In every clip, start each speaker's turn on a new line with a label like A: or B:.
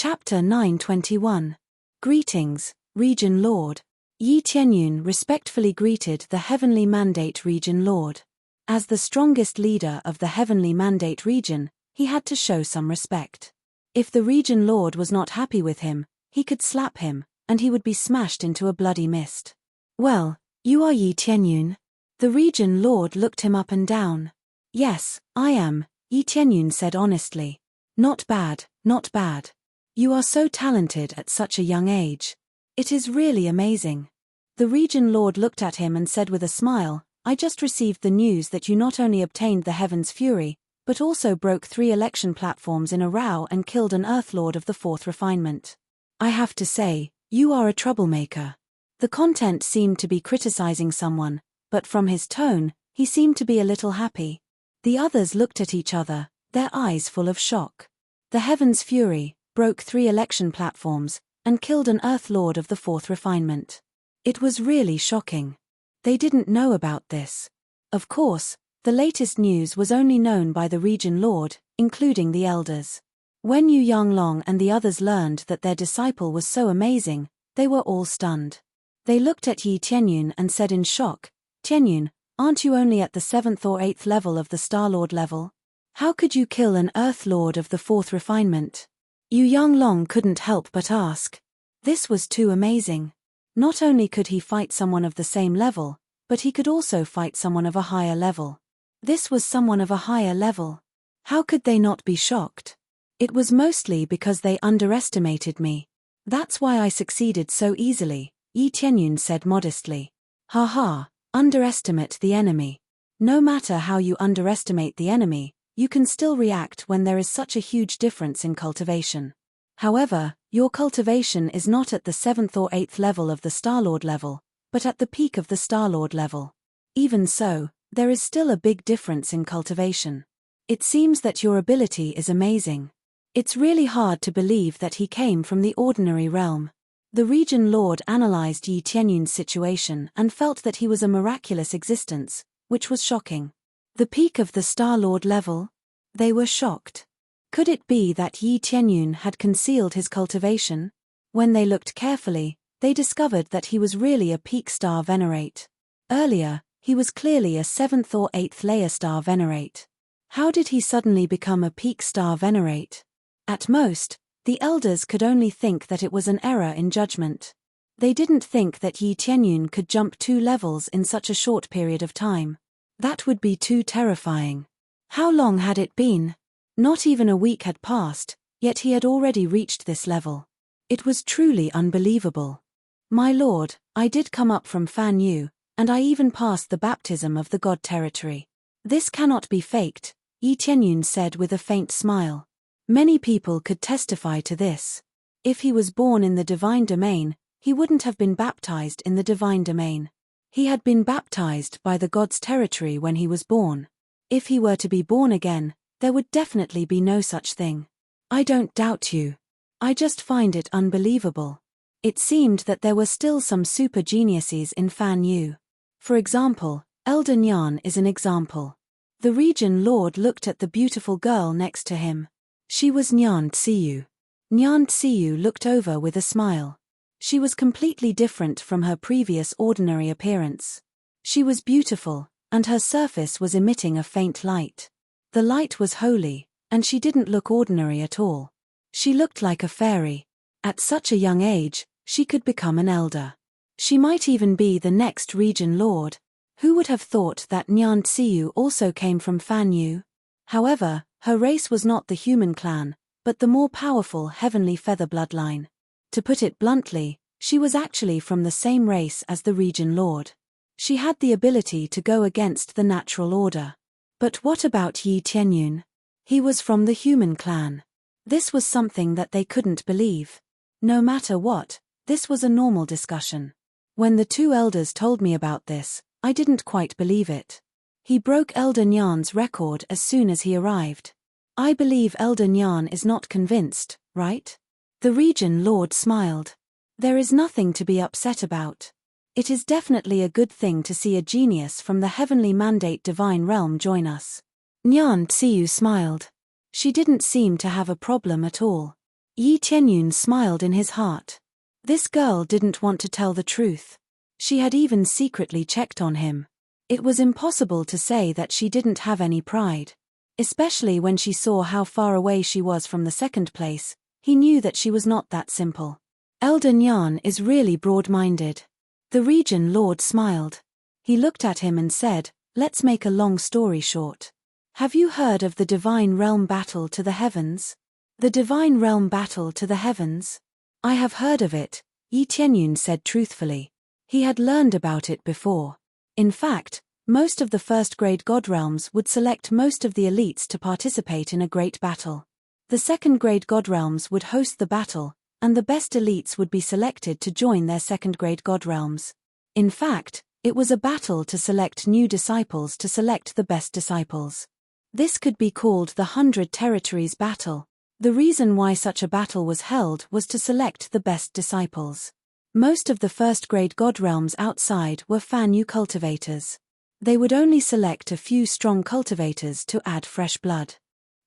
A: Chapter 921. Greetings, Region Lord. Yi Tianyun respectfully greeted the Heavenly Mandate Region Lord. As the strongest leader of the Heavenly Mandate region, he had to show some respect. If the Region Lord was not happy with him, he could slap him, and he would be smashed into a bloody mist. Well, you are Yi Tianyun? The Region Lord looked him up and down. Yes, I am, Yi Tianyun said honestly. Not bad, not bad. You are so talented at such a young age. It is really amazing. The Region Lord looked at him and said with a smile, I just received the news that you not only obtained the Heaven's Fury, but also broke 3 election platforms in a row and killed an Earth Lord of the 4th refinement. I have to say, you are a troublemaker. The content seemed to be criticizing someone, but from his tone, he seemed to be a little happy. The others looked at each other, their eyes full of shock. The Heaven's Fury broke 3 election platforms and killed an Earth Lord of the 4th refinement. It was really shocking. They didn't know about this. Of course, the latest news was only known by the Region Lord, including the elders. When Yu Yanglong and the others learned that their disciple was so amazing, they were all stunned. They looked at Yi Tianyun and said in shock, Tianyun, aren't you only at the 7th or 8th level of the Star Lord level? How could you kill an Earth Lord of the 4th refinement? Yu Yanglong couldn't help but ask. This was too amazing. Not only could he fight someone of the same level, but he could also fight someone of a higher level. This was someone of a higher level. How could they not be shocked? It was mostly because they underestimated me. That's why I succeeded so easily, Yi Tianyun said modestly. Ha ha, underestimate the enemy. No matter how you underestimate the enemy, you can still react when there is such a huge difference in cultivation. However, your cultivation is not at the 7th or 8th level of the Star-Lord level, but at the peak of the Star-Lord level. Even so, there is still a big difference in cultivation. It seems that your ability is amazing. It's really hard to believe that he came from the ordinary realm. The Region Lord analyzed Yi Tianyun's situation and felt that he was a miraculous existence, which was shocking. The peak of the Star-Lord level? They were shocked. Could it be that Yi Tianyun had concealed his cultivation? When they looked carefully, they discovered that he was really a peak star venerate. Earlier, he was clearly a 7th or 8th layer star venerate. How did he suddenly become a peak star venerate? At most, the elders could only think that it was an error in judgment. They didn't think that Yi Tianyun could jump 2 levels in such a short period of time. That would be too terrifying. How long had it been? Not even a week had passed, yet he had already reached this level. It was truly unbelievable. My lord, I did come up from Fan Yu, and I even passed the baptism of the god territory. This cannot be faked, Yi Tianyun said with a faint smile. Many people could testify to this. If he was born in the divine domain, he wouldn't have been baptized in the divine domain. He had been baptized by the god's territory when he was born. If he were to be born again, there would definitely be no such thing. I don't doubt you. I just find it unbelievable. It seemed that there were still some super geniuses in Fan Yu. For example, Elder Nyan is an example. The Region Lord looked at the beautiful girl next to him. She was Nyan Tsiyu. Nyan Tsiyu looked over with a smile. She was completely different from her previous ordinary appearance. She was beautiful, and her surface was emitting a faint light. The light was holy, and she didn't look ordinary at all. She looked like a fairy. At such a young age, she could become an elder. She might even be the next Region Lord. Who would have thought that Nyan Tsiyu also came from Fan Yu? However, her race was not the human clan, but the more powerful heavenly feather bloodline. To put it bluntly, she was actually from the same race as the Region Lord. She had the ability to go against the natural order. But what about Yi Tianyun? He was from the human clan. This was something that they couldn't believe. No matter what, this was a normal discussion. When the 2 elders told me about this, I didn't quite believe it. He broke Elder Nyan's record as soon as he arrived. I believe Elder Nyan is not convinced, right? The Region Lord smiled. There is nothing to be upset about. It is definitely a good thing to see a genius from the Heavenly Mandate Divine Realm join us. Nyan Tsiyu smiled. She didn't seem to have a problem at all. Yi Tianyun smiled in his heart. This girl didn't want to tell the truth. She had even secretly checked on him. It was impossible to say that she didn't have any pride. Especially when she saw how far away she was from the second place, he knew that she was not that simple. Elder Nyan is really broad-minded. The region lord smiled. He looked at him and said, "Let's make a long story short. Have you heard of the Divine Realm Battle to the Heavens?" The Divine Realm Battle to the Heavens? I have heard of it, Yi Tianyun said truthfully. He had learned about it before. In fact, most of the first-grade god realms would select most of the elites to participate in a great battle. The second-grade god realms would host the battle, and the best elites would be selected to join their second-grade god realms. In fact, it was a battle to select new disciples to select the best disciples. This could be called the 100 Territories Battle. The reason why such a battle was held was to select the best disciples. Most of the first-grade god realms outside were Fanyu cultivators. They would only select a few strong cultivators to add fresh blood.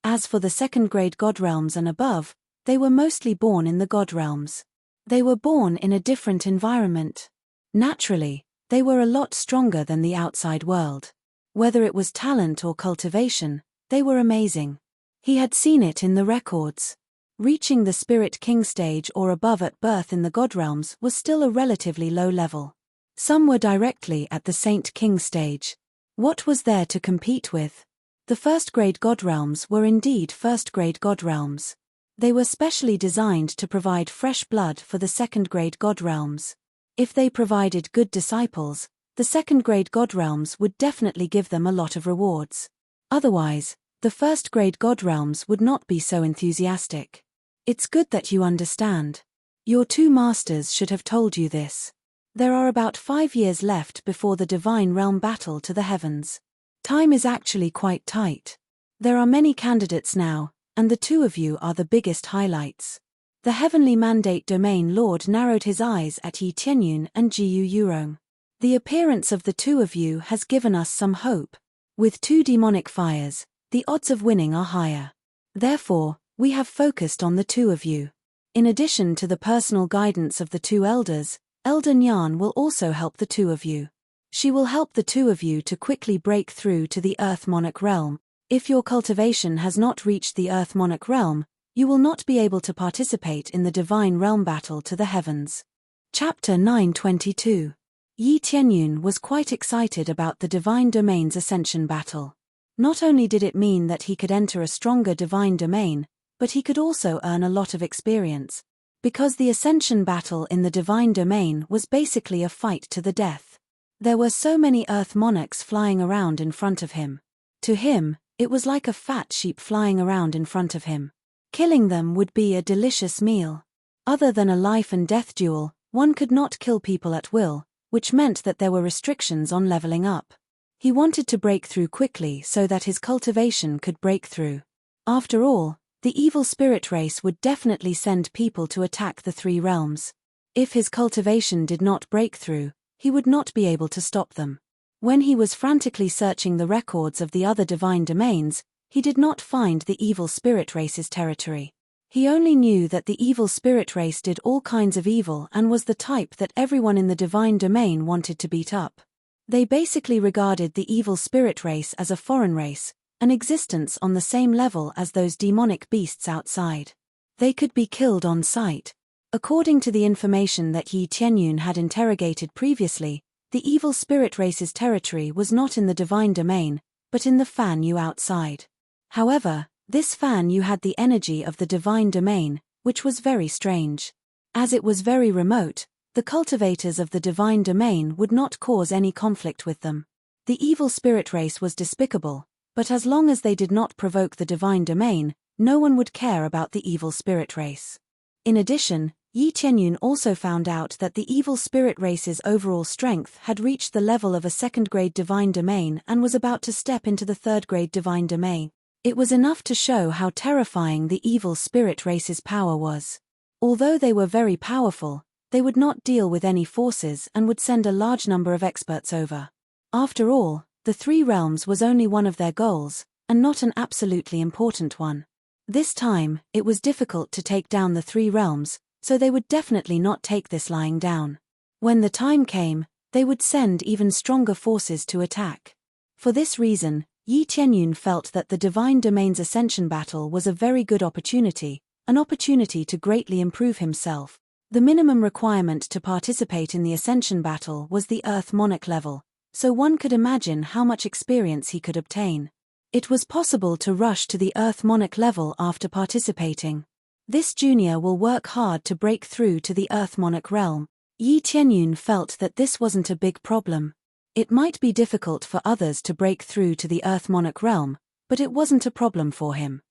A: As for the second-grade god realms and above, they were mostly born in the god realms. They were born in a different environment. Naturally, they were a lot stronger than the outside world. Whether it was talent or cultivation, they were amazing. He had seen it in the records. Reaching the Spirit King stage or above at birth in the God realms was still a relatively low level. Some were directly at the Saint King stage. What was there to compete with? The first-grade God realms were indeed first-grade God realms. They were specially designed to provide fresh blood for the second-grade God realms. If they provided good disciples, the second-grade God realms would definitely give them a lot of rewards. Otherwise, the first-grade god realms would not be so enthusiastic. It's good that you understand. Your two masters should have told you this. There are about 5 years left before the Divine Realm Battle to the Heavens. Time is actually quite tight. There are many candidates now, and the two of you are the biggest highlights. The Heavenly Mandate Domain Lord narrowed his eyes at Yi Tianyun and Jiyu Yurong. The appearance of the two of you has given us some hope. With 2 demonic fires, the odds of winning are higher. Therefore, we have focused on the 2 of you. In addition to the personal guidance of the 2 elders, Elder Nyan will also help the 2 of you. She will help the 2 of you to quickly break through to the Earth Monarch realm. If your cultivation has not reached the Earth Monarch realm, you will not be able to participate in the Divine Realm Battle to the Heavens. Chapter 922. Yi Tianyun was quite excited about the Divine Domain's Ascension Battle. Not only did it mean that he could enter a stronger divine domain, but he could also earn a lot of experience. Because the Ascension Battle in the divine domain was basically a fight to the death. There were so many Earth Monarchs flying around in front of him. To him, it was like a fat sheep flying around in front of him. Killing them would be a delicious meal. Other than a life and death duel, one could not kill people at will, which meant that there were restrictions on leveling up. He wanted to break through quickly so that his cultivation could break through. After all, the evil spirit race would definitely send people to attack the 3 realms. If his cultivation did not break through, he would not be able to stop them. When he was frantically searching the records of the other divine domains, he did not find the evil spirit race's territory. He only knew that the evil spirit race did all kinds of evil and was the type that everyone in the divine domain wanted to beat up. They basically regarded the evil spirit race as a foreign race, an existence on the same level as those demonic beasts outside. They could be killed on sight. According to the information that Yi Tianyun had interrogated previously, the evil spirit race's territory was not in the divine domain, but in the Fanyu outside. However, this Fanyu had the energy of the divine domain, which was very strange. As it was very remote, the cultivators of the divine domain would not cause any conflict with them. The evil spirit race was despicable, but as long as they did not provoke the divine domain, no one would care about the evil spirit race. In addition, Yi Tianyun also found out that the evil spirit race's overall strength had reached the level of a second-grade divine domain and was about to step into the third-grade divine domain. It was enough to show how terrifying the evil spirit race's power was. Although they were very powerful, they would not deal with any forces and would send a large number of experts over. After all, the 3 realms was only one of their goals, and not an absolutely important one. This time, it was difficult to take down the 3 realms, so they would definitely not take this lying down. When the time came, they would send even stronger forces to attack. For this reason, Yi Tianyun felt that the Divine Domain's Ascension battle was a very good opportunity, an opportunity to greatly improve himself. The minimum requirement to participate in the Ascension battle was the Earth Monarch level, so one could imagine how much experience he could obtain. It was possible to rush to the Earth Monarch level after participating. This junior will work hard to break through to the Earth Monarch realm. Yi Tianyun felt that this wasn't a big problem. It might be difficult for others to break through to the Earth Monarch realm, but it wasn't a problem for him.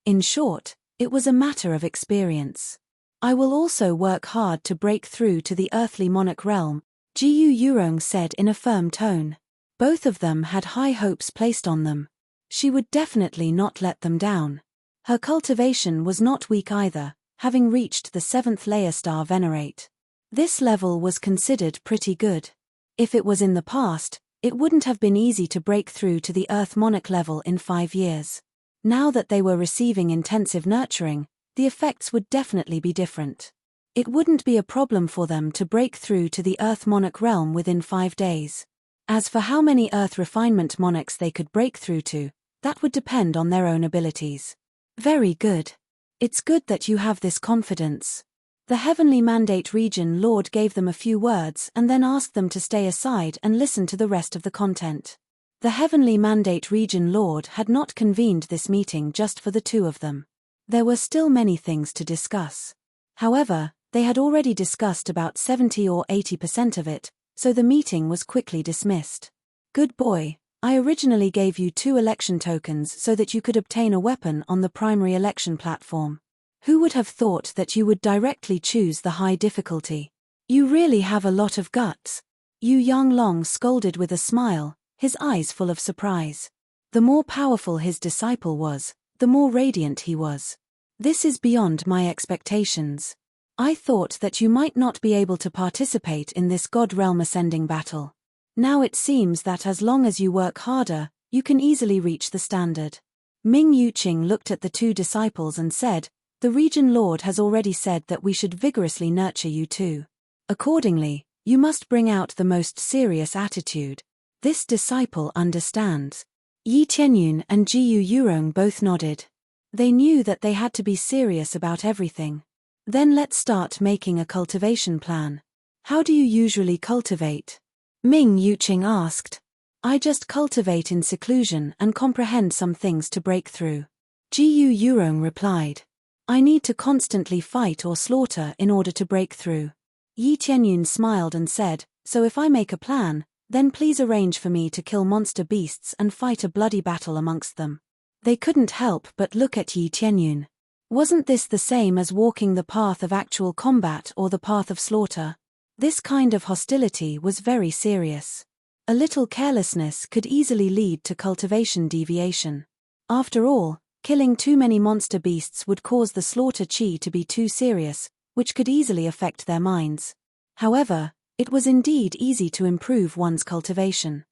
A: In short, it was a matter of experience. I will also work hard to break through to the Earthly Monarch realm, Jiyu Yurong said in a firm tone. Both of them had high hopes placed on them. She would definitely not let them down. Her cultivation was not weak either, having reached the 7th layer star Venerate. This level was considered pretty good. If it was in the past, it wouldn't have been easy to break through to the Earth Monarch level in 5 years. Now that they were receiving intensive nurturing, the effects would definitely be different. It wouldn't be a problem for them to break through to the Earth Monarch realm within 5 days. As for how many Earth Refinement Monarchs they could break through to, that would depend on their own abilities. Very good. It's good that you have this confidence. The Heavenly Mandate Region Lord gave them a few words and then asked them to stay aside and listen to the rest of the content. The Heavenly Mandate Region Lord had not convened this meeting just for the 2 of them. There were still many things to discuss. However, they had already discussed about 70 or 80% of it, so the meeting was quickly dismissed. Good boy, I originally gave you 2 election tokens so that you could obtain a weapon on the primary election platform. Who would have thought that you would directly choose the high difficulty? You really have a lot of guts. Yu Yanglong scolded with a smile, his eyes full of surprise. The more powerful his disciple was, the more radiant he was. This is beyond my expectations. I thought that you might not be able to participate in this God Realm Ascending battle. Now it seems that as long as you work harder, you can easily reach the standard. Ming Yuqing looked at the 2 disciples and said, the Region Lord has already said that we should vigorously nurture you too. Accordingly, you must bring out the most serious attitude. This disciple understands. Yi Tianyun and Jiyu Yurong both nodded. They knew that they had to be serious about everything. Then let's start making a cultivation plan. How do you usually cultivate? Ming Yuqing asked. I just cultivate in seclusion and comprehend some things to break through. Jiyu Yurong replied. I need to constantly fight or slaughter in order to break through. Yi Tianyun smiled and said, so if I make a plan, then please arrange for me to kill monster beasts and fight a bloody battle amongst them. They couldn't help but look at Yi Tianyun. Wasn't this the same as walking the path of actual combat or the path of slaughter? This kind of hostility was very serious. A little carelessness could easily lead to cultivation deviation. After all, killing too many monster beasts would cause the slaughter chi to be too serious, which could easily affect their minds. However, it was indeed easy to improve one's cultivation.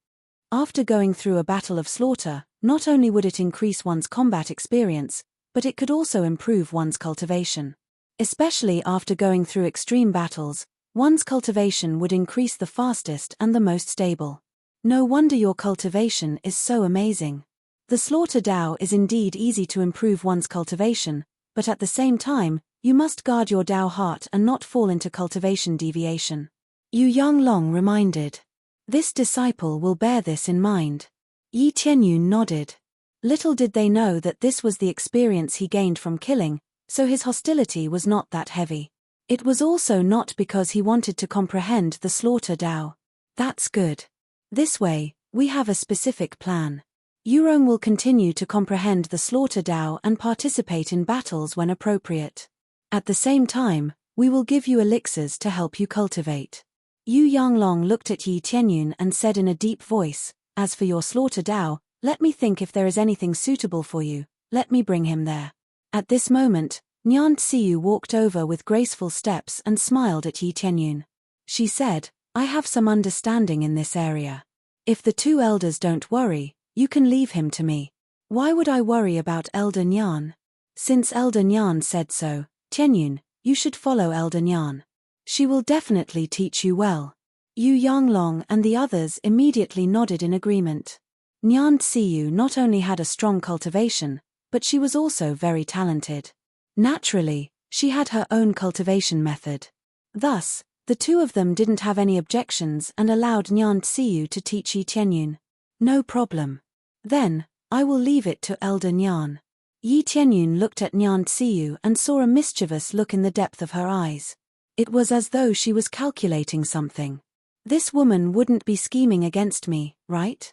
A: After going through a battle of slaughter, not only would it increase one's combat experience, but it could also improve one's cultivation. Especially after going through extreme battles, one's cultivation would increase the fastest and the most stable. No wonder your cultivation is so amazing. The slaughter Dao is indeed easy to improve one's cultivation, but at the same time, you must guard your Dao heart and not fall into cultivation deviation. Yu Yanglong reminded. This disciple will bear this in mind. Yi Tianyun nodded. Little did they know that this was the experience he gained from killing, so his hostility was not that heavy. It was also not because he wanted to comprehend the slaughter Dao. That's good. This way, we have a specific plan. Yurong will continue to comprehend the slaughter Dao and participate in battles when appropriate. At the same time, we will give you elixirs to help you cultivate. Yu Yanglong looked at Yi Tianyun and said in a deep voice, as for your slaughter Dao, let me think if there is anything suitable for you, let me bring him there. At this moment, Nyan Tsiyu walked over with graceful steps and smiled at Yi Tianyun. She said, I have some understanding in this area. If the 2 elders don't worry, you can leave him to me. Why would I worry about Elder Nyan? Since Elder Nyan said so, Tianyun, you should follow Elder Nyan. She will definitely teach you well. Yu Yanglong and the others immediately nodded in agreement. Nyan Tsiyu not only had a strong cultivation, but she was also very talented. Naturally, she had her own cultivation method. Thus, the two of them didn't have any objections and allowed Nyan Tsiyu to teach Yi Tianyun. No problem. Then, I will leave it to Elder Nyan. Yi Tianyun looked at Nyan Tsiyu and saw a mischievous look in the depth of her eyes. It was as though she was calculating something. This woman wouldn't be scheming against me, right?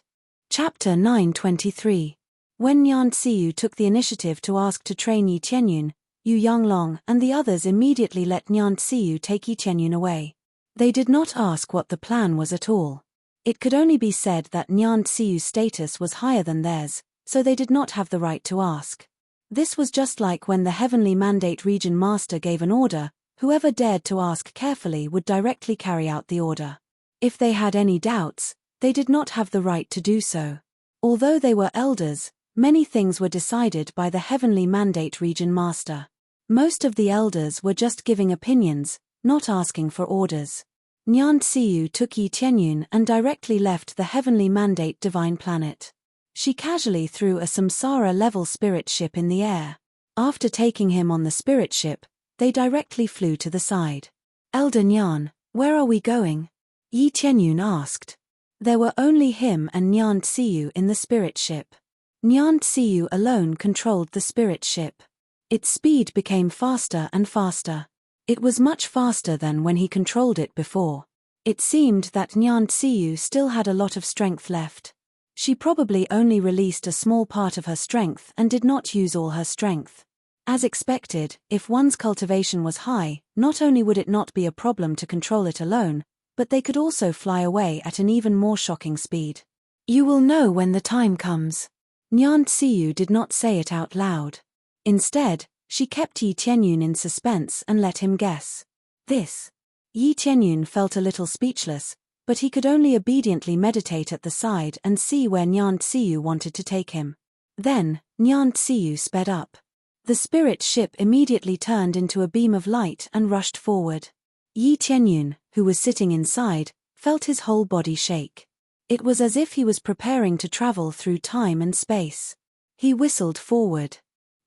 A: Chapter 923. When Nyan Tsiyu took the initiative to ask to train Yi Tianyun, Yu Yanglong and the others immediately let Nyan Tsiyu take Yi Tianyun away. They did not ask what the plan was at all. It could only be said that Nyan Tsiyu's status was higher than theirs, so they did not have the right to ask. This was just like when the Heavenly Mandate Region Master gave an order, whoever dared to ask carefully would directly carry out the order. If they had any doubts, they did not have the right to do so. Although they were elders, many things were decided by the Heavenly Mandate Region Master. Most of the elders were just giving opinions, not asking for orders. Nyan Tsiyu took Yi Tianyun and directly left the Heavenly Mandate Divine Planet. She casually threw a Samsara-level spirit ship in the air. After taking him on the spirit ship, they directly flew to the side. Elder Nyan, where are we going? Yi Tianyun asked. There were only him and Nyan Tsiyu in the spirit ship. Nyan Tsiyu alone controlled the spirit ship. Its speed became faster and faster. It was much faster than when he controlled it before. It seemed that Nyan Tsiyu still had a lot of strength left. She probably only released a small part of her strength and did not use all her strength. As expected, if one's cultivation was high, not only would it not be a problem to control it alone, but they could also fly away at an even more shocking speed. You will know when the time comes. Nyan Tsiyu did not say it out loud. Instead, she kept Yi Tianyun in suspense and let him guess. This. Yi Tianyun felt a little speechless, but he could only obediently meditate at the side and see where Nyan Tsiyu wanted to take him. Then, Nyan Tsiyu sped up. The spirit ship immediately turned into a beam of light and rushed forward. Yi Tianyun, who was sitting inside, felt his whole body shake. It was as if he was preparing to travel through time and space. He whistled forward.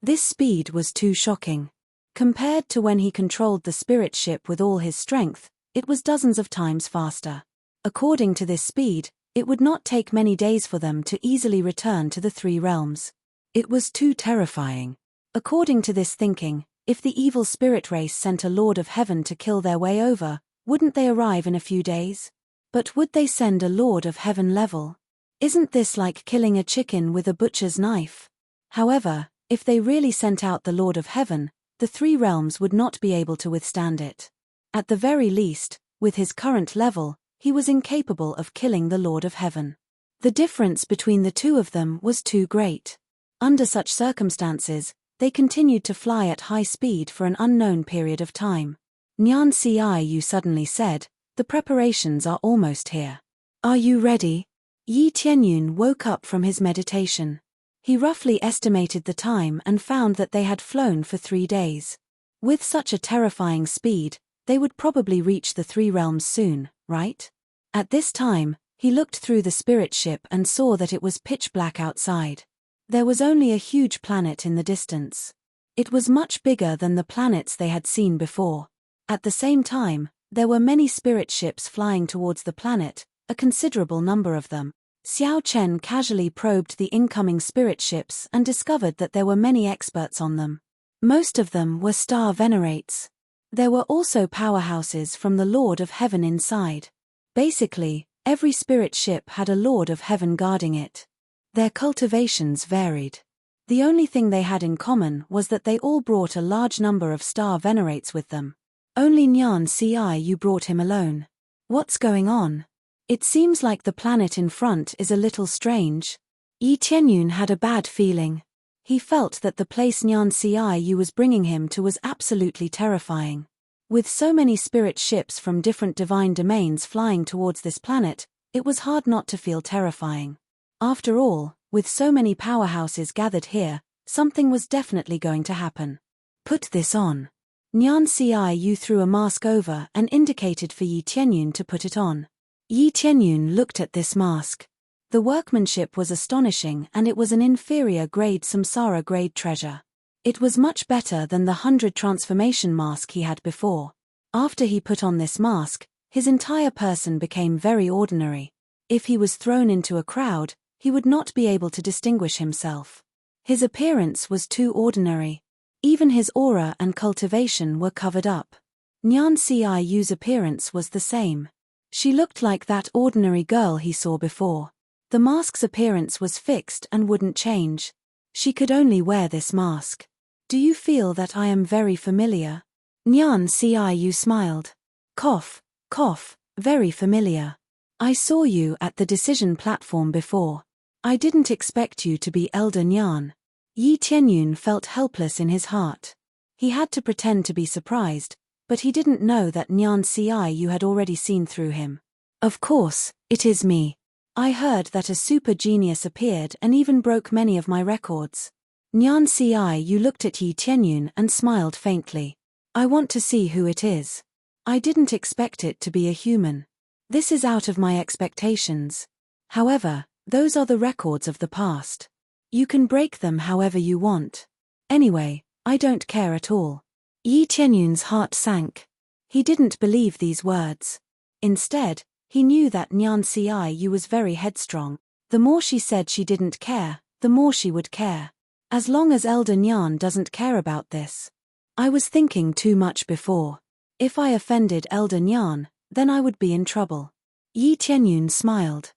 A: This speed was too shocking. Compared to when he controlled the spirit ship with all his strength, it was dozens of times faster. According to this speed, it would not take many days for them to easily return to the three realms. It was too terrifying. According to this thinking, if the evil spirit race sent a Lord of Heaven to kill their way over, wouldn't they arrive in a few days? But would they send a Lord of Heaven level? Isn't this like killing a chicken with a butcher's knife? However, if they really sent out the Lord of Heaven, the three realms would not be able to withstand it. At the very least, with his current level, he was incapable of killing the Lord of Heaven. The difference between the two of them was too great. Under such circumstances, they continued to fly at high speed for an unknown period of time. Nyan Tsiyu suddenly said, "The preparations are almost here. Are you ready?" Yi Tianyun woke up from his meditation. He roughly estimated the time and found that they had flown for 3 days. With such a terrifying speed, they would probably reach the three realms soon, right? At this time, he looked through the spirit ship and saw that it was pitch black outside. There was only a huge planet in the distance. It was much bigger than the planets they had seen before. At the same time, there were many spirit ships flying towards the planet, a considerable number of them. Xiao Chen casually probed the incoming spirit ships and discovered that there were many experts on them. Most of them were star venerates. There were also powerhouses from the Lord of Heaven inside. Basically, every spirit ship had a Lord of Heaven guarding it. Their cultivations varied. The only thing they had in common was that they all brought a large number of star venerates with them. Only Nyan Tsiyu brought him alone. What's going on? It seems like the planet in front is a little strange. Yi Tianyun had a bad feeling. He felt that the place Nyan Tsiyu was bringing him to was absolutely terrifying. With so many spirit ships from different divine domains flying towards this planet, it was hard not to feel terrifying. After all, with so many powerhouses gathered here, Something was definitely going to happen. Put this on. Nyan Ciu threw a mask over and indicated for Yi Tianyun to put it on. Yi Tianyun looked at this mask. The workmanship was astonishing and it was an inferior grade samsara grade treasure. It was much better than the 100 transformation mask he had before. After he put on this mask, his entire person became very ordinary. If he was thrown into a crowd, he would not be able to distinguish himself. His appearance was too ordinary. Even his aura and cultivation were covered up. Nyan Ciu's appearance was the same. She looked like that ordinary girl he saw before. The mask's appearance was fixed and wouldn't change. She could only wear this mask. Do you feel that I am very familiar? Nyan Ciu smiled. Cough, cough, very familiar. I saw you at the decision platform before. I didn't expect you to be Elder Nyan. Yi Tianyun felt helpless in his heart. He had to pretend to be surprised, but he didn't know that Nyan Ciu had already seen through him. Of course, it is me. I heard that a super genius appeared and even broke many of my records. Nyan Ciu looked at Yi Tianyun and smiled faintly. I want to see who it is. I didn't expect it to be a human. This is out of my expectations. However, those are the records of the past. You can break them however you want. Anyway, I don't care at all. Yi Tianyun's heart sank. He didn't believe these words. Instead, he knew that Nyan Ciu was very headstrong. The more she said she didn't care, the more she would care. As long as Elder Nyan doesn't care about this. I was thinking too much before. If I offended Elder Nyan, then I would be in trouble. Yi Tianyun smiled.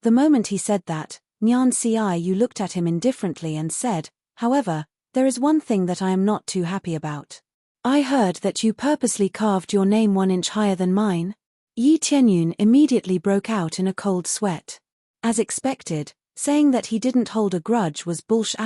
A: The moment he said that, Nyan Ciu looked at him indifferently and said, however, there is one thing that I am not too happy about. I heard that you purposely carved your name 1 inch higher than mine. Yi Tianyun immediately broke out in a cold sweat. As expected, saying that he didn't hold a grudge was bullshit.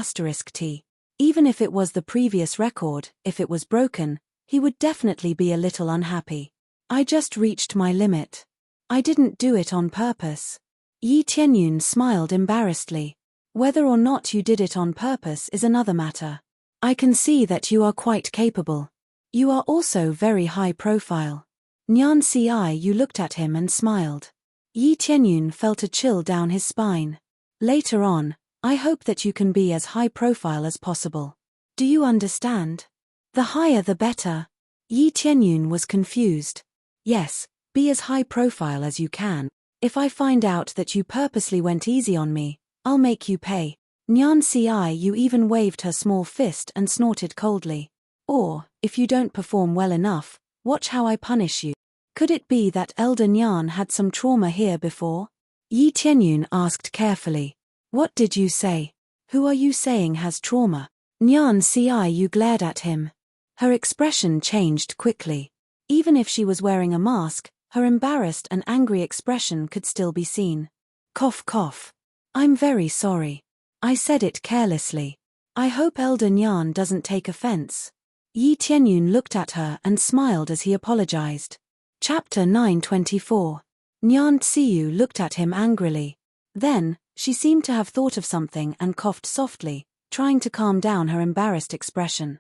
A: Even if it was the previous record, if it was broken, he would definitely be a little unhappy. I just reached my limit. I didn't do it on purpose. Yi Tianyun smiled embarrassedly. Whether or not you did it on purpose is another matter. I can see that you are quite capable. You are also very high profile. Nyan Ciu looked at him and smiled. Yi Tianyun felt a chill down his spine. Later on, I hope that you can be as high profile as possible. Do you understand? The higher the better. Yi Tianyun was confused. Yes, be as high profile as you can. If I find out that you purposely went easy on me, I'll make you pay. Nyan Ciu even waved her small fist and snorted coldly. Or, if you don't perform well enough, watch how I punish you. Could it be that Elder Nyan had some trauma here before? Yi Tianyun asked carefully. What did you say? Who are you saying has trauma? Nyan Ciu glared at him. Her expression changed quickly. Even if she was wearing a mask, her embarrassed and angry expression could still be seen. Cough cough. I'm very sorry. I said it carelessly. I hope Elder Nyan doesn't take offense. Yi Tianyun looked at her and smiled as he apologized. Chapter 924. Nyan Ciu looked at him angrily. Then, she seemed to have thought of something and coughed softly, trying to calm down her embarrassed expression.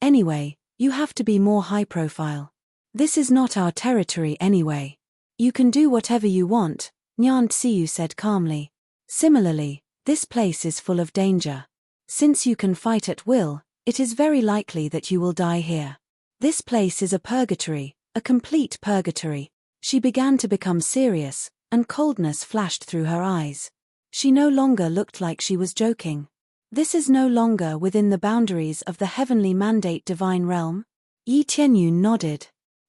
A: Anyway, you have to be more high profile. This is not our territory anyway. You can do whatever you want, Nyan Ciu said calmly. Similarly, this place is full of danger. Since you can fight at will, it is very likely that you will die here. This place is a purgatory, a complete purgatory. She began to become serious, and coldness flashed through her eyes. She no longer looked like she was joking. This is no longer within the boundaries of the heavenly mandate divine realm? Yi Tianyun nodded.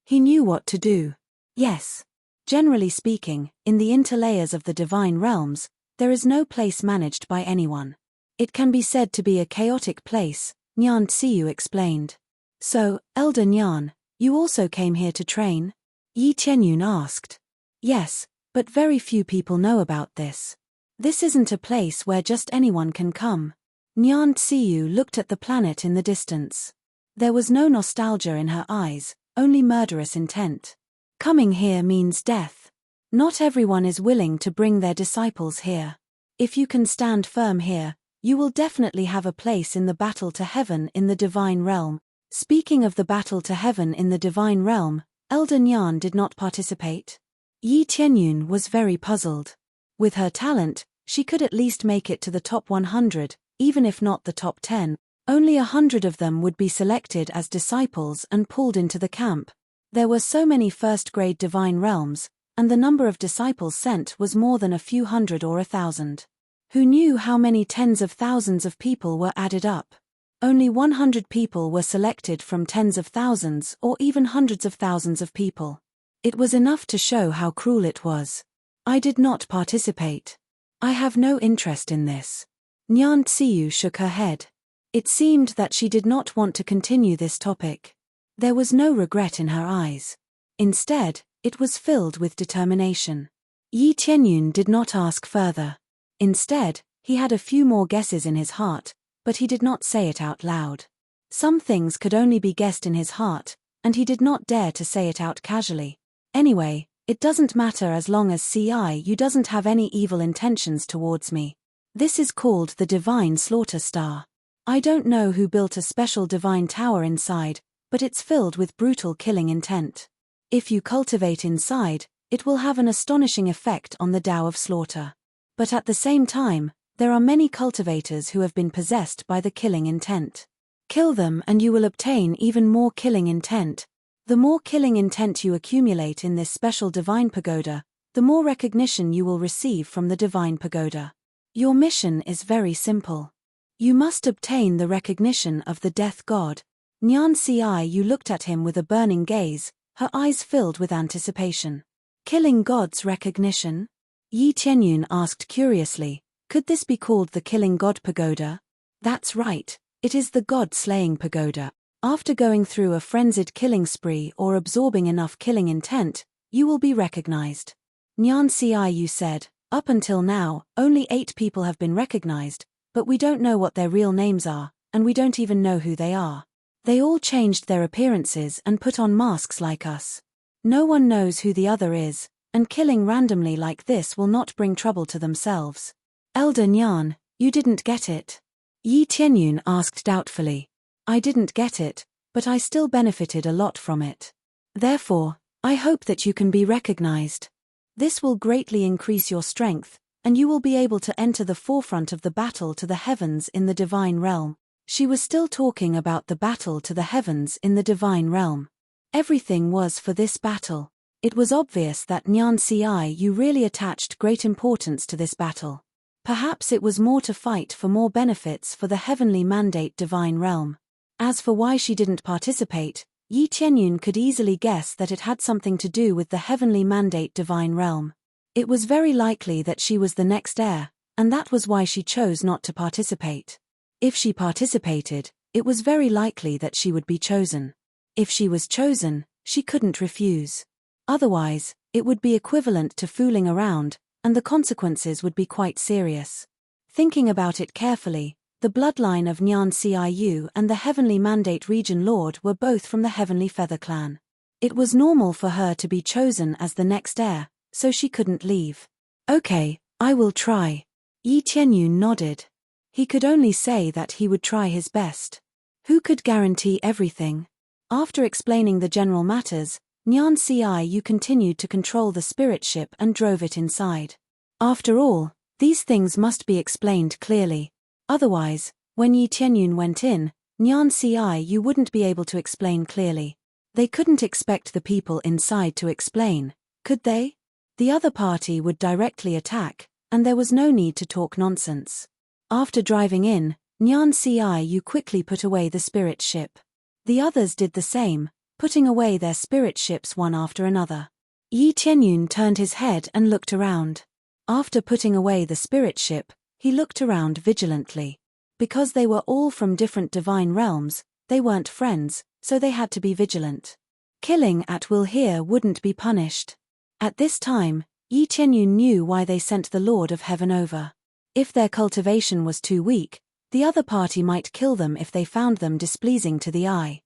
A: He knew what to do. Yes. Generally speaking, in the interlayers of the divine realms, there is no place managed by anyone. It can be said to be a chaotic place, Nyan Ciu explained. So, Elder Nyan, you also came here to train? Yi Tianyun asked. Yes, but very few people know about this. This isn't a place where just anyone can come. Nyan Ciu looked at the planet in the distance. There was no nostalgia in her eyes, only murderous intent. Coming here means death. Not everyone is willing to bring their disciples here. If you can stand firm here, You will definitely have a place in the battle to heaven in the divine realm. Speaking of the battle to heaven in the divine realm, Elder Nyan did not participate. Yi Tianyun was very puzzled. With her talent, she could at least make it to the top 100, even if not the top 10. Only 100 of them would be selected as disciples and pulled into the camp. There were so many first-grade divine realms, and the number of disciples sent was more than a few hundred or 1,000. Who knew how many tens of thousands of people were added up? Only 100 people were selected from tens of thousands or even hundreds of thousands of people. It was enough to show how cruel it was. I did not participate. I have no interest in this. Nyan Tsiu shook her head. It seemed that she did not want to continue this topic. There was no regret in her eyes. Instead, it was filled with determination. Yi Tianyun did not ask further. Instead, he had a few more guesses in his heart, but he did not say it out loud. Some things could only be guessed in his heart, and he did not dare to say it out casually. Anyway, it doesn't matter as long as CIU doesn't have any evil intentions towards me. This is called the Divine Slaughter Star. I don't know who built a special divine tower inside, but it's filled with brutal killing intent. If you cultivate inside, it will have an astonishing effect on the Tao of slaughter. But at the same time, there are many cultivators who have been possessed by the killing intent. Kill them and you will obtain even more killing intent. The more killing intent you accumulate in this special divine pagoda, the more recognition you will receive from the divine pagoda. Your mission is very simple. You must obtain the recognition of the death god. Nyan Tsiu looked at him with a burning gaze, her eyes filled with anticipation. Killing god's recognition? Yi Tianyun asked curiously, could this be called the Killing God Pagoda? That's right, it is the God-slaying pagoda. After going through a frenzied killing spree or absorbing enough killing intent, you will be recognized. Nyan Tsiu said, up until now, only 8 people have been recognized, but we don't know what their real names are, and we don't even know who they are. They all changed their appearances and put on masks like us. No one knows who the other is, and killing randomly like this will not bring trouble to themselves. Elder Nyan, you didn't get it. Yi Tianyun asked doubtfully. I didn't get it, but I still benefited a lot from it. Therefore, I hope that you can be recognized. This will greatly increase your strength, and you will be able to enter the forefront of the battle to the heavens in the divine realm. She was still talking about the battle to the heavens in the divine realm. Everything was for this battle. It was obvious that Nyan Tsiu really attached great importance to this battle. Perhaps it was more to fight for more benefits for the heavenly mandate divine realm. As for why she didn't participate, Yi Tianyun could easily guess that it had something to do with the heavenly mandate divine realm. It was very likely that she was the next heir, and that was why she chose not to participate. If she participated, it was very likely that she would be chosen. If she was chosen, she couldn't refuse. Otherwise, it would be equivalent to fooling around, and the consequences would be quite serious. Thinking about it carefully, the bloodline of Nyan Tsiu and the Heavenly Mandate Region Lord were both from the Heavenly Feather Clan. It was normal for her to be chosen as the next heir, so she couldn't leave. Okay, I will try. Yi Tianyun nodded. He could only say that he would try his best. Who could guarantee everything? After explaining the general matters, Nyan Tsiu continued to control the spirit ship and drove it inside. After all, these things must be explained clearly. Otherwise, when Yi Tianyun went in, Nyan Tsiu wouldn't be able to explain clearly. They couldn't expect the people inside to explain, could they? The other party would directly attack, and there was no need to talk nonsense. After driving in, Nyan Tsiu quickly put away the spirit ship. The others did the same, putting away their spirit ships one after another. Yi Tianyun turned his head and looked around. After putting away the spirit ship, he looked around vigilantly. Because they were all from different divine realms, they weren't friends, so they had to be vigilant. Killing at will here wouldn't be punished. At this time, Yi Tianyun knew why they sent the Lord of Heaven over. If their cultivation was too weak, the other party might kill them if they found them displeasing to the eye.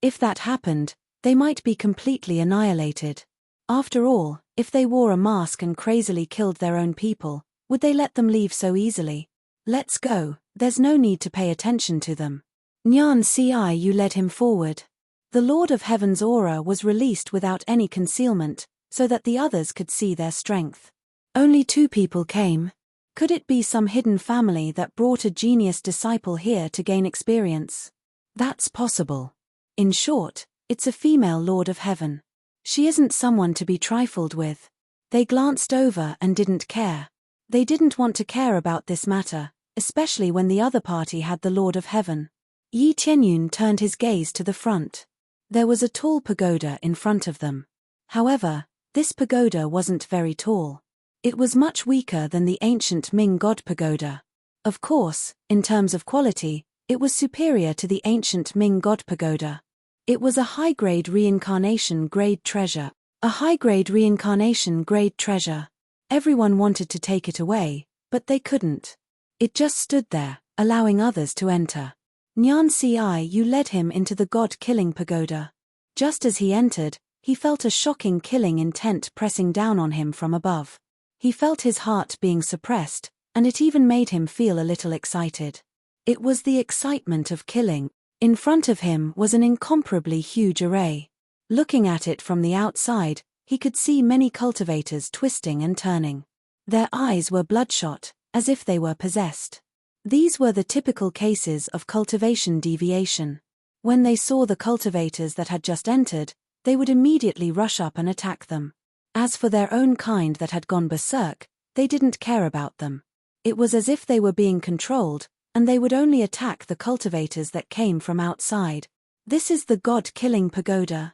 A: If that happened, they might be completely annihilated. After all, if they wore a mask and crazily killed their own people, would they let them leave so easily? Let's go, There's no need to pay attention to them. Nyan Ciu led him forward. The Lord of Heaven's aura was released without any concealment, so that the others could see their strength. Only 2 people came. Could it be some hidden family that brought a genius disciple here to gain experience? That's possible. In short, it's a female Lord of Heaven. She isn't someone to be trifled with. They glanced over and didn't care. They didn't want to care about this matter, especially when the other party had the Lord of Heaven. Yi Tianyun turned his gaze to the front. There was a tall pagoda in front of them. However, this pagoda wasn't very tall. It was much weaker than the ancient Ming God pagoda. Of course, in terms of quality, it was superior to the ancient Ming God pagoda. It was a high-grade reincarnation grade treasure. A high-grade reincarnation grade treasure. Everyone wanted to take it away, but they couldn't. It just stood there, allowing others to enter. Nyan Ciu led him into the god-killing pagoda. Just as he entered, he felt a shocking killing intent pressing down on him from above. He felt his heart being suppressed, and it even made him feel a little excited. It was the excitement of killing. In front of him was an incomparably huge array. Looking at it from the outside, he could see many cultivators twisting and turning. Their eyes were bloodshot, as if they were possessed. These were the typical cases of cultivation deviation. When they saw the cultivators that had just entered, they would immediately rush up and attack them. As for their own kind that had gone berserk, they didn't care about them. It was as if they were being controlled, and they would only attack the cultivators that came from outside. This is the God-killing pagoda.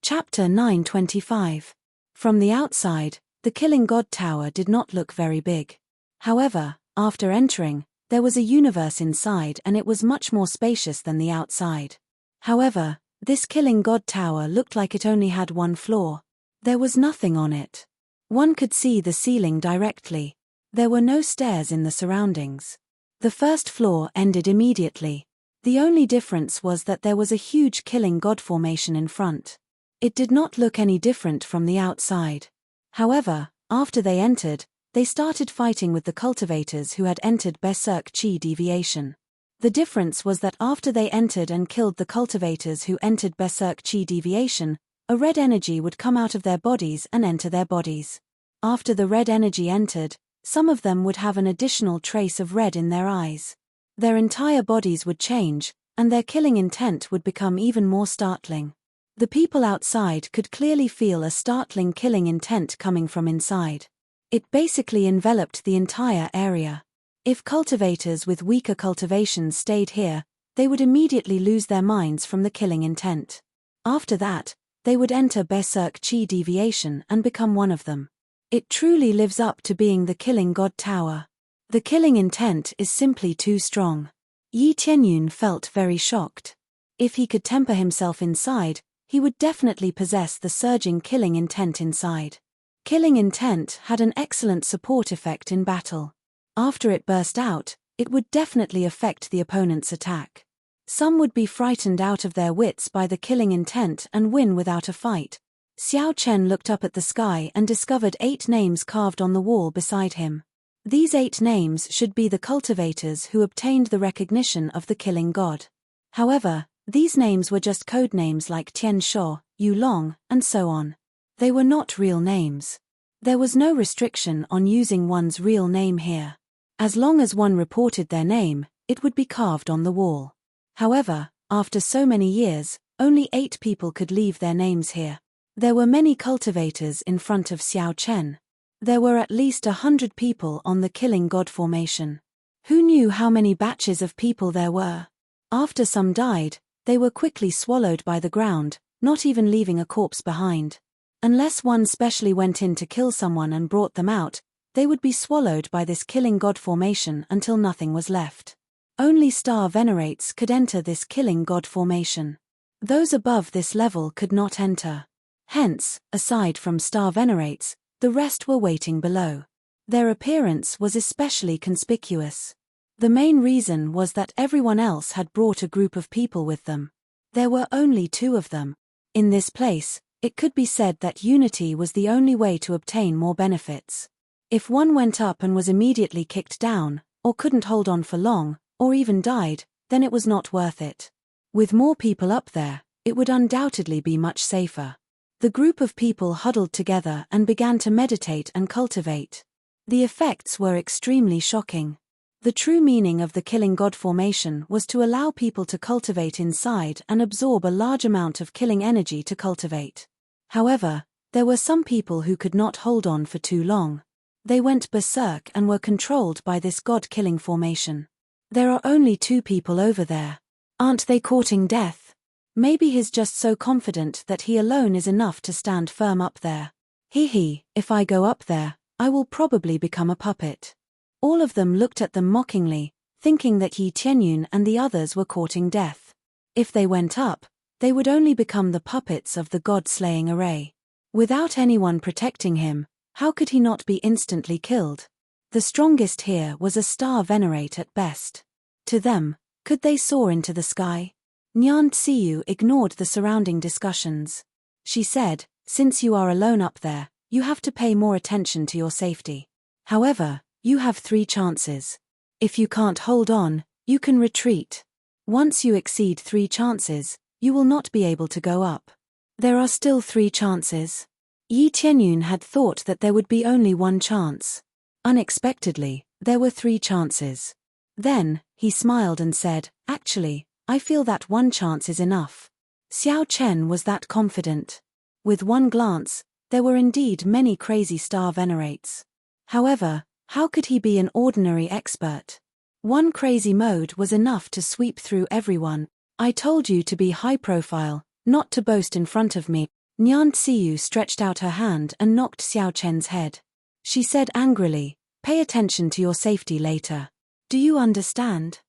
A: Chapter 925. From the outside, the Killing God Tower did not look very big. However, after entering, there was a universe inside and it was much more spacious than the outside. However, this Killing God Tower looked like it only had 1 floor. There was nothing on it. One could see the ceiling directly. There were no stairs in the surroundings. The first floor ended immediately. The only difference was that there was a huge Killing God formation in front. It did not look any different from the outside. However, after they entered, they started fighting with the cultivators who had entered Berserk Chi Deviation. The difference was that after they entered and killed the cultivators who entered Berserk Chi Deviation, a red energy would come out of their bodies and enter their bodies. After the red energy entered, some of them would have an additional trace of red in their eyes. Their entire bodies would change, and their killing intent would become even more startling. The people outside could clearly feel a startling killing intent coming from inside. It basically enveloped the entire area. If cultivators with weaker cultivations stayed here, they would immediately lose their minds from the killing intent. After that, they would enter Berserk Chi Deviation and become one of them. It truly lives up to being the Killing God Tower. The killing intent is simply too strong. Yi Tianyun felt very shocked. If he could temper himself inside, he would definitely possess the surging killing intent inside. Killing intent had an excellent support effect in battle. After it burst out, it would definitely affect the opponent's attack. Some would be frightened out of their wits by the killing intent and win without a fight. Xiao Chen looked up at the sky and discovered 8 names carved on the wall beside him. These 8 names should be the cultivators who obtained the recognition of the killing god. However, these names were just code names like Tian Shuo, Yu Long, and so on. They were not real names. There was no restriction on using one's real name here. As long as one reported their name, it would be carved on the wall. However, after so many years, only 8 people could leave their names here. There were many cultivators in front of Xiao Chen. There were at least 100 people on the Killing God formation. Who knew how many batches of people there were? After some died, they were quickly swallowed by the ground, not even leaving a corpse behind. Unless one specially went in to kill someone and brought them out, they would be swallowed by this Killing God formation until nothing was left. Only star venerates could enter this Killing God formation. Those above this level could not enter. Hence, aside from star venerates, the rest were waiting below. Their appearance was especially conspicuous. The main reason was that everyone else had brought a group of people with them. There were only 2 of them. In this place, it could be said that unity was the only way to obtain more benefits. If one went up and was immediately kicked down, or couldn't hold on for long, or even died, then it was not worth it. With more people up there, it would undoubtedly be much safer. The group of people huddled together and began to meditate and cultivate. The effects were extremely shocking. The true meaning of the killing god formation was to allow people to cultivate inside and absorb a large amount of killing energy to cultivate. However, there were some people who could not hold on for too long. They went berserk and were controlled by this god-killing formation. There are only 2 people over there. Aren't they courting death? Maybe he's just so confident that he alone is enough to stand firm up there. If I go up there, I will probably become a puppet. All of them looked at them mockingly, thinking that Yi Tianyun and the others were courting death. If they went up, they would only become the puppets of the god-slaying array. Without anyone protecting him, how could he not be instantly killed? The strongest here was a star venerate at best. To them, could they soar into the sky? Nyan Tsiyu ignored the surrounding discussions. She said, since you are alone up there, you have to pay more attention to your safety. However, you have 3 chances. If you can't hold on, you can retreat. Once you exceed 3 chances, you will not be able to go up. There are still 3 chances. Yi Tianyun had thought that there would be only 1 chance. Unexpectedly, there were 3 chances. Then, he smiled and said, actually, I feel that 1 chance is enough. Xiao Chen was that confident. With one glance, there were indeed many crazy star venerates. However, how could he be an ordinary expert? One crazy mode was enough to sweep through everyone. I told you to be high profile, not to boast in front of me. Nyan Tsiyu stretched out her hand and knocked Xiao Chen's head. She said angrily, pay attention to your safety later. Do you understand?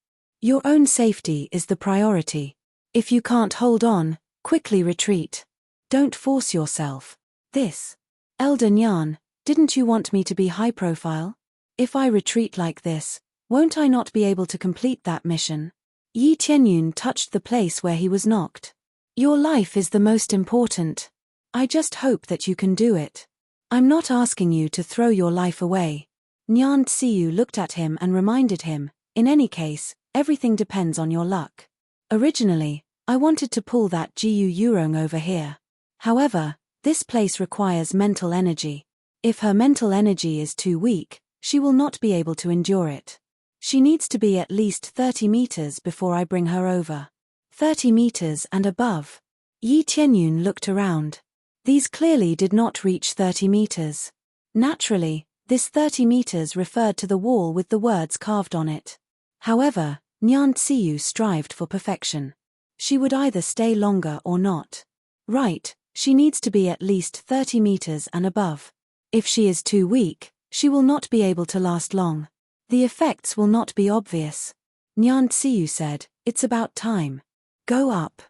A: Your own safety is the priority. If you can't hold on, quickly retreat. Don't force yourself. Elder Nyan, didn't you want me to be high profile? If I retreat like this, won't I not be able to complete that mission? Yi Tianyun touched the place where he was knocked. Your life is the most important. I just hope that you can do it. I'm not asking you to throw your life away. Nyan Tsiyu looked at him and reminded him, in any case, everything depends on your luck. Originally, I wanted to pull that Jiu Yurong over here. However, this place requires mental energy. If her mental energy is too weak, she will not be able to endure it. She needs to be at least 30 meters before I bring her over. 30 meters and above. Yi Tianyun looked around. These clearly did not reach 30 meters. Naturally, this 30 meters referred to the wall with the words carved on it. However, Nyan Tsiyu strived for perfection. She would either stay longer or not. Right, she needs to be at least 30 meters and above. If she is too weak, she will not be able to last long. The effects will not be obvious. Nyan Tsiyu said, it's about time. Go up.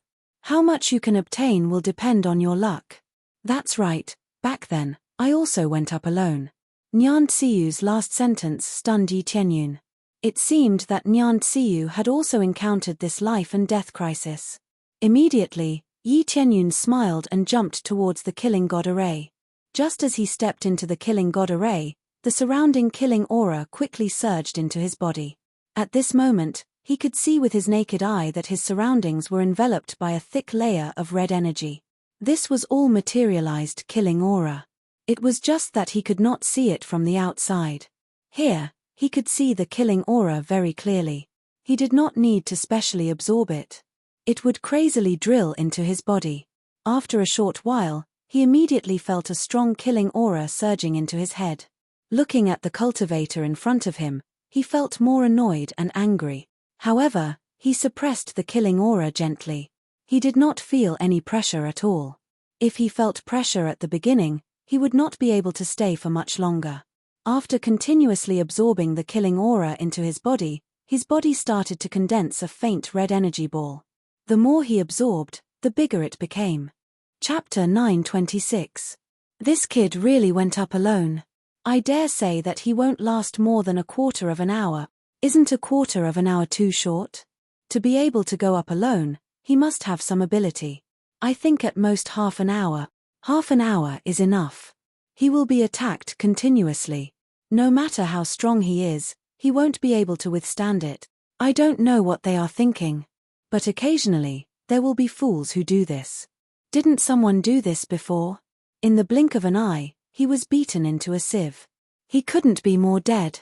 A: How much you can obtain will depend on your luck. That's right, back then, I also went up alone. Nyan Tsiyu's last sentence stunned Yi Tianyun. It seemed that Nyan Tsiyu had also encountered this life and death crisis. Immediately, Yi Tianyun smiled and jumped towards the killing god array. Just as he stepped into the killing god array, the surrounding killing aura quickly surged into his body. At this moment, he could see with his naked eye that his surroundings were enveloped by a thick layer of red energy. This was all materialized killing aura. It was just that he could not see it from the outside. Here, he could see the killing aura very clearly. He did not need to specially absorb it. It would crazily drill into his body. After a short while, he immediately felt a strong killing aura surging into his head. Looking at the cultivator in front of him, he felt more annoyed and angry. However, he suppressed the killing aura gently. He did not feel any pressure at all. If he felt pressure at the beginning, he would not be able to stay for much longer. After continuously absorbing the killing aura into his body started to condense a faint red energy ball. The more he absorbed, the bigger it became. Chapter 926. This kid really went up alone. I dare say that he won't last more than a quarter of an hour. Isn't a quarter of an hour too short? To be able to go up alone, he must have some ability. I think at most half an hour. Half an hour is enough. He will be attacked continuously. No matter how strong he is, he won't be able to withstand it. I don't know what they are thinking. But occasionally, there will be fools who do this. Didn't someone do this before? In the blink of an eye, he was beaten into a sieve. He couldn't be more dead.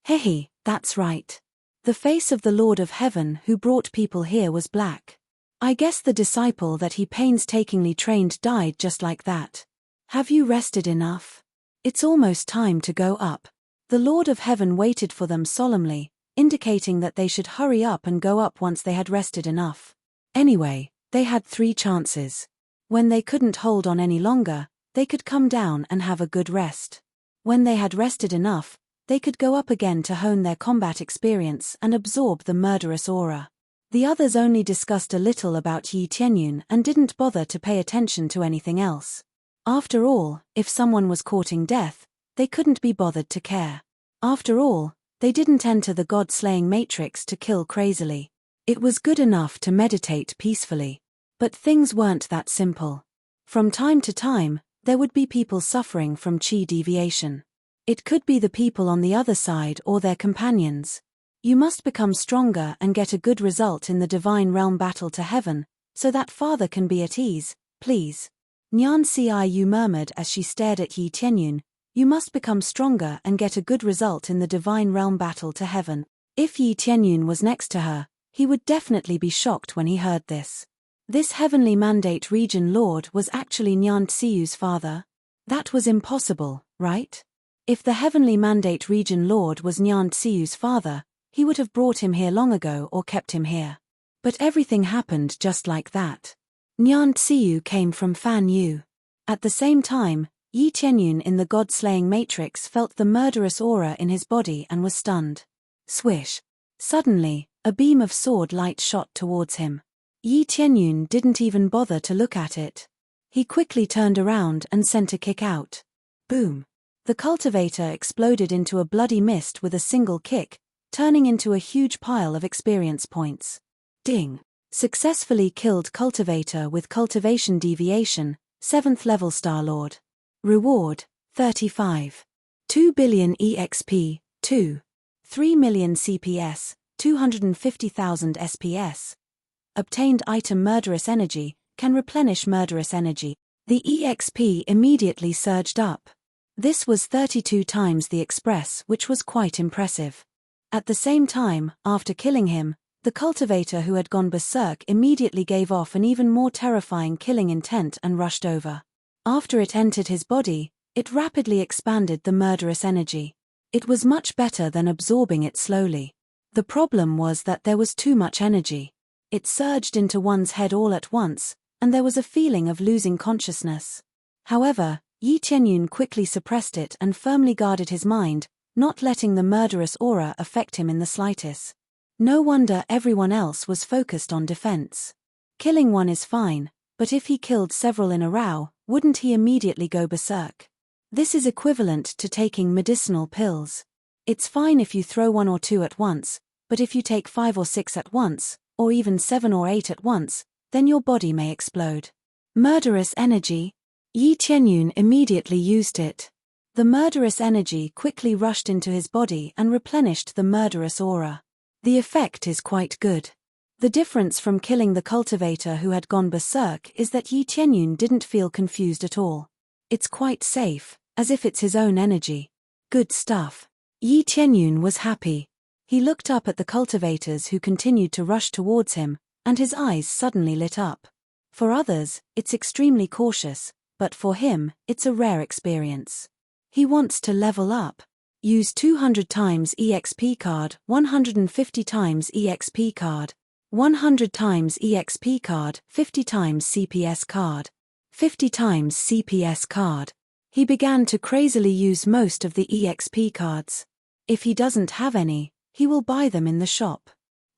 A: Hehe, that's right. The face of the Lord of Heaven who brought people here was black. I guess the disciple that he painstakingly trained died just like that. Have you rested enough? It's almost time to go up. The Lord of Heaven waited for them solemnly, indicating that they should hurry up and go up once they had rested enough. Anyway, they had 3 chances. When they couldn't hold on any longer, they could come down and have a good rest. When they had rested enough, they could go up again to hone their combat experience and absorb the murderous aura. The others only discussed a little about Yi Tianyun and didn't bother to pay attention to anything else. After all, if someone was courting death, they couldn't be bothered to care. After all, they didn't enter the god-slaying matrix to kill crazily. It was good enough to meditate peacefully. But things weren't that simple. From time to time, there would be people suffering from chi deviation. It could be the people on the other side or their companions. You must become stronger and get a good result in the divine realm battle to heaven, so that Father can be at ease, please. Nyan Ciu murmured as she stared at Yi Tianyun. You must become stronger and get a good result in the divine realm battle to heaven. If Yi Tianyun was next to her, he would definitely be shocked when he heard this. This heavenly mandate region lord was actually Nyan Tsiu's father. That was impossible, right? If the heavenly mandate region lord was Nyan Tsiu's father, he would have brought him here long ago or kept him here. But everything happened just like that. Nyan Tsiu came from Fan Yu. At the same time, Yi Tianyun in the god-slaying matrix felt the murderous aura in his body and was stunned. Swish. Suddenly, a beam of sword light shot towards him. Yi Tianyun didn't even bother to look at it. He quickly turned around and sent a kick out. Boom. The cultivator exploded into a bloody mist with a single kick, turning into a huge pile of experience points. Ding. Successfully killed cultivator with cultivation deviation, 7th level Star Lord. Reward, 35. 2 billion EXP, 2. 3 million CPS, 250,000 SPS. Obtained item Murderous Energy, can replenish Murderous Energy. The EXP immediately surged up. This was 32 times the Express, which was quite impressive. At the same time, after killing him, the cultivator who had gone berserk immediately gave off an even more terrifying killing intent and rushed over. After it entered his body, it rapidly expanded the murderous energy. It was much better than absorbing it slowly. The problem was that there was too much energy. It surged into one's head all at once, and there was a feeling of losing consciousness. However, Yi Tianyun quickly suppressed it and firmly guarded his mind, not letting the murderous aura affect him in the slightest. No wonder everyone else was focused on defense. Killing one is fine, but if he killed several in a row, wouldn't he immediately go berserk? This is equivalent to taking medicinal pills. It's fine if you throw 1 or 2 at once, but if you take 5 or 6 at once, or even 7 or 8 at once, then your body may explode. Murderous energy? Yi Tianyun immediately used it. The murderous energy quickly rushed into his body and replenished the murderous aura. The effect is quite good. The difference from killing the cultivator who had gone berserk is that Yi Tianyun didn't feel confused at all. It's quite safe, as if it's his own energy. Good stuff. Yi Tianyun was happy. He looked up at the cultivators who continued to rush towards him, and his eyes suddenly lit up. For others, it's extremely cautious, but for him, it's a rare experience. He wants to level up. Use 200 times EXP card, 150 times EXP card, 100 times EXP card, 50 times CPS card, 50 times CPS card. He began to crazily use most of the EXP cards. If he doesn't have any, he will buy them in the shop.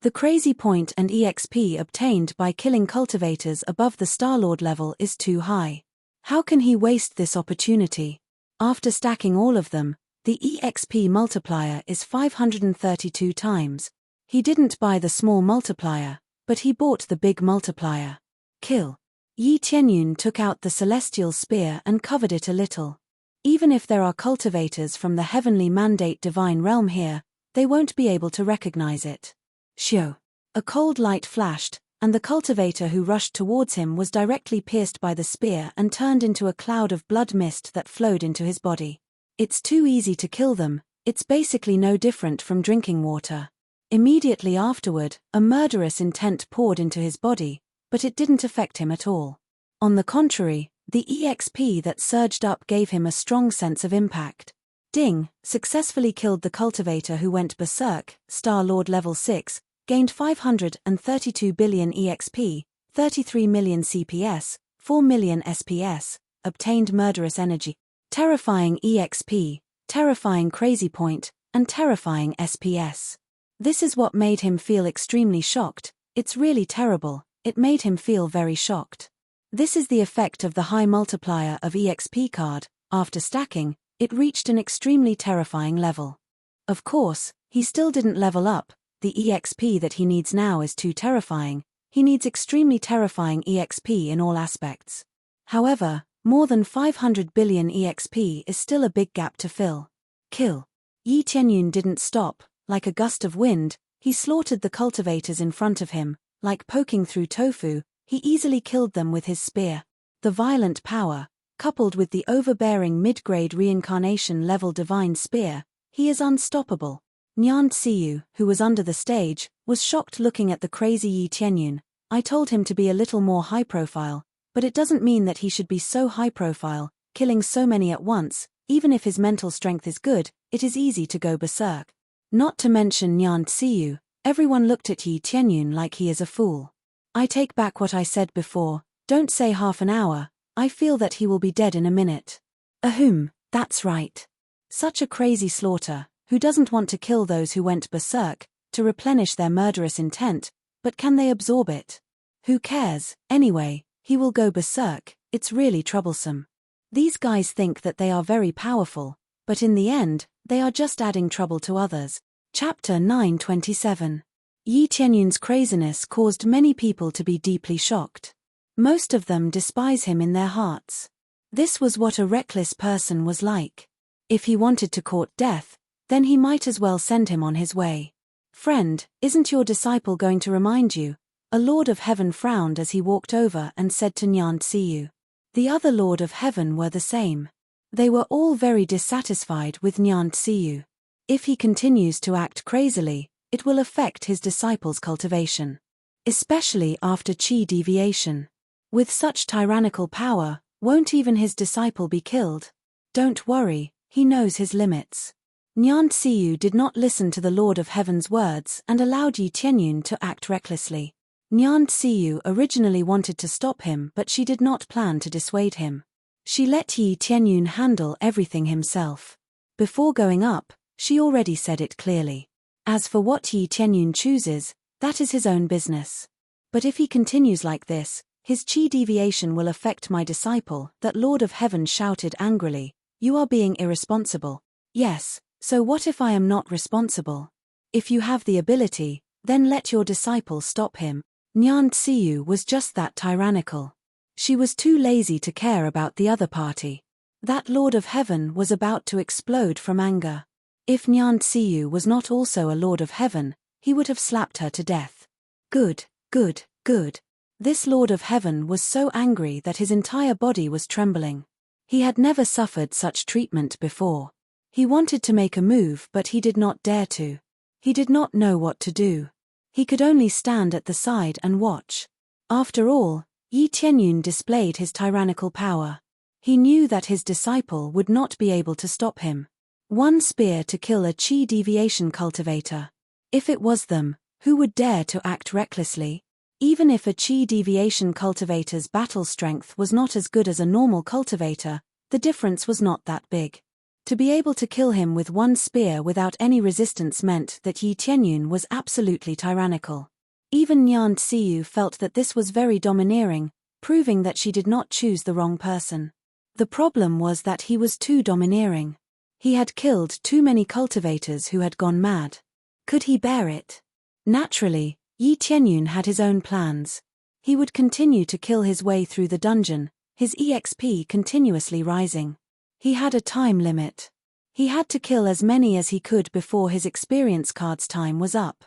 A: The crazy point and EXP obtained by killing cultivators above the Starlord level is too high. How can he waste this opportunity? After stacking all of them, the EXP multiplier is 532 times. He didn't buy the small multiplier, but he bought the big multiplier. Kill. Yi Tianyun took out the celestial spear and covered it a little. Even if there are cultivators from the heavenly mandate divine realm here, they won't be able to recognize it. Shio. A cold light flashed, and the cultivator who rushed towards him was directly pierced by the spear and turned into a cloud of blood mist that flowed into his body. It's too easy to kill them, it's basically no different from drinking water. Immediately afterward, a murderous intent poured into his body, but it didn't affect him at all. On the contrary, the EXP that surged up gave him a strong sense of impact. Ding, successfully killed the cultivator who went berserk, Star Lord level 6, gained 532 billion EXP, 33 million CPS, 4 million SPS, obtained murderous energy, terrifying EXP, terrifying crazy point, and terrifying SPS. This is what made him feel extremely shocked. It's really terrible, it made him feel very shocked. This is the effect of the high multiplier of EXP card. After stacking, it reached an extremely terrifying level. Of course, he still didn't level up. The EXP that he needs now is too terrifying. He needs extremely terrifying EXP in all aspects. However, more than 500 billion EXP is still a big gap to fill. Kill. Yi Tianyun didn't stop. Like a gust of wind, he slaughtered the cultivators in front of him. Like poking through tofu, he easily killed them with his spear. The violent power, coupled with the overbearing mid-grade reincarnation level divine spear, he is unstoppable. Nyan Tsiyu, who was under the stage, was shocked looking at the crazy Yi Tianyun. I told him to be a little more high-profile, but it doesn't mean that he should be so high-profile, killing so many at once. Even if his mental strength is good, it is easy to go berserk. Not to mention Nyan Tsiyu, everyone looked at Yi Tianyun like he is a fool. I take back what I said before, don't say half an hour, I feel that he will be dead in a minute. Ahem, that's right. Such a crazy slaughter, who doesn't want to kill those who went berserk, to replenish their murderous intent, but can they absorb it? Who cares, anyway, he will go berserk, it's really troublesome. These guys think that they are very powerful, but in the end, they are just adding trouble to others. Chapter 927. Yi Tianyun's craziness caused many people to be deeply shocked. Most of them despise him in their hearts. This was what a reckless person was like. If he wanted to court death, then he might as well send him on his way. Friend, isn't your disciple going to remind you? A Lord of Heaven frowned as he walked over and said to Nyan Tsiyu. The other Lord of Heaven were the same. They were all very dissatisfied with Nyan Tsiyu. If he continues to act crazily, it will affect his disciple's cultivation. Especially after chi deviation. With such tyrannical power, won't even his disciple be killed? Don't worry, he knows his limits. Nyan Tsiyu did not listen to the Lord of Heaven's words and allowed Yi Tianyun to act recklessly. Nyan Tsiyu originally wanted to stop him, but she did not plan to dissuade him. She let Yi Tianyun handle everything himself. Before going up, she already said it clearly. As for what Yi Tianyun chooses, that is his own business. But if he continues like this, his chi deviation will affect my disciple. That Lord of Heaven shouted angrily. You are being irresponsible. Yes, so what if I am not responsible? If you have the ability, then let your disciple stop him. Nyan Tsiyu was just that tyrannical. She was too lazy to care about the other party. That Lord of Heaven was about to explode from anger. If Nyan Tsiyu was not also a Lord of Heaven, he would have slapped her to death. Good, good, good. This Lord of Heaven was so angry that his entire body was trembling. He had never suffered such treatment before. He wanted to make a move, but he did not dare to. He did not know what to do. He could only stand at the side and watch. After all, Yi Tianyun displayed his tyrannical power. He knew that his disciple would not be able to stop him. One spear to kill a chi deviation cultivator. If it was them, who would dare to act recklessly? Even if a chi deviation cultivator's battle strength was not as good as a normal cultivator, the difference was not that big. To be able to kill him with one spear without any resistance meant that Yi Tianyun was absolutely tyrannical. Even Nyan Tsiyu felt that this was very domineering, proving that she did not choose the wrong person. The problem was that he was too domineering. He had killed too many cultivators who had gone mad. Could he bear it? Naturally, Yi Tianyun had his own plans. He would continue to kill his way through the dungeon, his EXP continuously rising. He had a time limit. He had to kill as many as he could before his experience card's time was up.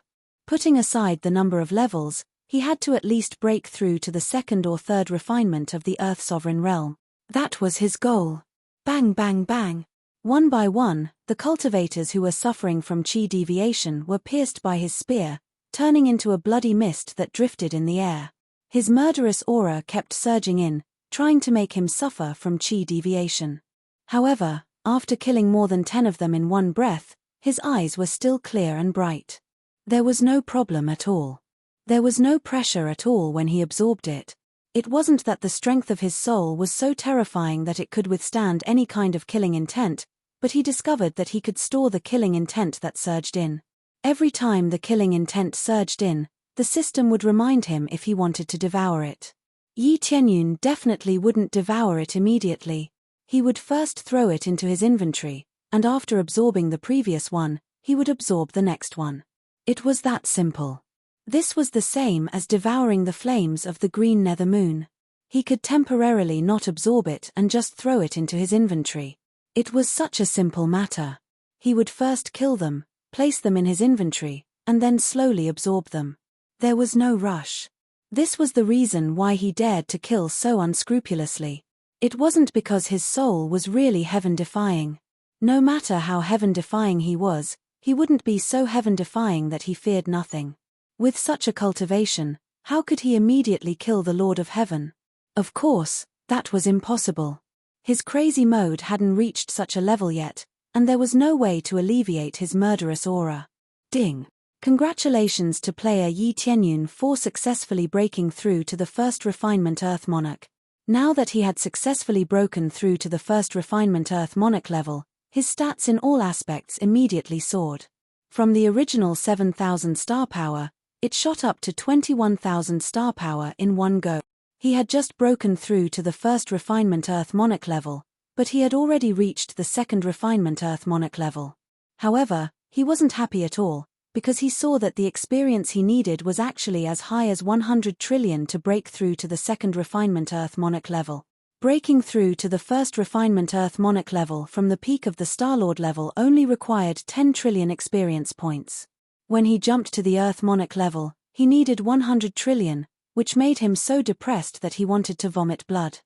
A: Putting aside the number of levels, he had to at least break through to the second or third refinement of the Earth Sovereign realm. That was his goal. Bang bang bang. One by one, the cultivators who were suffering from chi deviation were pierced by his spear, turning into a bloody mist that drifted in the air. His murderous aura kept surging in, trying to make him suffer from chi deviation. However, after killing more than 10 of them in one breath, his eyes were still clear and bright. There was no problem at all. There was no pressure at all when he absorbed it. It wasn't that the strength of his soul was so terrifying that it could withstand any kind of killing intent, but he discovered that he could store the killing intent that surged in. Every time the killing intent surged in, the system would remind him if he wanted to devour it. Yi Tianyun definitely wouldn't devour it immediately. He would first throw it into his inventory, and after absorbing the previous one, he would absorb the next one. It was that simple. This was the same as devouring the flames of the green nether moon. He could temporarily not absorb it and just throw it into his inventory. It was such a simple matter. He would first kill them, place them in his inventory, and then slowly absorb them. There was no rush. This was the reason why he dared to kill so unscrupulously. It wasn't because his soul was really heaven-defying. No matter how heaven-defying he was, he wouldn't be so heaven-defying that he feared nothing. With such a cultivation, how could he immediately kill the Lord of Heaven? Of course, that was impossible. His crazy mode hadn't reached such a level yet, and there was no way to alleviate his murderous aura. Ding! Congratulations to player Yi Tianyun for successfully breaking through to the first refinement Earth Monarch. Now that he had successfully broken through to the first refinement Earth Monarch level, his stats in all aspects immediately soared. From the original 7,000 star power, it shot up to 21,000 star power in one go. He had just broken through to the first refinement Earth Monarch level, but he had already reached the second refinement Earth Monarch level. However, he wasn't happy at all, because he saw that the experience he needed was actually as high as 100 trillion to break through to the second refinement Earth Monarch level. Breaking through to the first refinement Earth Monarch level from the peak of the Starlord level only required 10 trillion experience points. When he jumped to the Earth Monarch level, he needed 100 trillion, which made him so depressed that he wanted to vomit blood.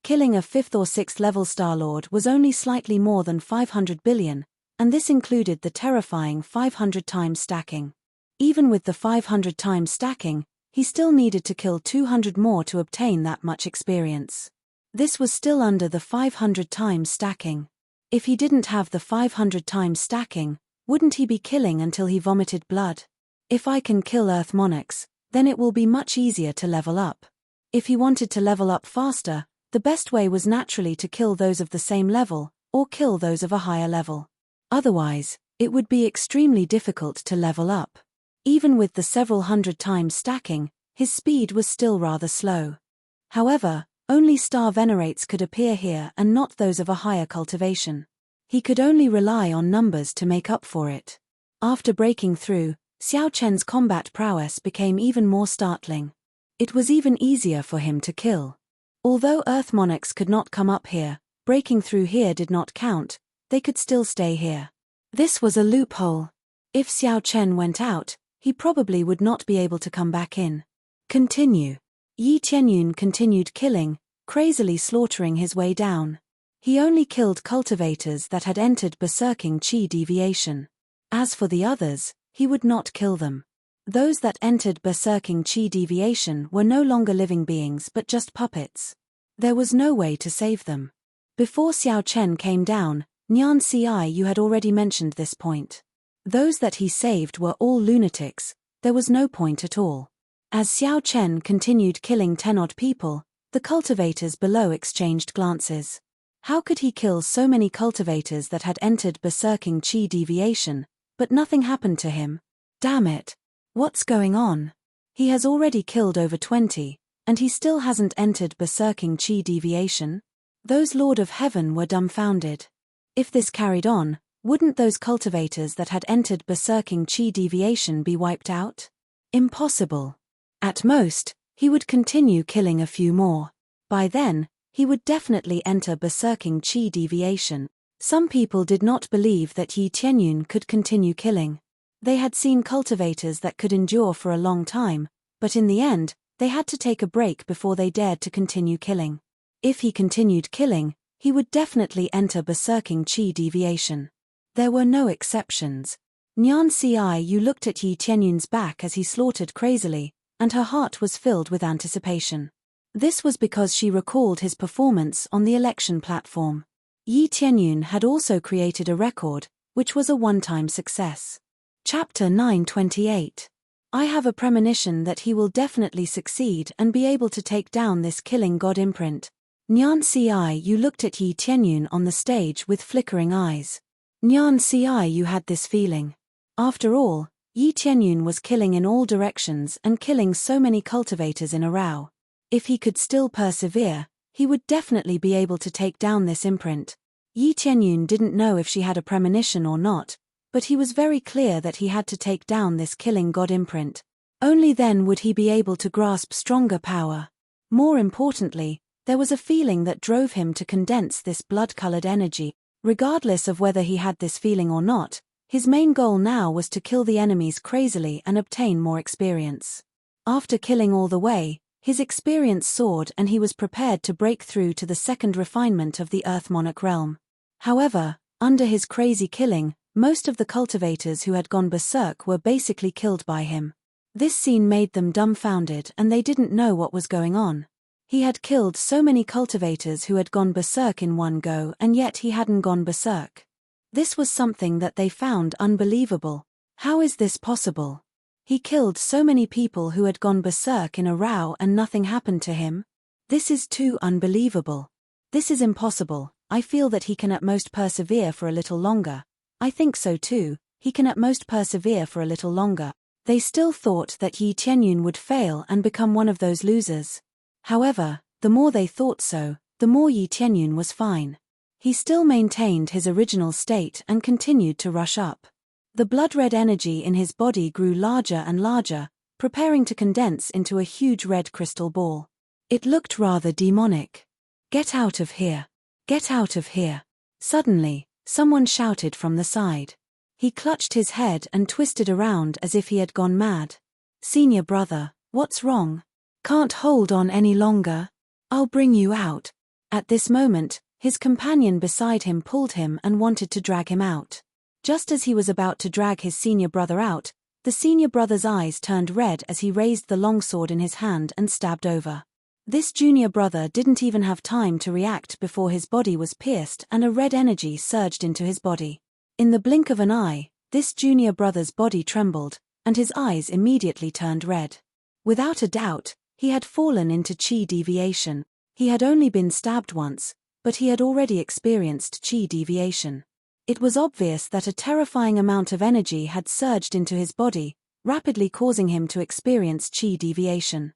A: Killing a 5th or 6th level Starlord was only slightly more than 500 billion, and this included the terrifying 500 times stacking. Even with the 500 times stacking, he still needed to kill 200 more to obtain that much experience. This was still under the 500 times stacking. If he didn't have the 500 times stacking, wouldn't he be killing until he vomited blood? If I can kill Earth Monarchs, then it will be much easier to level up. If he wanted to level up faster, the best way was naturally to kill those of the same level, or kill those of a higher level. Otherwise, it would be extremely difficult to level up. Even with the several hundred times stacking, his speed was still rather slow. However, only star venerates could appear here and not those of a higher cultivation. He could only rely on numbers to make up for it. After breaking through, Xiao Chen's combat prowess became even more startling. It was even easier for him to kill. Although Earth Monarchs could not come up here, breaking through here did not count, they could still stay here. This was a loophole. If Xiao Chen went out, he probably would not be able to come back in. Continue. Yi Tianyun continued killing, crazily slaughtering his way down. He only killed cultivators that had entered berserking chi deviation. As for the others, he would not kill them. Those that entered berserking chi deviation were no longer living beings but just puppets. There was no way to save them. Before Xiao Chen came down, Nian Ci had already mentioned this point. Those that he saved were all lunatics, there was no point at all. As Xiao Chen continued killing 10-odd people, the cultivators below exchanged glances. How could he kill so many cultivators that had entered berserking chi deviation, but nothing happened to him? Damn it! What's going on? He has already killed over 20, and he still hasn't entered berserking chi deviation? Those Lord of Heaven were dumbfounded. If this carried on, wouldn't those cultivators that had entered berserking chi deviation be wiped out? Impossible. At most, he would continue killing a few more. By then, he would definitely enter berserking chi deviation. Some people did not believe that Yi Tianyun could continue killing. They had seen cultivators that could endure for a long time, but in the end, they had to take a break before they dared to continue killing. If he continued killing, he would definitely enter berserking chi deviation. There were no exceptions. Nyan Ciyu looked at Yi Tianyun's back as he slaughtered crazily, and her heart was filled with anticipation. This was because she recalled his performance on the election platform. Yi Tianyun had also created a record, which was a one-time success. Chapter 928. I have a premonition that he will definitely succeed and be able to take down this killing god imprint. Nyan Ciyu looked at Yi Tianyun on the stage with flickering eyes. Nyan Ciyu had this feeling. After all, Yi Tianyun was killing in all directions and killing so many cultivators in a row. If he could still persevere, he would definitely be able to take down this imprint. Yi Tianyun didn't know if she had a premonition or not, but he was very clear that he had to take down this killing god imprint. Only then would he be able to grasp stronger power. More importantly, there was a feeling that drove him to condense this blood-colored energy. Regardless of whether he had this feeling or not, his main goal now was to kill the enemies crazily and obtain more experience. After killing all the way, his experience soared and he was prepared to break through to the second refinement of the Earth Monarch realm. However, under his crazy killing, most of the cultivators who had gone berserk were basically killed by him. This scene made them dumbfounded and they didn't know what was going on. He had killed so many cultivators who had gone berserk in one go and yet he hadn't gone berserk. This was something that they found unbelievable. How is this possible? He killed so many people who had gone berserk in a row and nothing happened to him? This is too unbelievable. This is impossible. I feel that he can at most persevere for a little longer. I think so too, he can at most persevere for a little longer. They still thought that Yi Tianyun would fail and become one of those losers. However, the more they thought so, the more Yi Tianyun was fine. He still maintained his original state and continued to rush up. The blood-red energy in his body grew larger and larger, preparing to condense into a huge red crystal ball. It looked rather demonic. "Get out of here! Get out of here!" Suddenly, someone shouted from the side. He clutched his head and twisted around as if he had gone mad. "Senior brother, what's wrong? Can't hold on any longer? I'll bring you out." At this moment, his companion beside him pulled him and wanted to drag him out. Just as he was about to drag his senior brother out, the senior brother's eyes turned red as he raised the longsword in his hand and stabbed over. This junior brother didn't even have time to react before his body was pierced and a red energy surged into his body. In the blink of an eye, this junior brother's body trembled, and his eyes immediately turned red. Without a doubt, he had fallen into chi deviation. He had only been stabbed once, but he had already experienced chi deviation. It was obvious that a terrifying amount of energy had surged into his body, rapidly causing him to experience chi deviation.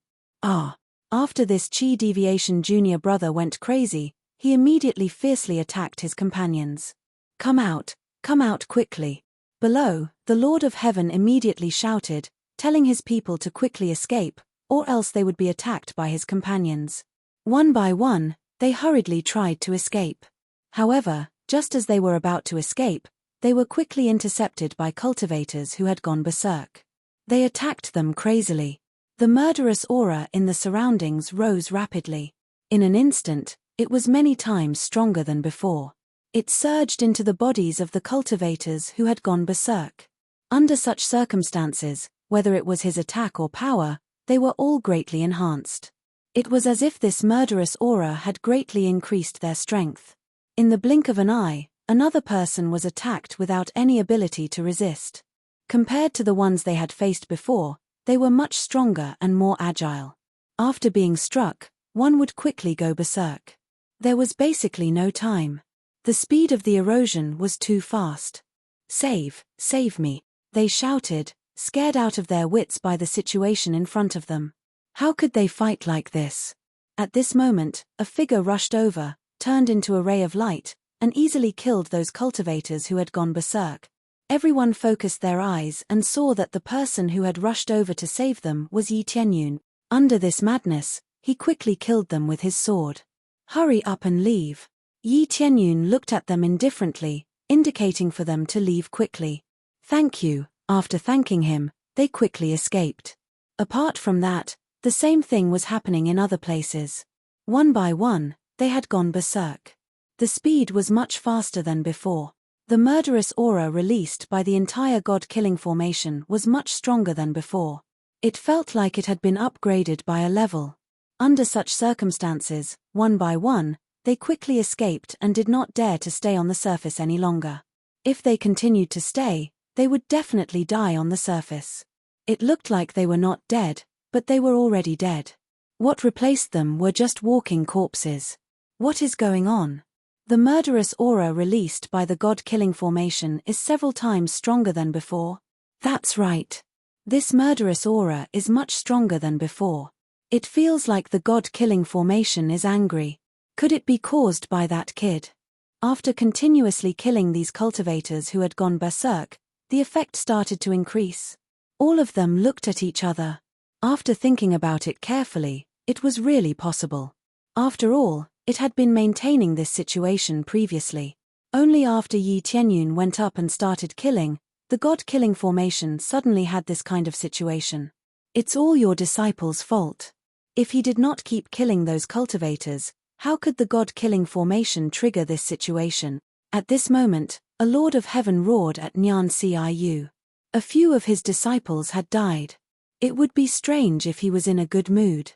A: After this chi deviation, junior brother went crazy. He immediately fiercely attacked his companions. Come out quickly." Below, the Lord of Heaven immediately shouted, telling his people to quickly escape, or else they would be attacked by his companions. One by one, they hurriedly tried to escape. However, just as they were about to escape, they were quickly intercepted by cultivators who had gone berserk. They attacked them crazily. The murderous aura in the surroundings rose rapidly. In an instant, it was many times stronger than before. It surged into the bodies of the cultivators who had gone berserk. Under such circumstances, whether it was his attack or power, they were all greatly enhanced. It was as if this murderous aura had greatly increased their strength. In the blink of an eye, another person was attacked without any ability to resist. Compared to the ones they had faced before, they were much stronger and more agile. After being struck, one would quickly go berserk. There was basically no time. The speed of the erosion was too fast. Save me," they shouted, scared out of their wits by the situation in front of them. How could they fight like this? At this moment, a figure rushed over, turned into a ray of light, and easily killed those cultivators who had gone berserk. Everyone focused their eyes and saw that the person who had rushed over to save them was Yi Tianyun. Under this madness, he quickly killed them with his sword. "Hurry up and leave." Yi Tianyun looked at them indifferently, indicating for them to leave quickly. "Thank you, After thanking him, they quickly escaped. Apart from that, the same thing was happening in other places. One by one, they had gone berserk. The speed was much faster than before. The murderous aura released by the entire god-killing formation was much stronger than before. It felt like it had been upgraded by a level. Under such circumstances, one by one, they quickly escaped and did not dare to stay on the surface any longer. If they continued to stay, they would definitely die on the surface. It looked like they were not dead, but they were already dead. What replaced them were just walking corpses. What is going on? The murderous aura released by the god-killing formation is several times stronger than before. That's right. This murderous aura is much stronger than before. It feels like the god-killing formation is angry. Could it be caused by that kid? After continuously killing these cultivators who had gone berserk, the effect started to increase. All of them looked at each other. After thinking about it carefully, it was really possible. After all, it had been maintaining this situation previously. Only after Yi Tianyun went up and started killing, the god-killing formation suddenly had this kind of situation. It's all your disciples' fault. If he did not keep killing those cultivators, how could the god-killing formation trigger this situation? At this moment, a Lord of Heaven roared at Nyan Ciu. A few of his disciples had died. It would be strange if he was in a good mood.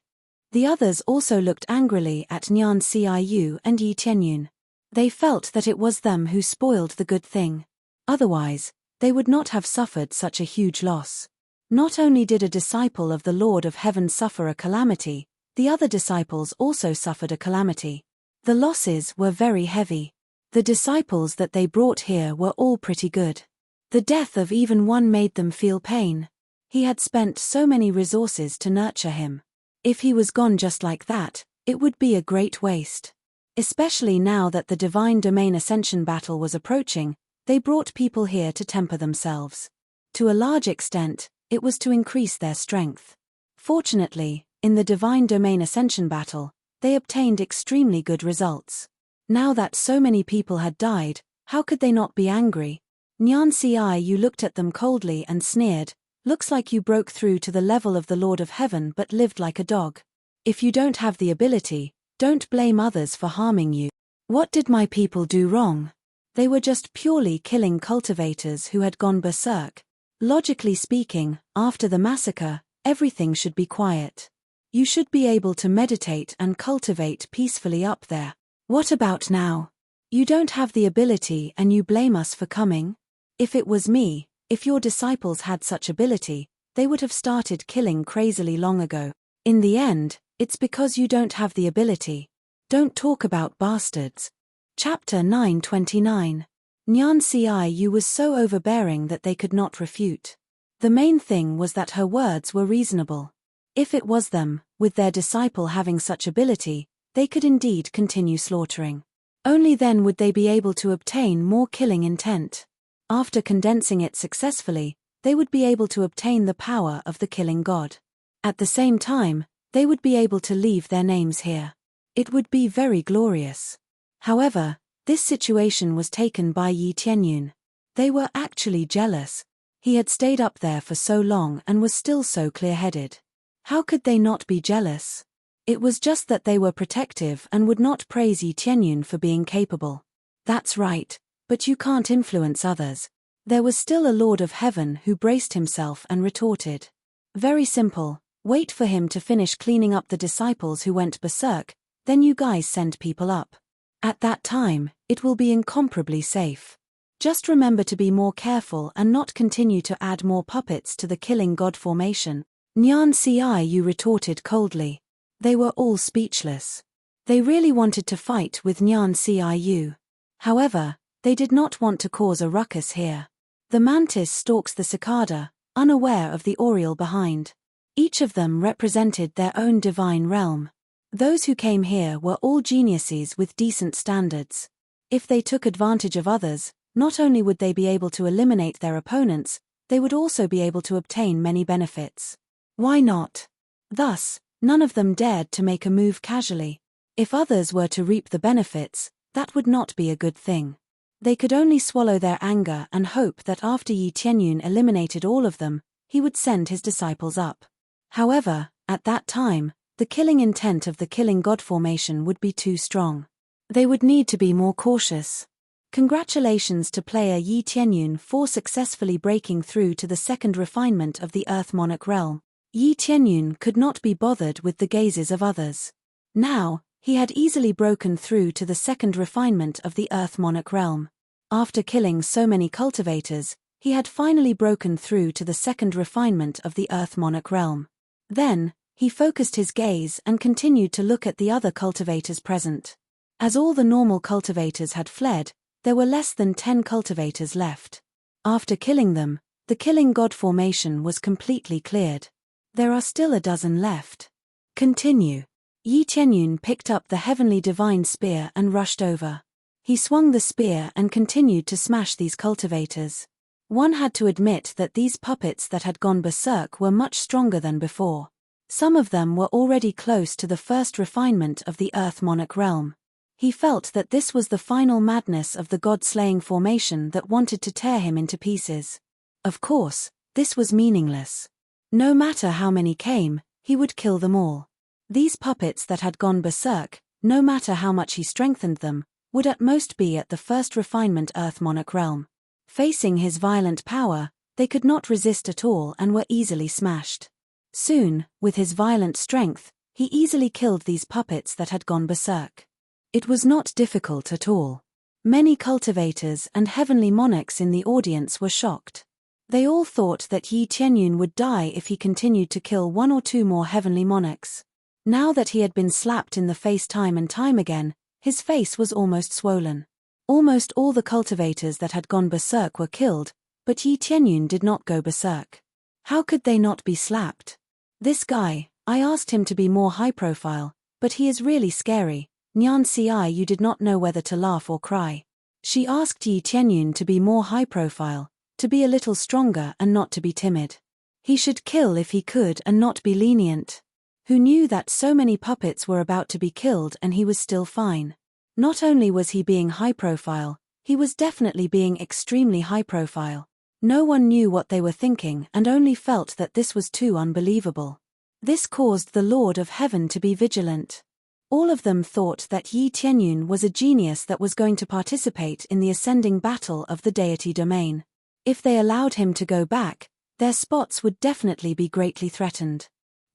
A: The others also looked angrily at Nyan Ciu and Yi Tianyun. They felt that it was them who spoiled the good thing. Otherwise, they would not have suffered such a huge loss. Not only did a disciple of the Lord of Heaven suffer a calamity, the other disciples also suffered a calamity. The losses were very heavy. The disciples that they brought here were all pretty good. The death of even one made them feel pain. He had spent so many resources to nurture him. If he was gone just like that, it would be a great waste. Especially now that the Divine Domain Ascension battle was approaching, they brought people here to temper themselves. To a large extent, it was to increase their strength. Fortunately, in the Divine Domain Ascension battle, they obtained extremely good results. Now that so many people had died, how could they not be angry? Nyan Ciu looked at them coldly and sneered, "Looks like you broke through to the level of the Lord of Heaven but lived like a dog. If you don't have the ability, don't blame others for harming you. What did my people do wrong? They were just purely killing cultivators who had gone berserk. Logically speaking, after the massacre, everything should be quiet. You should be able to meditate and cultivate peacefully up there. What about now? You don't have the ability and you blame us for coming? If it was me, if your disciples had such ability, they would have started killing crazily long ago. In the end, it's because you don't have the ability. Don't talk about bastards." Chapter 929. Nyan Ciu was so overbearing that they could not refute. The main thing was that her words were reasonable. If it was them, with their disciple having such ability, they could indeed continue slaughtering. Only then would they be able to obtain more killing intent. After condensing it successfully, they would be able to obtain the power of the killing god. At the same time, they would be able to leave their names here. It would be very glorious. However, this situation was taken by Yi Tianyun. They were actually jealous. He had stayed up there for so long and was still so clear-headed. How could they not be jealous? It was just that they were protective and would not praise Yi Tianyun for being capable. That's right, but you can't influence others. There was still a Lord of Heaven who braced himself and retorted. Very simple, wait for him to finish cleaning up the disciples who went berserk, then you guys send people up. At that time, it will be incomparably safe. Just remember to be more careful and not continue to add more puppets to the killing god formation. Nyan Ciu retorted coldly. They were all speechless. They really wanted to fight with Nyan Ciu. However, they did not want to cause a ruckus here. The mantis stalks the cicada, unaware of the oriole behind. Each of them represented their own divine realm. Those who came here were all geniuses with decent standards. If they took advantage of others, not only would they be able to eliminate their opponents, they would also be able to obtain many benefits. Why not? Thus, none of them dared to make a move casually. If others were to reap the benefits, that would not be a good thing. They could only swallow their anger and hope that after Yi Tianyun eliminated all of them, he would send his disciples up. However, at that time, the killing intent of the killing god formation would be too strong. They would need to be more cautious. Congratulations to player Yi Tianyun for successfully breaking through to the second refinement of the Earth Monarch realm. Yi Tianyun could not be bothered with the gazes of others. Now, he had easily broken through to the second refinement of the Earth Monarch realm. After killing so many cultivators, he had finally broken through to the second refinement of the Earth Monarch realm. Then, he focused his gaze and continued to look at the other cultivators present. As all the normal cultivators had fled, there were less than 10 cultivators left. After killing them, the killing god formation was completely cleared. There are still a dozen left. Continue. Yi Tianyun picked up the heavenly divine spear and rushed over. He swung the spear and continued to smash these cultivators. One had to admit that these puppets that had gone berserk were much stronger than before. Some of them were already close to the first refinement of the Earth Monarch realm. He felt that this was the final madness of the god-slaying formation that wanted to tear him into pieces. Of course, this was meaningless. No matter how many came, he would kill them all. These puppets that had gone berserk, no matter how much he strengthened them, would at most be at the first refinement Earth Monarch realm. Facing his violent power, they could not resist at all and were easily smashed. Soon, with his violent strength, he easily killed these puppets that had gone berserk. It was not difficult at all. Many cultivators and heavenly monarchs in the audience were shocked. They all thought that Yi Tianyun would die if he continued to kill one or two more heavenly monarchs. Now that he had been slapped in the face time and time again, his face was almost swollen. Almost all the cultivators that had gone berserk were killed, but Yi Tianyun did not go berserk. How could they not be slapped? This guy, I asked him to be more high profile, but he is really scary. Nyan Ci, you did not know whether to laugh or cry. She asked Yi Tianyun to be more high profile, to be a little stronger and not to be timid. He should kill if he could and not be lenient. Who knew that so many puppets were about to be killed and he was still fine? Not only was he being high profile, he was definitely being extremely high profile. No one knew what they were thinking and only felt that this was too unbelievable. This caused the Lord of Heaven to be vigilant. All of them thought that Yi Tianyun was a genius that was going to participate in the ascending battle of the deity domain. If they allowed him to go back, their spots would definitely be greatly threatened.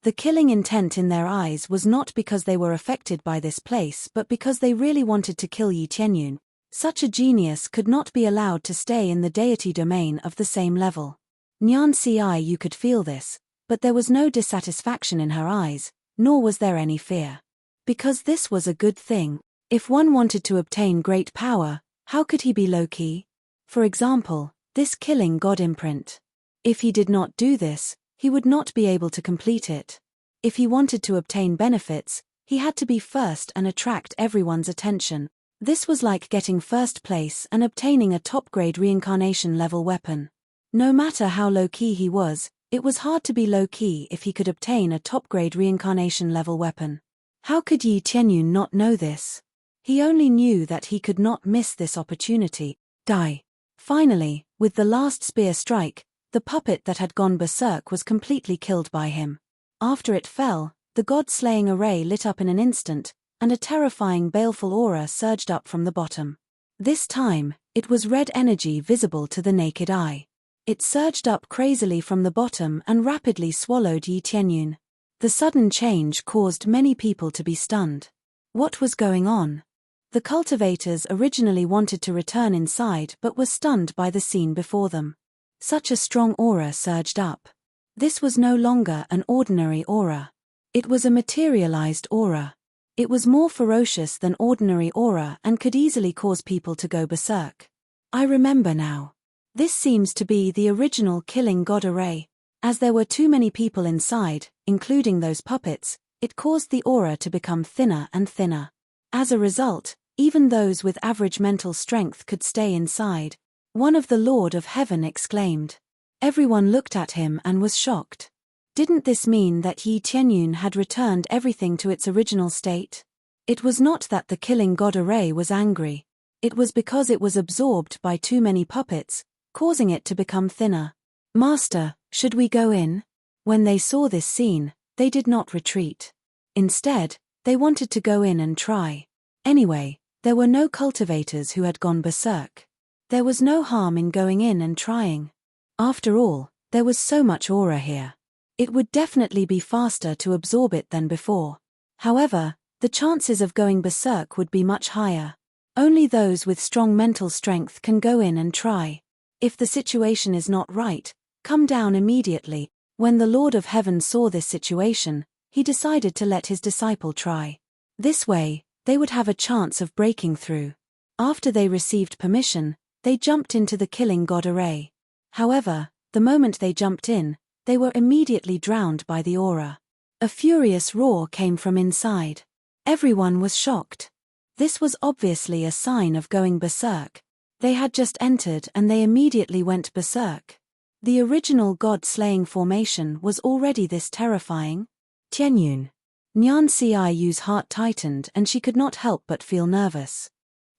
A: The killing intent in their eyes was not because they were affected by this place but because they really wanted to kill Yi Tianyun. Such a genius could not be allowed to stay in the deity domain of the same level. Nyan Ci, you could feel this, but there was no dissatisfaction in her eyes, nor was there any fear. Because this was a good thing. If one wanted to obtain great power, how could he be low-key? For example, this killing god imprint. If he did not do this, he would not be able to complete it. If he wanted to obtain benefits, he had to be first and attract everyone's attention. This was like getting first place and obtaining a top-grade reincarnation level weapon. No matter how low-key he was, it was hard to be low-key if he could obtain a top-grade reincarnation level weapon. How could Yi Tianyun not know this? He only knew that he could not miss this opportunity. Die. Finally, with the last spear strike, the puppet that had gone berserk was completely killed by him. After it fell, the god-slaying array lit up in an instant, and a terrifying baleful aura surged up from the bottom. This time, it was red energy visible to the naked eye. It surged up crazily from the bottom and rapidly swallowed Yi Tianyun. The sudden change caused many people to be stunned. What was going on? The cultivators originally wanted to return inside but were stunned by the scene before them. Such a strong aura surged up. This was no longer an ordinary aura. It was a materialized aura. It was more ferocious than ordinary aura and could easily cause people to go berserk. I remember now. This seems to be the original killing god array. As there were too many people inside, including those puppets, it caused the aura to become thinner and thinner. As a result, even those with average mental strength could stay inside. One of the Lord of Heaven exclaimed. Everyone looked at him and was shocked. Didn't this mean that Yi Tianyun had returned everything to its original state? It was not that the killing god array was angry. It was because it was absorbed by too many puppets, causing it to become thinner. "Master, should we go in?" When they saw this scene, they did not retreat. Instead, they wanted to go in and try. Anyway, there were no cultivators who had gone berserk. There was no harm in going in and trying. After all, there was so much aura here. It would definitely be faster to absorb it than before. However, the chances of going berserk would be much higher. Only those with strong mental strength can go in and try. If the situation is not right, come down immediately. When the Lord of Heaven saw this situation, he decided to let his disciple try. This way, they would have a chance of breaking through. After they received permission, they jumped into the killing god array. However, the moment they jumped in, they were immediately drowned by the aura. A furious roar came from inside. Everyone was shocked. This was obviously a sign of going berserk. They had just entered and they immediately went berserk. The original god-slaying formation was already this terrifying. Tianyun. Nyan Ciu's heart tightened and she could not help but feel nervous.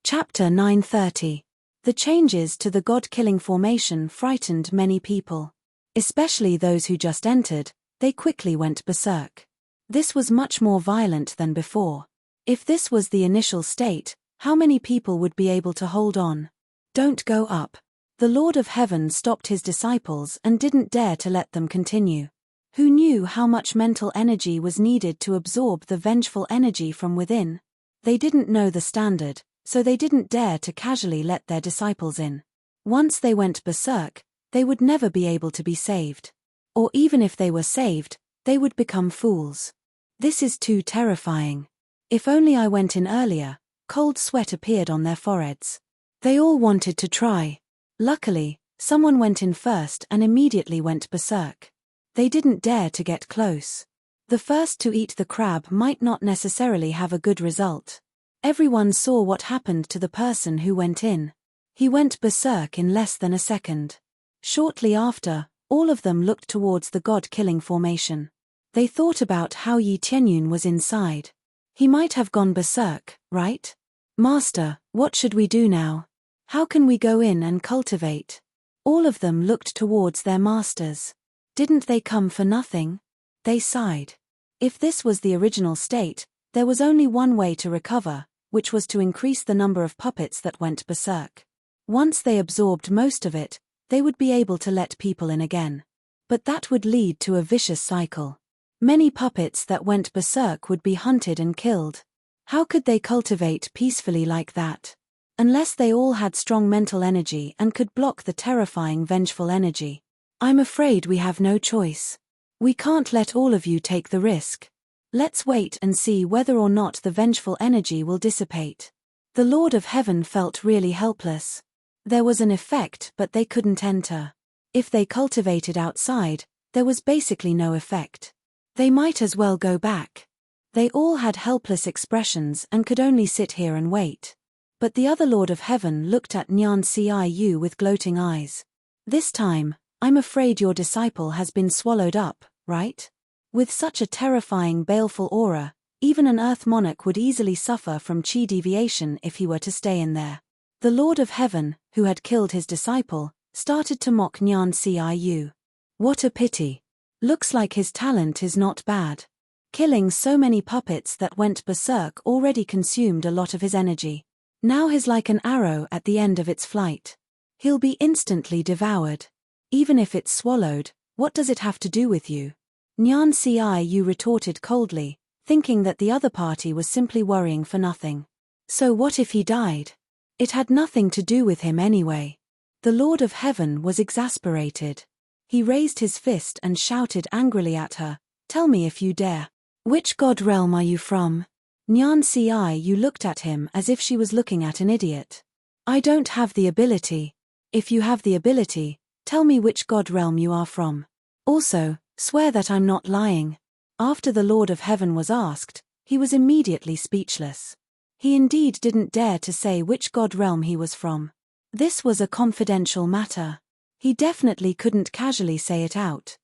A: Chapter 930. The changes to the god-killing formation frightened many people. Especially those who just entered, they quickly went berserk. This was much more violent than before. If this was the initial state, how many people would be able to hold on? "Don't go up." The Lord of Heaven stopped his disciples and didn't dare to let them continue. Who knew how much mental energy was needed to absorb the vengeful energy from within? They didn't know the standard, so they didn't dare to casually let their disciples in. Once they went berserk, they would never be able to be saved. Or even if they were saved, they would become fools. This is too terrifying. If only I went in earlier. Cold sweat appeared on their foreheads. They all wanted to try. Luckily, someone went in first and immediately went berserk. They didn't dare to get close. The first to eat the crab might not necessarily have a good result. Everyone saw what happened to the person who went in. He went berserk in less than a second. Shortly after, all of them looked towards the god-killing formation. They thought about how Yi Tianyun was inside. He might have gone berserk, right? "Master, what should we do now? How can we go in and cultivate?" All of them looked towards their masters. Didn't they come for nothing? They sighed. If this was the original state, there was only one way to recover, which was to increase the number of puppets that went berserk. Once they absorbed most of it, they would be able to let people in again. But that would lead to a vicious cycle. Many puppets that went berserk would be hunted and killed. How could they cultivate peacefully like that? Unless they all had strong mental energy and could block the terrifying vengeful energy. "I'm afraid we have no choice. We can't let all of you take the risk. Let's wait and see whether or not the vengeful energy will dissipate." The Lord of Heaven felt really helpless. There was an effect but they couldn't enter. If they cultivated outside, there was basically no effect. They might as well go back. They all had helpless expressions and could only sit here and wait. But the other Lord of Heaven looked at Nyan Ciu with gloating eyes. "This time, I'm afraid your disciple has been swallowed up, right? With such a terrifying baleful aura, even an Earth monarch would easily suffer from chi deviation if he were to stay in there." The Lord of Heaven, who had killed his disciple, started to mock Nyan Ciu. "What a pity. Looks like his talent is not bad. Killing so many puppets that went berserk already consumed a lot of his energy. Now he's like an arrow at the end of its flight. He'll be instantly devoured. Even if it's swallowed, what does it have to do with you?" Nyan Ciu retorted coldly, thinking that the other party was simply worrying for nothing. So what if he died? It had nothing to do with him anyway. The Lord of Heaven was exasperated. He raised his fist and shouted angrily at her, "Tell me if you dare. Which god realm are you from?" Nyan Ciu looked at him as if she was looking at an idiot. "I don't have the ability. If you have the ability, tell me which god realm you are from. Also, swear that I'm not lying." After the Lord of Heaven was asked, he was immediately speechless. He indeed didn't dare to say which god realm he was from. This was a confidential matter. He definitely couldn't casually say it out.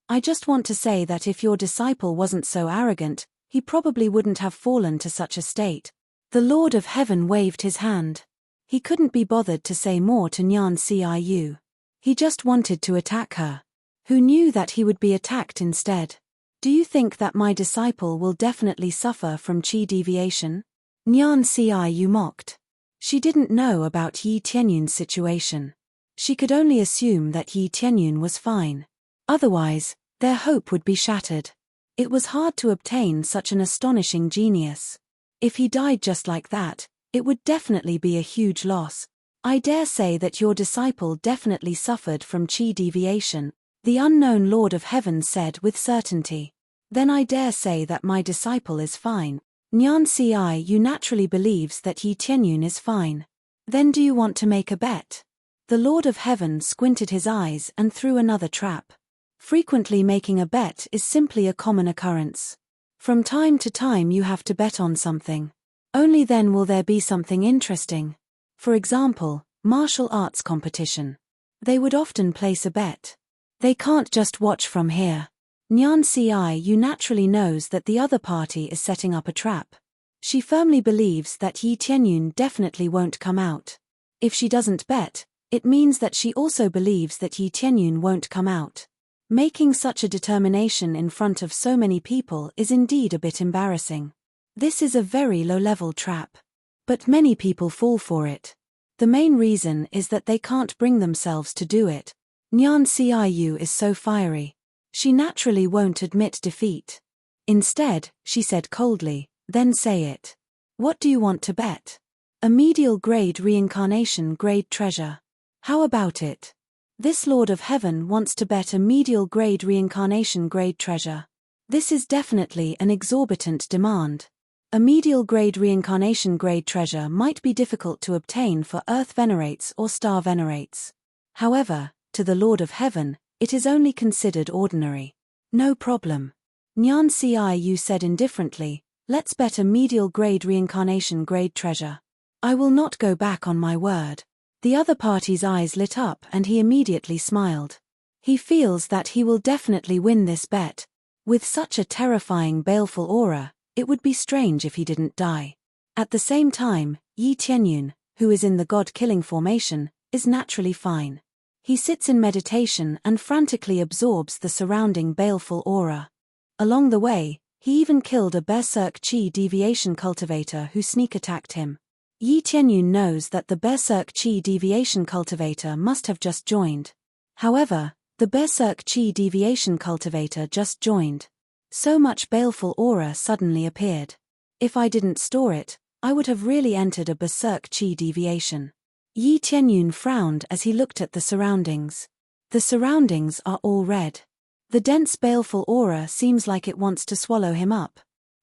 A: "I just want to say that if your disciple wasn't so arrogant, he probably wouldn't have fallen to such a state." The Lord of Heaven waved his hand. He couldn't be bothered to say more to Nyan Ciu. He just wanted to attack her. Who knew that he would be attacked instead? Do you think that my disciple will definitely suffer from qi deviation? Nyan Ciu mocked. She didn't know about Yi Tianyun's situation. She could only assume that Yi Tianyun was fine. Otherwise, their hope would be shattered. It was hard to obtain such an astonishing genius. If he died just like that, it would definitely be a huge loss. I dare say that your disciple definitely suffered from qi deviation, the unknown Lord of Heaven said with certainty. Then I dare say that my disciple is fine. Nyan Ciu naturally believes that Yi Tianyun is fine. Then do you want to make a bet? The Lord of Heaven squinted his eyes and threw another trap. Frequently making a bet is simply a common occurrence. From time to time you have to bet on something. Only then will there be something interesting. For example, martial arts competition. They would often place a bet. They can't just watch from here. Nyan Ciu naturally knows that the other party is setting up a trap. She firmly believes that Yi Tianyun definitely won't come out. If she doesn't bet, it means that she also believes that Yi Tianyun won't come out. Making such a determination in front of so many people is indeed a bit embarrassing. This is a very low-level trap. But many people fall for it. The main reason is that they can't bring themselves to do it. Nyan Ciu is so fiery. She naturally won't admit defeat. Instead, she said coldly, "Then say it. What do you want to bet?" A medial grade reincarnation grade treasure. How about it? This Lord of Heaven wants to bet a medial grade reincarnation grade treasure. This is definitely an exorbitant demand. A medial grade reincarnation grade treasure might be difficult to obtain for Earth Venerates or Star Venerates. However, to the Lord of Heaven, it is only considered ordinary. No problem. Nyan Ciu said indifferently, "Let's bet a medial grade reincarnation grade treasure. I will not go back on my word." The other party's eyes lit up and he immediately smiled. He feels that he will definitely win this bet. With such a terrifying baleful aura, it would be strange if he didn't die. At the same time, Yi Tianyun, who is in the god-killing formation, is naturally fine. He sits in meditation and frantically absorbs the surrounding baleful aura. Along the way, he even killed a berserk qi deviation cultivator who sneak attacked him. Yi Tianyun knows that the berserk qi deviation cultivator must have just joined. However, the berserk qi deviation cultivator just joined. So much baleful aura suddenly appeared. If I didn't store it, I would have really entered a berserk qi deviation. Yi Tianyun frowned as he looked at the surroundings. The surroundings are all red. The dense baleful aura seems like it wants to swallow him up.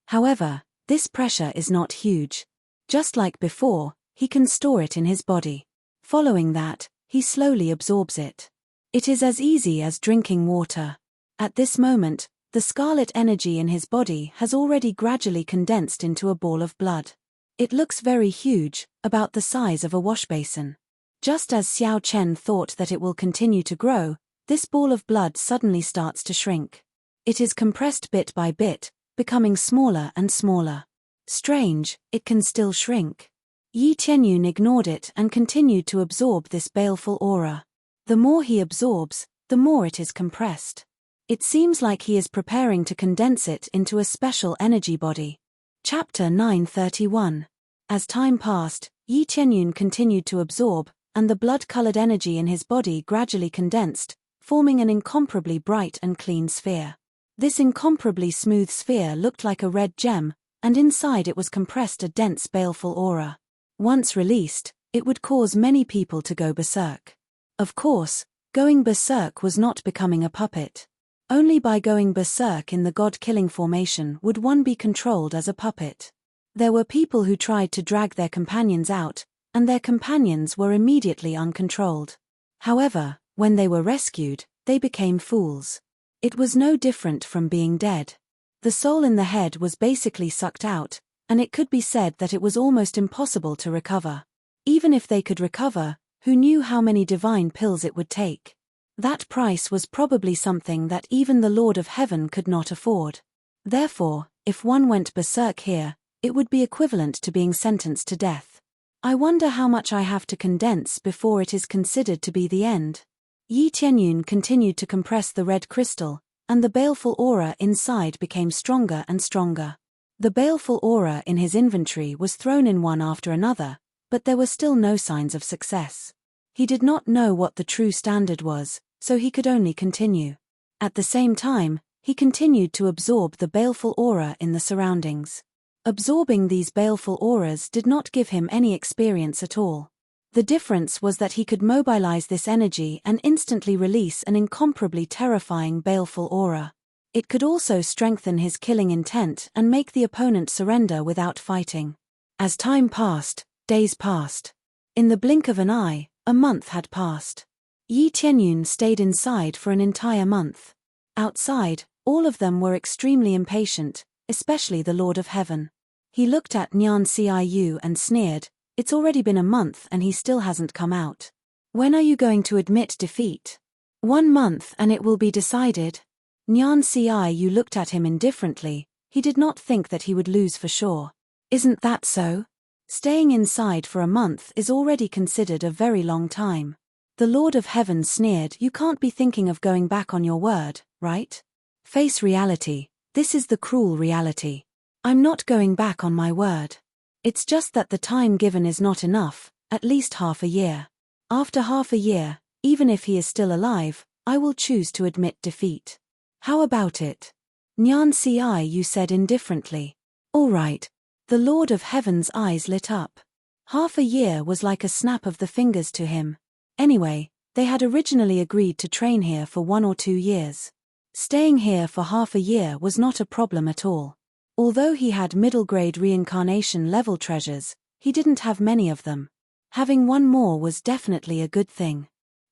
A: However, this pressure is not huge. Just like before, he can store it in his body. Following that, he slowly absorbs it. It is as easy as drinking water. At this moment, the scarlet energy in his body has already gradually condensed into a ball of blood. It looks very huge, about the size of a washbasin. Just as Xiao Chen thought that it will continue to grow, this ball of blood suddenly starts to shrink. It is compressed bit by bit, becoming smaller and smaller. Strange, it can still shrink. Yi Tianyun ignored it and continued to absorb this baleful aura. The more he absorbs, the more it is compressed. It seems like he is preparing to condense it into a special energy body. Chapter 931. As time passed, Yi Tianyun continued to absorb, and the blood-colored energy in his body gradually condensed, forming an incomparably bright and clean sphere. This incomparably smooth sphere looked like a red gem, and inside it was compressed a dense baleful aura. Once released, it would cause many people to go berserk. Of course, going berserk was not becoming a puppet. Only by going berserk in the god-killing formation would one be controlled as a puppet. There were people who tried to drag their companions out, and their companions were immediately uncontrolled. However, when they were rescued, they became fools. It was no different from being dead. The soul in the head was basically sucked out, and it could be said that it was almost impossible to recover. Even if they could recover, who knew how many divine pills it would take? That price was probably something that even the Lord of Heaven could not afford. Therefore, if one went berserk here, It would be equivalent to being sentenced to death. I wonder how much I have to condense before it is considered to be the end. Yi Tianyun continued to compress the red crystal, and the baleful aura inside became stronger and stronger. The baleful aura in his inventory was thrown in one after another, but there were still no signs of success. He did not know what the true standard was, so he could only continue. At the same time, he continued to absorb the baleful aura in the surroundings. Absorbing these baleful auras did not give him any experience at all. The difference was that he could mobilize this energy and instantly release an incomparably terrifying baleful aura. It could also strengthen his killing intent and make the opponent surrender without fighting. As time passed, days passed. In the blink of an eye, a month had passed. Yi Tianyun stayed inside for an entire month. Outside, all of them were extremely impatient, especially the Lord of Heaven. He looked at Nyan Ciu and sneered, "It's already been a month and he still hasn't come out. When are you going to admit defeat?" "1 month and it will be decided." Nyan Ciu looked at him indifferently. He did not think that he would lose for sure. "Isn't that so? Staying inside for a month is already considered a very long time." The Lord of Heaven sneered, "You can't be thinking of going back on your word, right? Face reality. This is the cruel reality. I'm not going back on my word. It's just that the time given is not enough, at least half a year. After half a year, even if he is still alive, I will choose to admit defeat. How about it?" Nyan Ciu said indifferently. "All right." The Lord of Heaven's eyes lit up. Half a year was like a snap of the fingers to him. Anyway, they had originally agreed to train here for 1 or 2 years. Staying here for half a year was not a problem at all. Although he had middle-grade reincarnation level treasures, he didn't have many of them. Having one more was definitely a good thing.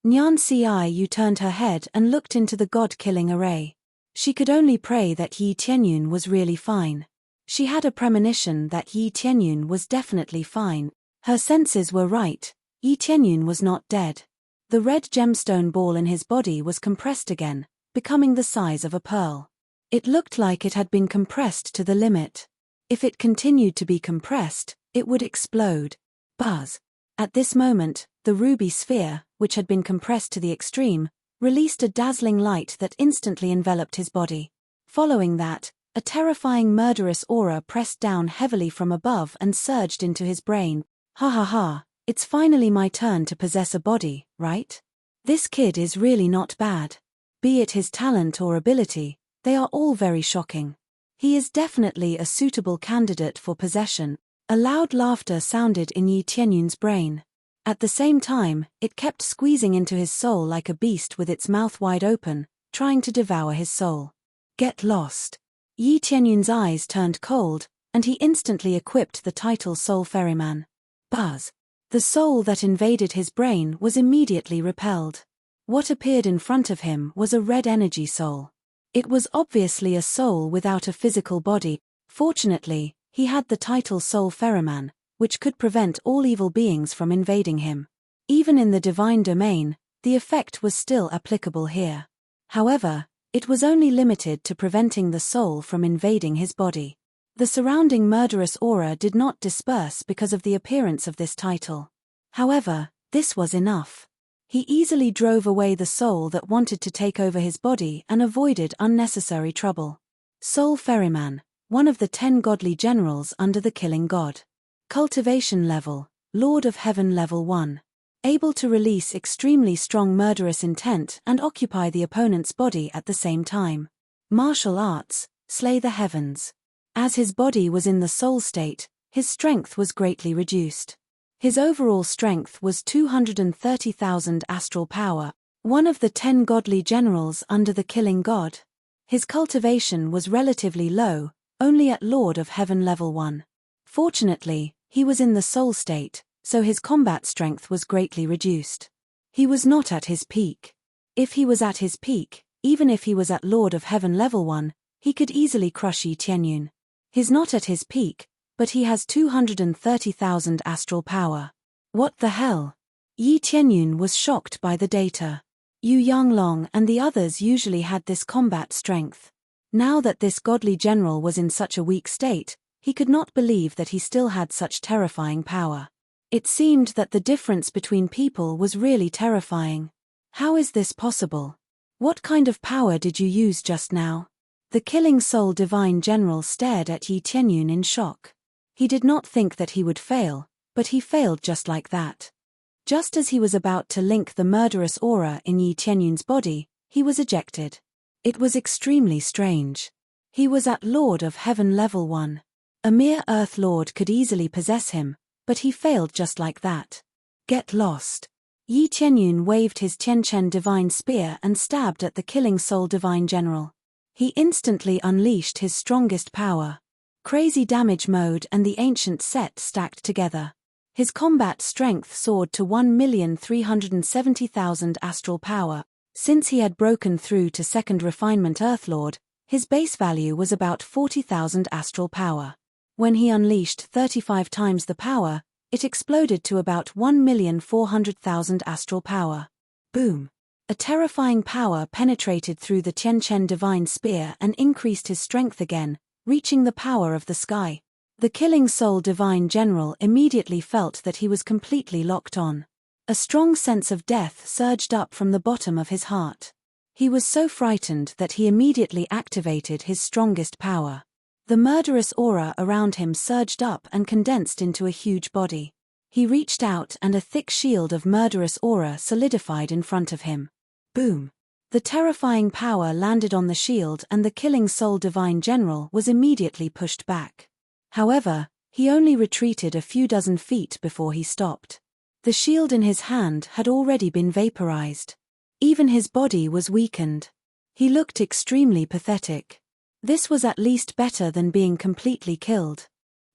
A: Nyan Ciu turned her head and looked into the god-killing array. She could only pray that Yi Tianyun was really fine. She had a premonition that Yi Tianyun was definitely fine. Her senses were right. Yi Tianyun was not dead. The red gemstone ball in his body was compressed again, becoming the size of a pearl. It looked like it had been compressed to the limit. If it continued to be compressed, it would explode. Buzz. At this moment, the ruby sphere, which had been compressed to the extreme, released a dazzling light that instantly enveloped his body. Following that, a terrifying murderous aura pressed down heavily from above and surged into his brain. "Ha ha ha. It's finally my turn to possess a body, right? This kid is really not bad. Be it his talent or ability, they are all very shocking. He is definitely a suitable candidate for possession." A loud laughter sounded in Yi Tianyun's brain. At the same time, it kept squeezing into his soul like a beast with its mouth wide open, trying to devour his soul. "Get lost." Yi Tianyun's eyes turned cold, and he instantly equipped the title Soul Ferryman. Buzz. The soul that invaded his brain was immediately repelled. What appeared in front of him was a red energy soul. It was obviously a soul without a physical body. Fortunately, he had the title Soul Ferryman, which could prevent all evil beings from invading him. Even in the divine domain, the effect was still applicable here. However, it was only limited to preventing the soul from invading his body. The surrounding murderous aura did not disperse because of the appearance of this title. However, this was enough. He easily drove away the soul that wanted to take over his body and avoided unnecessary trouble. Soul Ferryman, one of the 10 godly generals under the killing god. Cultivation level, Lord of Heaven level 1. Able to release extremely strong murderous intent and occupy the opponent's body at the same time. Martial arts, slay the heavens. As his body was in the soul state, his strength was greatly reduced. His overall strength was 230,000 astral power, one of the 10 godly generals under the killing god. His cultivation was relatively low, only at Lord of Heaven level 1. Fortunately, he was in the soul state, so his combat strength was greatly reduced. He was not at his peak. If he was at his peak, even if he was at Lord of Heaven level 1, he could easily crush Yi Tianyun. He's not at his peak, but he has 230,000 astral power. What the hell? Yi Tianyun was shocked by the data. Yu Yanglong and the others usually had this combat strength. Now that this godly general was in such a weak state, He could not believe that he still had such terrifying power. It seemed that the difference between people was really terrifying. How is this possible? What kind of power did you use just now? The killing soul divine general stared at Yi Tianyun in shock. He did not think that he would fail, but he failed just like that. Just as he was about to link the murderous aura in Yi Tianyun's body, he was ejected. It was extremely strange. He was at Lord of Heaven level 1. A mere Earth Lord could easily possess him, but he failed just like that. Get lost. Yi Tianyun waved his Tianchen divine spear and stabbed at the killing soul divine general. He instantly unleashed his strongest power. Crazy damage mode and the ancient set stacked together. His combat strength soared to 1,370,000 astral power. Since he had broken through to second refinement Earthlord, his base value was about 40,000 astral power. When he unleashed 35 times the power, it exploded to about 1,400,000 astral power. Boom! A terrifying power penetrated through the Tianchen divine spear and increased his strength again, reaching the power of the sky. The killing soul divine general immediately felt that he was completely locked on. A strong sense of death surged up from the bottom of his heart. He was so frightened that he immediately activated his strongest power. The murderous aura around him surged up and condensed into a huge body. He reached out and a thick shield of murderous aura solidified in front of him. Boom! The terrifying power landed on the shield and the killing soul divine general was immediately pushed back. However, he only retreated a few dozen feet before he stopped. The shield in his hand had already been vaporized. Even his body was weakened. He looked extremely pathetic. This was at least better than being completely killed.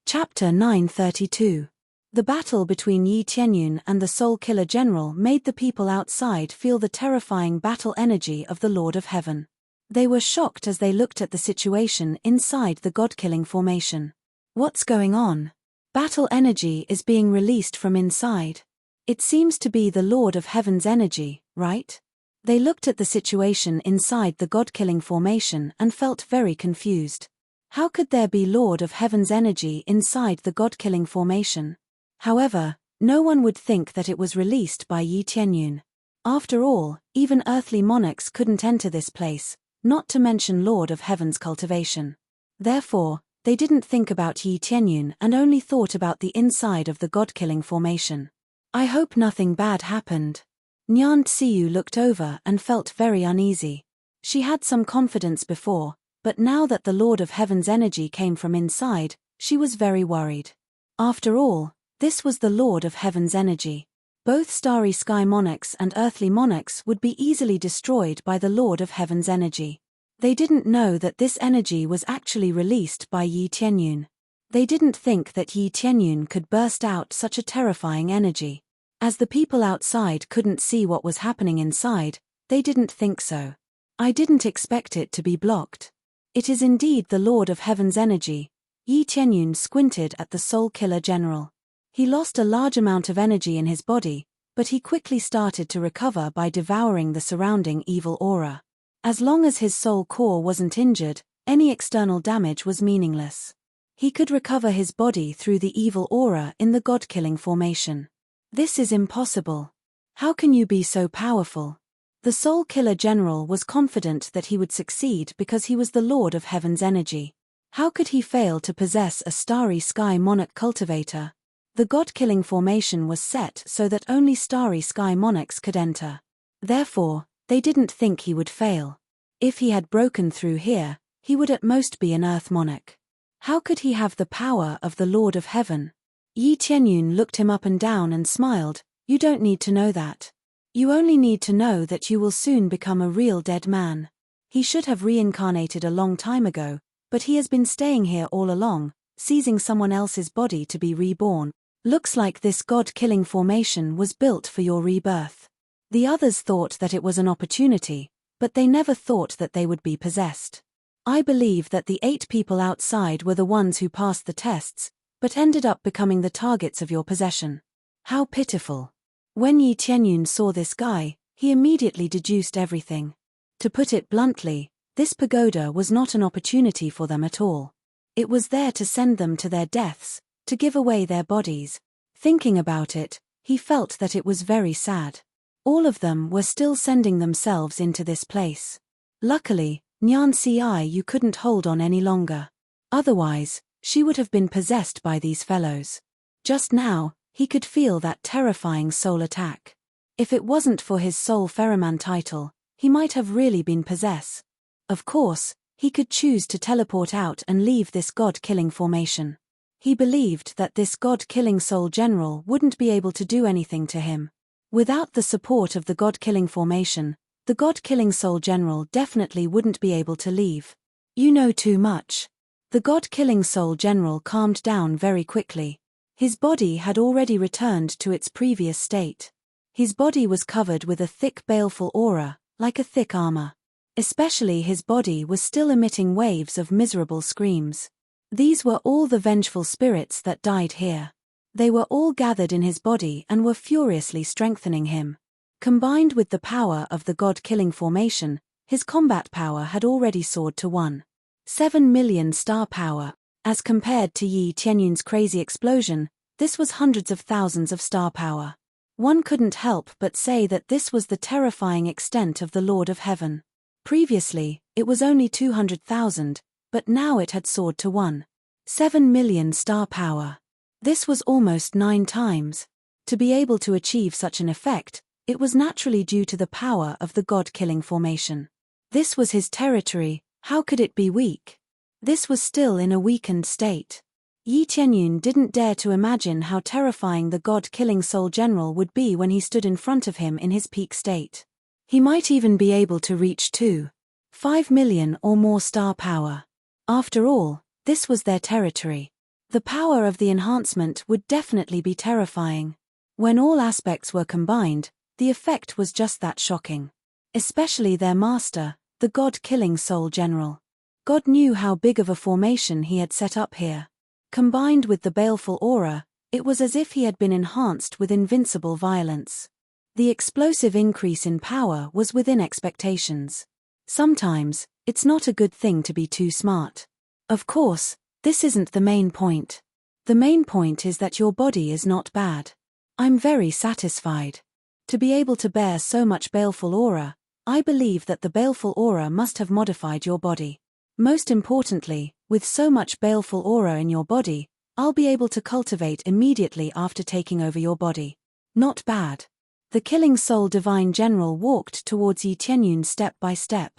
A: Chapter 932. The battle between Yi Tianyun and the Soul Killer General made the people outside feel the terrifying battle energy of the Lord of Heaven. They were shocked as they looked at the situation inside the God-killing formation. What's going on? Battle energy is being released from inside. It seems to be the Lord of Heaven's energy, right? They looked at the situation inside the God-killing formation and felt very confused. How could there be Lord of Heaven's energy inside the God-killing formation? However, no one would think that it was released by Yi Tianyun. After all, even earthly monarchs couldn't enter this place, not to mention Lord of Heaven's cultivation. Therefore, they didn't think about Yi Tianyun and only thought about the inside of the God-killing formation. I hope nothing bad happened. Nyan Tsiyu looked over and felt very uneasy. She had some confidence before, but now that the Lord of Heaven's energy came from inside, she was very worried. After all, this was the Lord of Heaven's energy. Both starry sky monarchs and earthly monarchs would be easily destroyed by the Lord of Heaven's energy. They didn't know that this energy was actually released by Yi Tianyun. They didn't think that Yi Tianyun could burst out such a terrifying energy. As the people outside couldn't see what was happening inside, they didn't think so. I didn't expect it to be blocked. It is indeed the Lord of Heaven's energy. Yi Tianyun squinted at the Soul Killer General. He lost a large amount of energy in his body, but he quickly started to recover by devouring the surrounding evil aura. As long as his soul core wasn't injured, any external damage was meaningless. He could recover his body through the evil aura in the God-killing formation. This is impossible. How can you be so powerful? The Soul Killer General was confident that he would succeed because he was the Lord of Heaven's energy. How could he fail to possess a starry sky monarch cultivator? The God-killing formation was set so that only starry sky monarchs could enter. Therefore, they didn't think he would fail. If he had broken through here, he would at most be an Earth monarch. How could he have the power of the Lord of Heaven? Yi Tianyun looked him up and down and smiled. You don't need to know that. You only need to know that you will soon become a real dead man. He should have reincarnated a long time ago, but he has been staying here all along, seizing someone else's body to be reborn. Looks like this God-killing formation was built for your rebirth. The others thought that it was an opportunity, but they never thought that they would be possessed. I believe that the 8 people outside were the ones who passed the tests, but ended up becoming the targets of your possession. How pitiful. When Yi Tianyun saw this guy, he immediately deduced everything. To put it bluntly, this pagoda was not an opportunity for them at all. It was there to send them to their deaths, to give away their bodies. Thinking about it, he felt that it was very sad. All of them were still sending themselves into this place. Luckily, Nyan Ci couldn't hold on any longer. Otherwise, she would have been possessed by these fellows. Just now, he could feel that terrifying soul attack. If it wasn't for his soul ferryman title, he might have really been possessed. Of course, he could choose to teleport out and leave this god-killing formation. He believed that this god-killing soul general wouldn't be able to do anything to him. Without the support of the god-killing formation, the god-killing soul general definitely wouldn't be able to leave. You know too much. The god-killing soul general calmed down very quickly. His body had already returned to its previous state. His body was covered with a thick baleful aura, like a thick armor. Especially his body was still emitting waves of miserable screams. These were all the vengeful spirits that died here. They were all gathered in his body and were furiously strengthening him. Combined with the power of the god-killing formation, his combat power had already soared to 1.7 million star power. As compared to Yi Tianyun's crazy explosion, this was hundreds of thousands of star power. One couldn't help but say that this was the terrifying extent of the Lord of Heaven. Previously, it was only 200,000, but now it had soared to 1.7 million star power. This was almost 9 times. To be able to achieve such an effect, it was naturally due to the power of the god-killing formation. This was his territory, how could it be weak? This was still in a weakened state. Yi Tianyun didn't dare to imagine how terrifying the god-killing soul general would be when he stood in front of him in his peak state. He might even be able to reach 2.5 million or more star power. After all, this was their territory. The power of the enhancement would definitely be terrifying. When all aspects were combined, the effect was just that shocking. Especially their master, the god-killing soul general. God knew how big of a formation he had set up here. Combined with the baleful aura, it was as if he had been enhanced with invincible violence. The explosive increase in power was within expectations. Sometimes, it's not a good thing to be too smart. Of course, this isn't the main point. The main point is that your body is not bad. I'm very satisfied. To be able to bear so much baleful aura, I believe that the baleful aura must have modified your body. Most importantly, with so much baleful aura in your body, I'll be able to cultivate immediately after taking over your body. Not bad. The killing soul divine general walked towards Yi Tianyun step by step.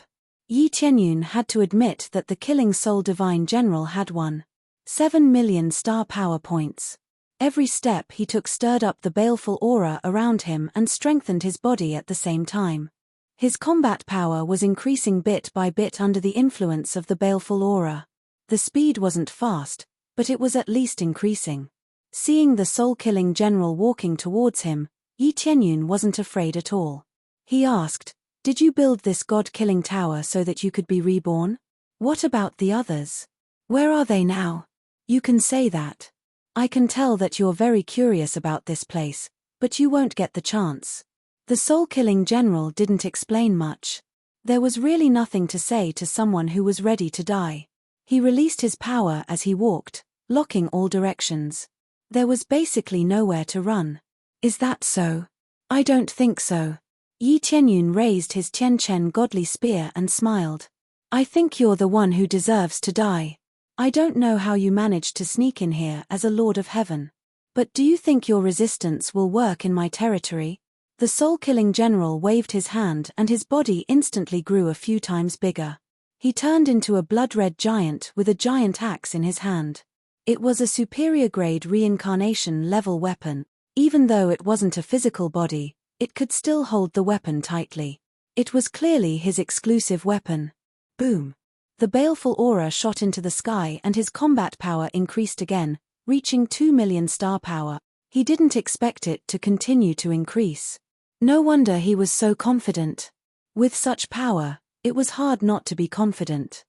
A: Yi Tianyun had to admit that the killing soul divine general had 1.7 million star power points. Every step he took stirred up the baleful aura around him and strengthened his body at the same time. His combat power was increasing bit by bit under the influence of the baleful aura. The speed wasn't fast, but it was at least increasing. Seeing the soul-killing general walking towards him, Yi Tianyun wasn't afraid at all. He asked, "Did you build this god-killing tower so that you could be reborn? What about the others? Where are they now? You can say that. I can tell that you're very curious about this place, but you won't get the chance." The soul-killing general didn't explain much. There was really nothing to say to someone who was ready to die. He released his power as he walked, locking all directions. There was basically nowhere to run. Is that so? I don't think so. Yi Tianyun raised his Tianchen godly spear and smiled. I think you're the one who deserves to die. I don't know how you managed to sneak in here as a Lord of Heaven. But do you think your resistance will work in my territory? The soul-killing general waved his hand and his body instantly grew a few times bigger. He turned into a blood-red giant with a giant axe in his hand. It was a superior-grade reincarnation-level weapon. Even though it wasn't a physical body, it could still hold the weapon tightly. It was clearly his exclusive weapon. Boom! The baleful aura shot into the sky and his combat power increased again, reaching 2 million star power. He didn't expect it to continue to increase. No wonder he was so confident. With such power, it was hard not to be confident.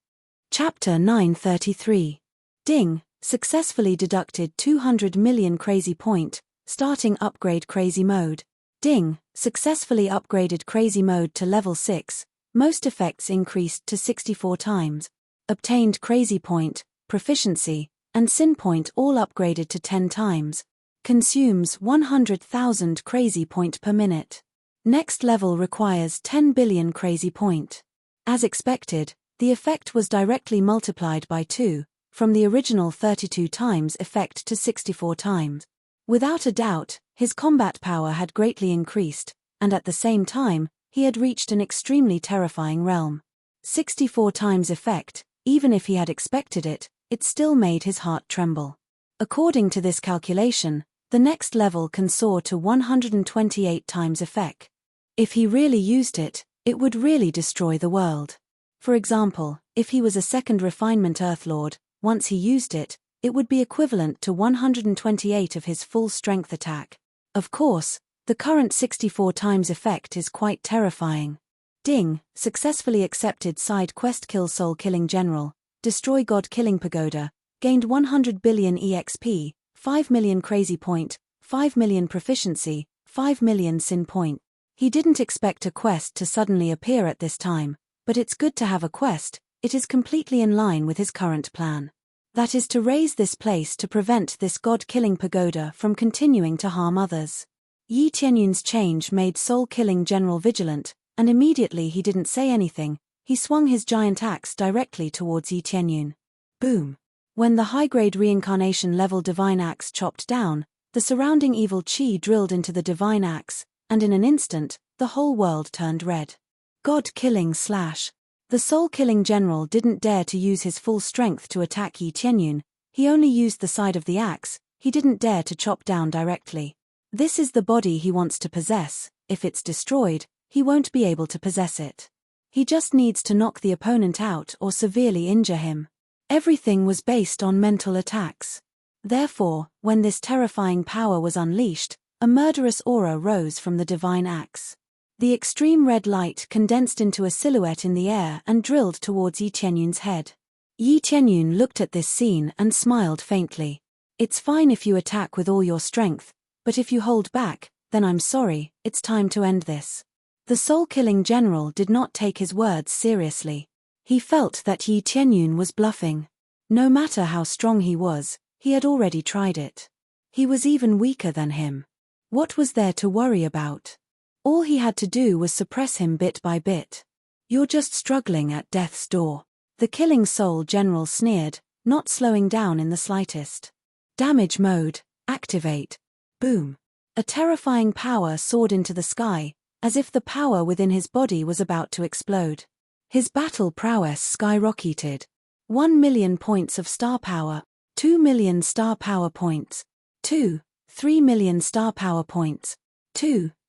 A: Chapter 933. Ding, successfully deducted 200 million crazy point. Starting upgrade crazy mode. Ding, successfully upgraded crazy mode to level 6, most effects increased to 64 times. Obtained crazy point, proficiency, and sin point all upgraded to 10 times. Consumes 100,000 crazy point per minute. Next level requires 10 billion crazy point. As expected, the effect was directly multiplied by 2, from the original 32 times effect to 64 times. Without a doubt, his combat power had greatly increased, and at the same time, he had reached an extremely terrifying realm. 64 times effect, even if he had expected it, it still made his heart tremble. According to this calculation, the next level can soar to 128 times effect. If he really used it, it would really destroy the world. For example, if he was a second refinement Earthlord, once he used it, it would be equivalent to 128 of his full strength attack. Of course, the current 64 times effect is quite terrifying. Ding, successfully accepted side quest. Kill Soul Killing General, destroy God Killing Pagoda, gained 100 billion EXP, 5 million crazy point, 5 million proficiency, 5 million sin point. He didn't expect a quest to suddenly appear at this time, but it's good to have a quest. It is completely in line with his current plan. That is to raise this place to prevent this God-killing pagoda from continuing to harm others. Yi Tianyun's change made Soul Killing General vigilant, and immediately he didn't say anything, he swung his giant axe directly towards Yi Tianyun. Boom! When the high-grade reincarnation level divine axe chopped down, the surrounding evil chi drilled into the divine axe, and in an instant, the whole world turned red. God-killing slash. The soul-killing general didn't dare to use his full strength to attack Yi Tianyun, he only used the side of the axe, he didn't dare to chop down directly. This is the body he wants to possess, if it's destroyed, he won't be able to possess it. He just needs to knock the opponent out or severely injure him. Everything was based on mental attacks. Therefore, when this terrifying power was unleashed, a murderous aura rose from the divine axe. The extreme red light condensed into a silhouette in the air and drilled towards Yi Tianyun's head. Yi Tianyun looked at this scene and smiled faintly. It's fine if you attack with all your strength, but if you hold back, then I'm sorry, it's time to end this. The soul-killing general did not take his words seriously. He felt that Yi Tianyun was bluffing. No matter how strong he was, he had already tried it. He was even weaker than him. What was there to worry about? All he had to do was suppress him bit by bit. You're just struggling at death's door. The killing soul general sneered, not slowing down in the slightest. Damage mode, activate. Boom. A terrifying power soared into the sky, as if the power within his body was about to explode. His battle prowess skyrocketed. 1 million points of star power, 2 million star power points, 3 million star power points,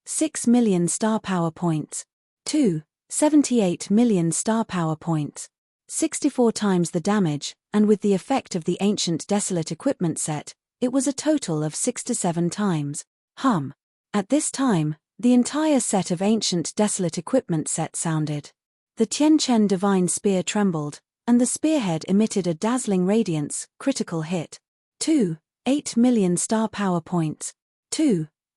A: 6 million star power points, 78 million star power points, 64 times the damage, and with the effect of the ancient desolate equipment set, it was a total of 67 times. At this time, the entire set of ancient desolate equipment set sounded. The Tianchen divine spear trembled, and the spearhead emitted a dazzling radiance, critical hit. 8 million star power points,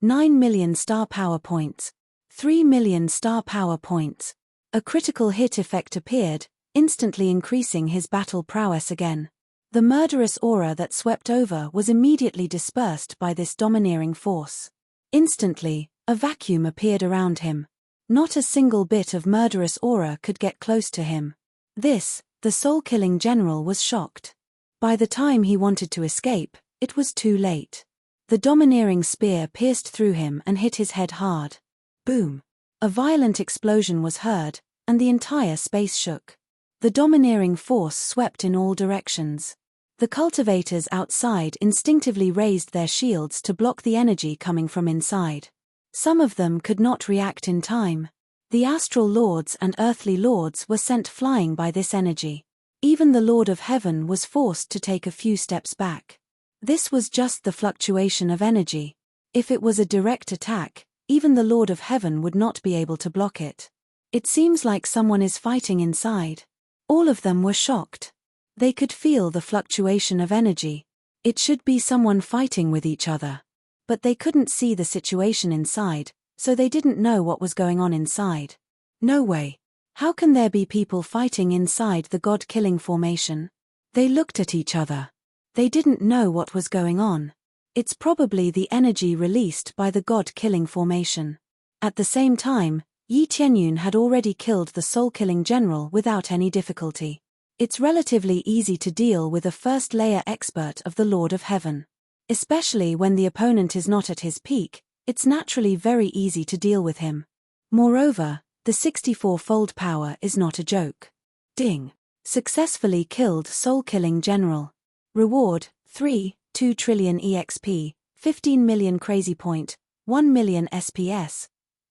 A: 9 million star power points, 3 million star power points. A critical hit effect appeared, instantly increasing his battle prowess again. The murderous aura that swept over was immediately dispersed by this domineering force. Instantly, a vacuum appeared around him. Not a single bit of murderous aura could get close to him. This, the soul-killing general was shocked. By the time he wanted to escape, it was too late. The domineering spear pierced through him and hit his head hard. Boom! A violent explosion was heard, and the entire space shook. The domineering force swept in all directions. The cultivators outside instinctively raised their shields to block the energy coming from inside. Some of them could not react in time. The astral lords and earthly lords were sent flying by this energy. Even the Lord of Heaven was forced to take a few steps back. This was just the fluctuation of energy. If it was a direct attack, even the Lord of Heaven would not be able to block it. It seems like someone is fighting inside. All of them were shocked. They could feel the fluctuation of energy. It should be someone fighting with each other. But they couldn't see the situation inside, so they didn't know what was going on inside. No way. How can there be people fighting inside the God-killing formation? They looked at each other. They didn't know what was going on. It's probably the energy released by the god-killing formation. At the same time, Yi Tianyun had already killed the soul-killing general without any difficulty. It's relatively easy to deal with a first-layer expert of the Lord of Heaven. Especially when the opponent is not at his peak, it's naturally very easy to deal with him. Moreover, the 64-fold power is not a joke. Ding. Successfully killed soul-killing general. Reward, 2 trillion EXP, 15 million crazy point, 1 million SPS.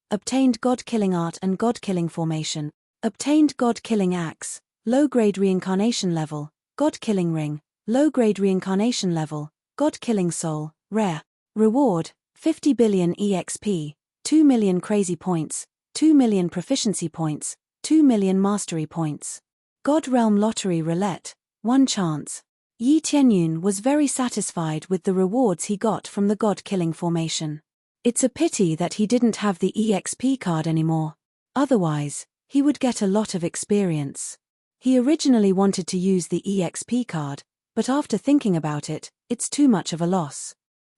A: Obtained god-killing art and god-killing formation. Obtained god-killing axe, low-grade reincarnation level, god-killing ring, low-grade reincarnation level, god-killing soul, rare. Reward, 50 billion EXP, 2 million crazy points, 2 million proficiency points, 2 million mastery points. God Realm Lottery Roulette, 1 chance. Yi Tianyun was very satisfied with the rewards he got from the god-killing formation. It's a pity that he didn't have the EXP card anymore. Otherwise, he would get a lot of experience. He originally wanted to use the EXP card, but after thinking about it, it's too much of a loss.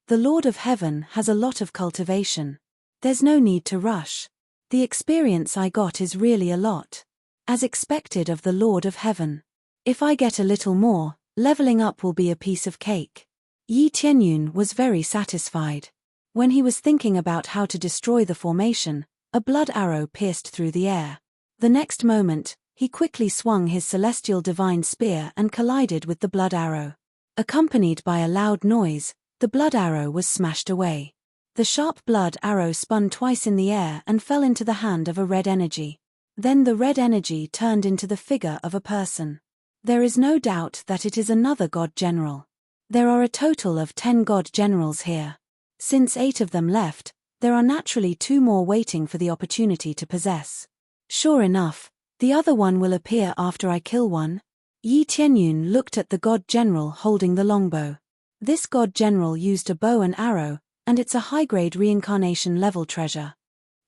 A: The Lord of Heaven has a lot of cultivation. There's no need to rush. The experience I got is really a lot. As expected of the Lord of Heaven. If I get a little more, leveling up will be a piece of cake. Yi Tianyun was very satisfied. When he was thinking about how to destroy the formation, a blood arrow pierced through the air. The next moment, he quickly swung his celestial divine spear and collided with the blood arrow. Accompanied by a loud noise, the blood arrow was smashed away. The sharp blood arrow spun twice in the air and fell into the hand of a red energy. Then the red energy turned into the figure of a person. There is no doubt that it is another god general. There are a total of 10 god generals here. Since 8 of them left, there are naturally 2 more waiting for the opportunity to possess. Sure enough, the other one will appear after I kill one. Yi Tianyun looked at the god general holding the longbow. This god general used a bow and arrow, and it's a high-grade reincarnation level treasure.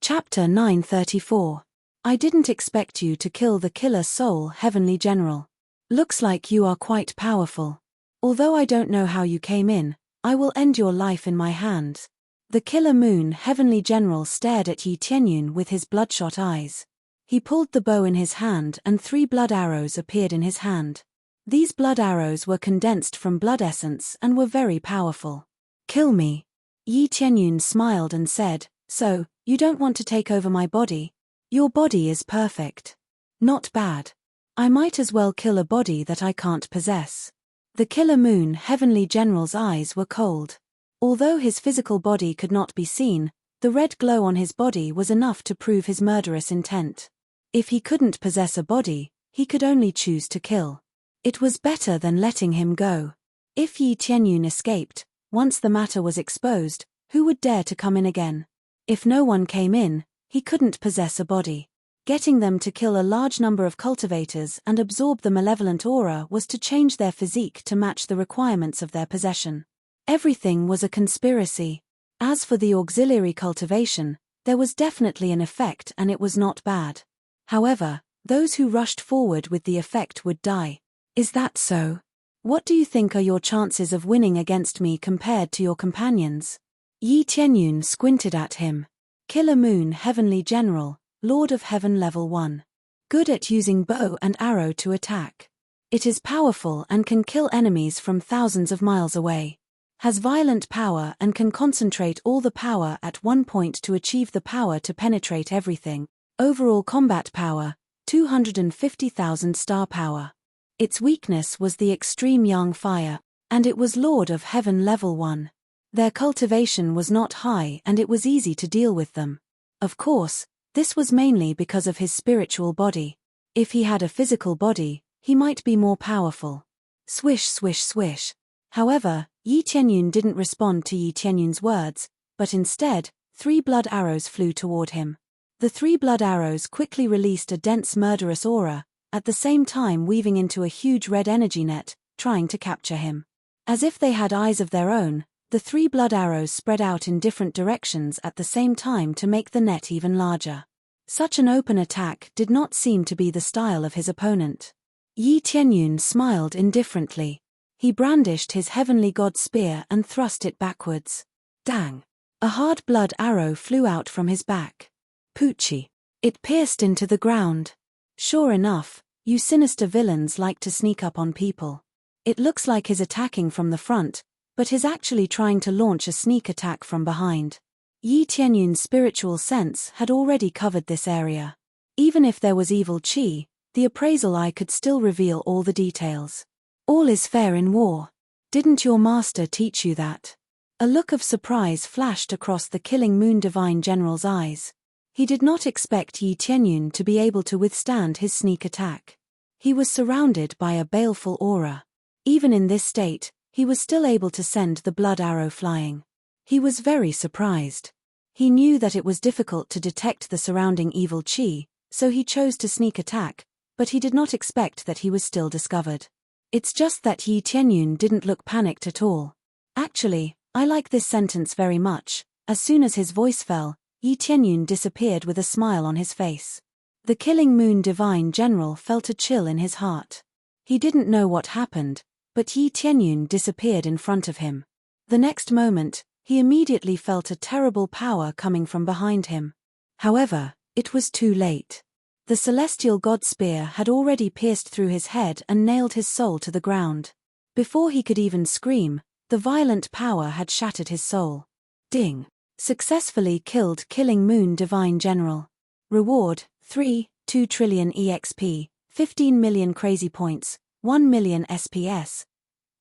A: Chapter 934. I didn't expect you to kill the killer soul heavenly general. Looks like you are quite powerful. Although I don't know how you came in, I will end your life in my hands. The killer moon heavenly general stared at Yi Tianyun with his bloodshot eyes. He pulled the bow in his hand and 3 blood arrows appeared in his hand. These blood arrows were condensed from blood essence and were very powerful. Kill me. Yi Tianyun smiled and said, so, you don't want to take over my body? Your body is perfect. Not bad. I might as well kill a body that I can't possess. The killer moon heavenly general's eyes were cold. Although his physical body could not be seen, the red glow on his body was enough to prove his murderous intent. If he couldn't possess a body, he could only choose to kill. It was better than letting him go. If Yi Tianyun escaped, once the matter was exposed, who would dare to come in again? If no one came in, he couldn't possess a body. Getting them to kill a large number of cultivators and absorb the malevolent aura was to change their physique to match the requirements of their possession. Everything was a conspiracy. As for the auxiliary cultivation, there was definitely an effect and it was not bad. However, those who rushed forward with the effect would die. Is that so? What do you think are your chances of winning against me compared to your companions? Yi Tianyun squinted at him. Killer Moon Heavenly General, Lord of Heaven Level 1. Good at using bow and arrow to attack. It is powerful and can kill enemies from thousands of miles away. Has violent power and can concentrate all the power at one point to achieve the power to penetrate everything. Overall combat power, 250,000 star power. Its weakness was the extreme yang fire, and it was Lord of Heaven Level 1. Their cultivation was not high and it was easy to deal with them. Of course, this was mainly because of his spiritual body. If he had a physical body, he might be more powerful. Swish swish swish. However, Yi Tianyun didn't respond to Yi Tianyun's words, but instead, 3 blood arrows flew toward him. The 3 blood arrows quickly released a dense murderous aura, at the same time weaving into a huge red energy net, trying to capture him. As if they had eyes of their own, the 3 blood arrows spread out in different directions at the same time to make the net even larger. Such an open attack did not seem to be the style of his opponent. Yi Tianyun smiled indifferently. He brandished his heavenly god spear and thrust it backwards. Dang! A hard blood arrow flew out from his back. Poochie! It pierced into the ground. Sure enough, you sinister villains like to sneak up on people. It looks like he's attacking from the front, but he's actually trying to launch a sneak attack from behind. Yi Tianyun's spiritual sense had already covered this area. Even if there was evil chi, the appraisal eye could still reveal all the details. All is fair in war. Didn't your master teach you that? A look of surprise flashed across the Killing Moon Divine General's eyes. He did not expect Yi Tianyun to be able to withstand his sneak attack. He was surrounded by a baleful aura. Even in this state, he was still able to send the blood arrow flying. He was very surprised. He knew that it was difficult to detect the surrounding evil chi, so he chose to sneak attack, but he did not expect that he was still discovered. It's just that Yi Tianyun didn't look panicked at all. Actually, I like this sentence very much. As soon as his voice fell, Yi Tianyun disappeared with a smile on his face. The Killing Moon Divine General felt a chill in his heart. He didn't know what happened, but Yi Tianyun disappeared in front of him. The next moment, he immediately felt a terrible power coming from behind him. However, it was too late. The celestial god spear had already pierced through his head and nailed his soul to the ground. Before he could even scream, the violent power had shattered his soul. Ding! Successfully killed Killing Moon Divine General. Reward, 2 trillion EXP, 15 million crazy points, 1 million SPS.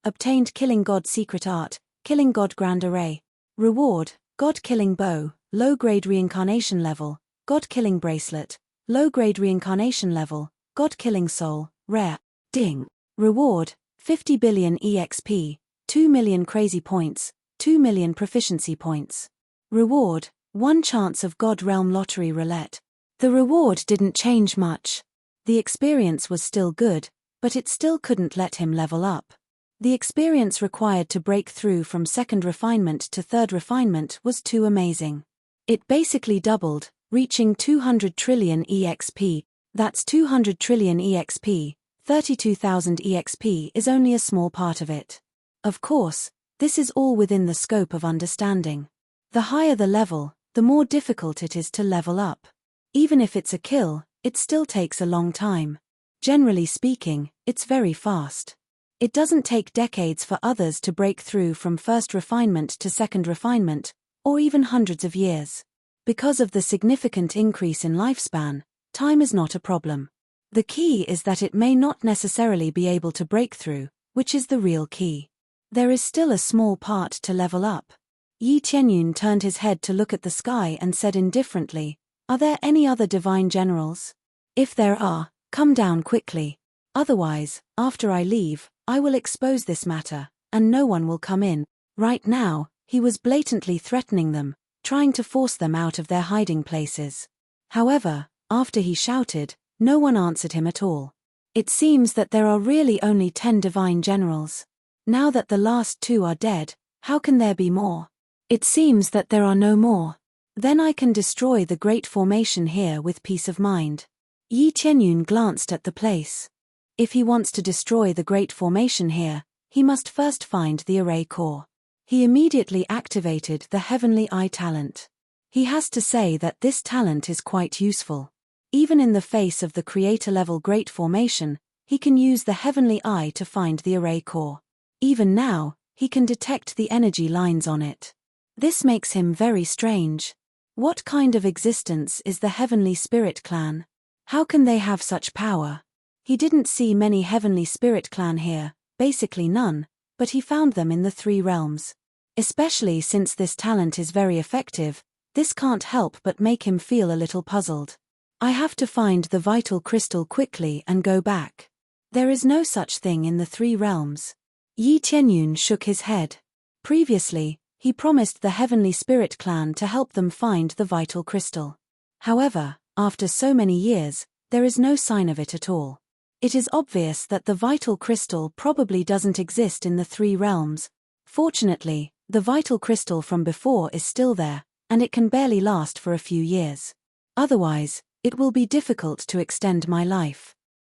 A: Obtained Killing God Secret Art, Killing God Grand Array. Reward, God Killing Bow, low-grade reincarnation level, God Killing Bracelet, low-grade reincarnation level, God Killing Soul, rare. Ding! Reward, 50 billion EXP, 2 million crazy points, 2 million proficiency points. Reward, 1 chance of God Realm Lottery Roulette. The reward didn't change much. The experience was still good, but it still couldn't let him level up. The experience required to break through from 2nd refinement to 3rd refinement was too amazing. It basically doubled, reaching 200 trillion EXP. That's 200 trillion EXP, 32,000 EXP is only a small part of it. Of course, this is all within the scope of understanding. The higher the level, the more difficult it is to level up. Even if it's a kill, it still takes a long time. Generally speaking, it's very fast. It doesn't take decades for others to break through from 1st refinement to 2nd refinement, or even hundreds of years. Because of the significant increase in lifespan, time is not a problem. The key is that it may not necessarily be able to break through, which is the real key. There is still a small part to level up. Yi Tianyun turned his head to look at the sky and said indifferently, "Are there any other divine generals? If there are, come down quickly. Otherwise, after I leave, I will expose this matter, and no one will come in." Right now, he was blatantly threatening them, trying to force them out of their hiding places. However, after he shouted, no one answered him at all. It seems that there are really only 10 divine generals. Now that the last 2 are dead, how can there be more? It seems that there are no more. Then I can destroy the great formation here with peace of mind. Yi Tianyun glanced at the place. If he wants to destroy the great formation here, he must first find the array core. He immediately activated the Heavenly Eye talent. He has to say that this talent is quite useful. Even in the face of the creator-level great formation, he can use the Heavenly Eye to find the array core. Even now, he can detect the energy lines on it. This makes him very strange. What kind of existence is the Heavenly Spirit Clan? How can they have such power? He didn't see many Heavenly Spirit Clan here, basically none, but he found them in the 3 realms. Especially since this talent is very effective, this can't help but make him feel a little puzzled. I have to find the vital crystal quickly and go back. There is no such thing in the 3 realms. Yi Tianyun shook his head. Previously, he promised the Heavenly Spirit Clan to help them find the vital crystal. However, after so many years, there is no sign of it at all. It is obvious that the vital crystal probably doesn't exist in the 3 realms. Fortunately, the vital crystal from before is still there, and it can barely last for a few years. Otherwise, it will be difficult to extend my life.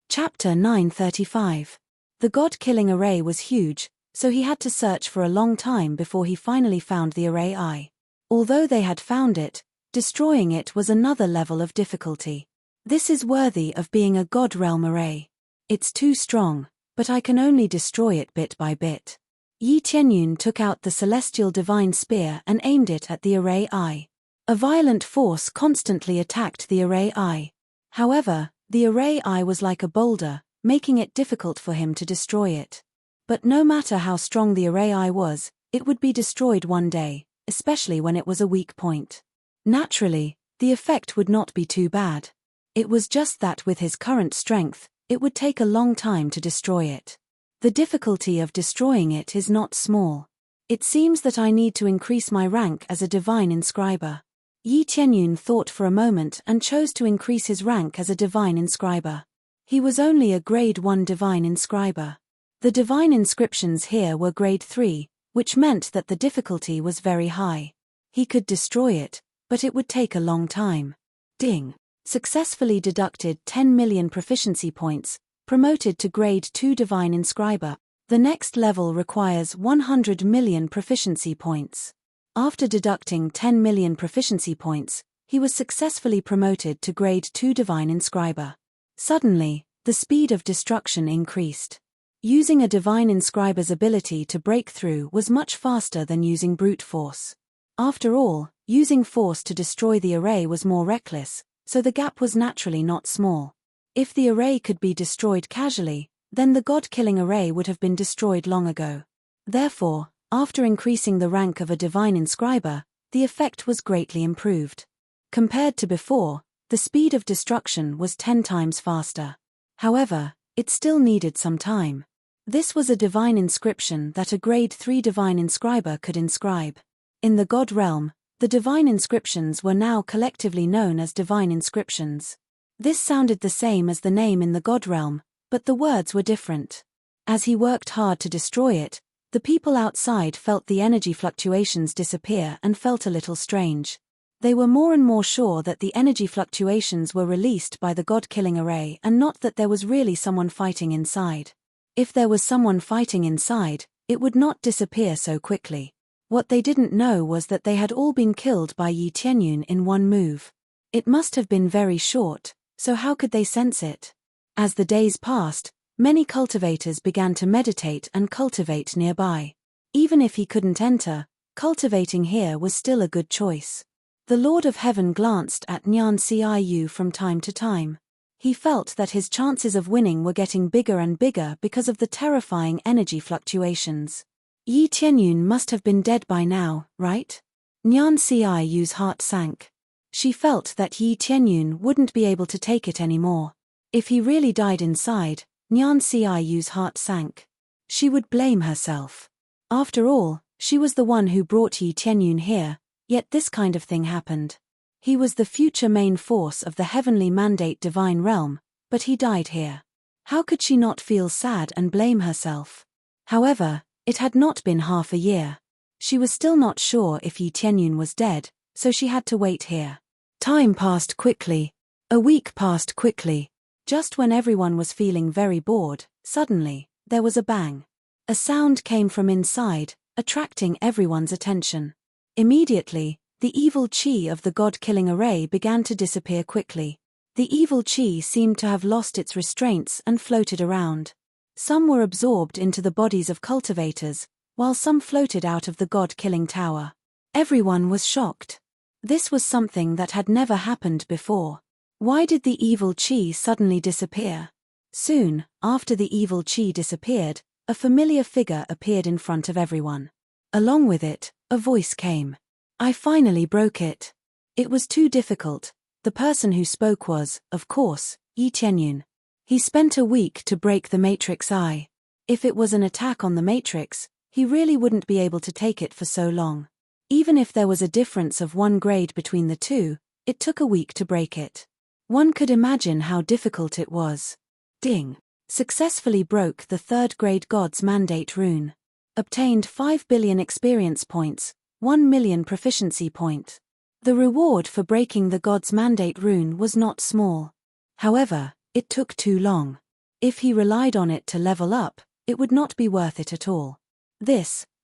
A: Chapter 935. The god-killing array was huge, so he had to search for a long time before he finally found the array eye. Although they had found it, destroying it was another level of difficulty. This is worthy of being a god realm array. It's too strong, but I can only destroy it bit by bit. Yi Tianyun took out the celestial divine spear and aimed it at the array eye. A violent force constantly attacked the array eye. However, the array eye was like a boulder, making it difficult for him to destroy it. But no matter how strong the array eye was, it would be destroyed one day, especially when it was a weak point. Naturally, the effect would not be too bad. It was just that with his current strength, it would take a long time to destroy it. The difficulty of destroying it is not small. It seems that I need to increase my rank as a divine inscriber. Yi Tianyun thought for a moment and chose to increase his rank as a divine inscriber. He was only a grade 1 divine inscriber. The divine inscriptions here were grade 3, which meant that the difficulty was very high. He could destroy it, but it would take a long time. Ding. Successfully deducted 10 million proficiency points, promoted to grade 2 divine inscriber. The next level requires 100 million proficiency points. After deducting 10 million proficiency points, he was successfully promoted to grade 2 divine inscriber. Suddenly, the speed of destruction increased. Using a divine inscriber's ability to break through was much faster than using brute force. After all, using force to destroy the array was more reckless, so the gap was naturally not small. If the array could be destroyed casually, then the god-killing array would have been destroyed long ago. Therefore, after increasing the rank of a divine inscriber, the effect was greatly improved. Compared to before, the speed of destruction was 10 times faster. However, it still needed some time. This was a divine inscription that a grade 3 divine inscriber could inscribe. In the god realm, the divine inscriptions were now collectively known as divine inscriptions. This sounded the same as the name in the god realm, but the words were different. As he worked hard to destroy it, the people outside felt the energy fluctuations disappear and felt a little strange. They were more and more sure that the energy fluctuations were released by the god-killing array and not that there was really someone fighting inside. If there was someone fighting inside, it would not disappear so quickly. What they didn't know was that they had all been killed by Yi Tianyun in one move. It must have been very short, so how could they sense it? As the days passed, many cultivators began to meditate and cultivate nearby. Even if he couldn't enter, cultivating here was still a good choice. The Lord of Heaven glanced at Nyan Ciu from time to time. He felt that his chances of winning were getting bigger and bigger because of the terrifying energy fluctuations. Yi Tianyun must have been dead by now, right? Nyan Ciu's heart sank. She felt that Yi Tianyun wouldn't be able to take it anymore. If he really died inside, Nyan Ciu's heart sank. She would blame herself. After all, she was the one who brought Yi Tianyun here, yet this kind of thing happened. He was the future main force of the heavenly mandate divine realm, but he died here. How could she not feel sad and blame herself? However, it had not been half a year. She was still not sure if Yi Tianyun was dead, so she had to wait here. Time passed quickly. A week passed quickly. Just when everyone was feeling very bored, suddenly, there was a bang. A sound came from inside, attracting everyone's attention. Immediately, the evil chi of the god-killing array began to disappear quickly. The evil chi seemed to have lost its restraints and floated around. Some were absorbed into the bodies of cultivators, while some floated out of the god-killing tower. Everyone was shocked. This was something that had never happened before. Why did the evil chi suddenly disappear? Soon, after the evil chi disappeared, a familiar figure appeared in front of everyone. Along with it, a voice came. I finally broke it. It was too difficult. The person who spoke was, of course, Yi Tianyun. He spent a week to break the matrix eye. If it was an attack on the matrix, he really wouldn't be able to take it for so long. Even if there was a difference of 1 grade between the two, it took a week to break it. One could imagine how difficult it was. Ding. Successfully broke the 3rd grade God's Mandate rune. Obtained 5 billion experience points, 1 million proficiency point. The reward for breaking the God's Mandate rune was not small. However, it took too long. If he relied on it to level up, it would not be worth it at all.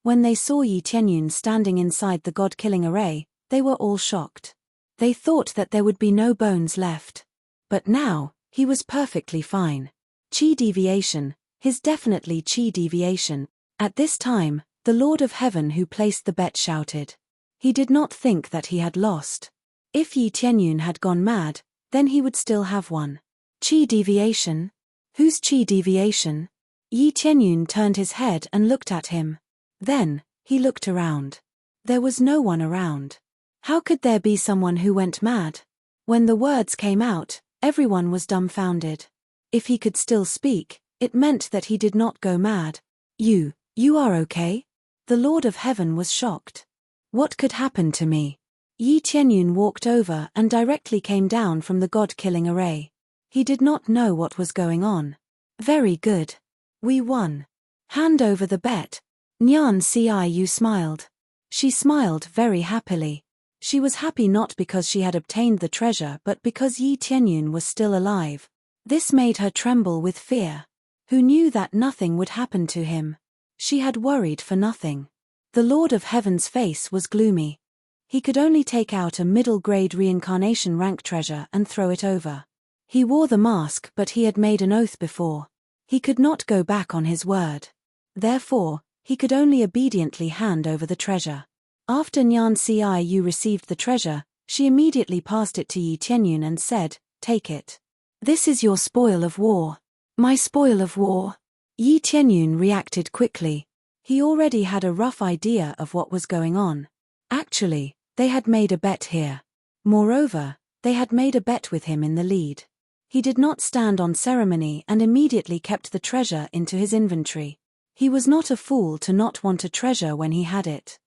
A: When they saw Yi Tianyun standing inside the god-killing array, they were all shocked. They thought that there would be no bones left. But now, he was perfectly fine. Chi deviation, his definitely chi deviation. At this time, the Lord of Heaven who placed the bet shouted. He did not think that he had lost. If Yi Tianyun had gone mad, then he would still have one. Chi deviation? Whose chi deviation? Yi Tianyun turned his head and looked at him. Then, he looked around. There was no one around. How could there be someone who went mad? When the words came out, everyone was dumbfounded. If he could still speak, it meant that he did not go mad. You are okay? The Lord of Heaven was shocked. What could happen to me? Yi Tianyun walked over and directly came down from the god-killing array. He did not know what was going on. Very good. We won. Hand over the bet. Nyan Ciu smiled. She smiled very happily. She was happy not because she had obtained the treasure but because Yi Tianyun was still alive. This made her tremble with fear. Who knew that nothing would happen to him? She had worried for nothing. The Lord of Heaven's face was gloomy. He could only take out a middle-grade reincarnation rank treasure and throw it over. He wore the mask but he had made an oath before. He could not go back on his word. Therefore, he could only obediently hand over the treasure. After Nyan Ciu received the treasure, she immediately passed it to Yi Tianyun and said, "Take it. This is your spoil of war." My spoil of war? Yi Tianyun reacted quickly. He already had a rough idea of what was going on. Actually, they had made a bet here. Moreover, they had made a bet with him in the lead. He did not stand on ceremony and immediately kept the treasure into his inventory. He was not a fool to not want a treasure when he had it.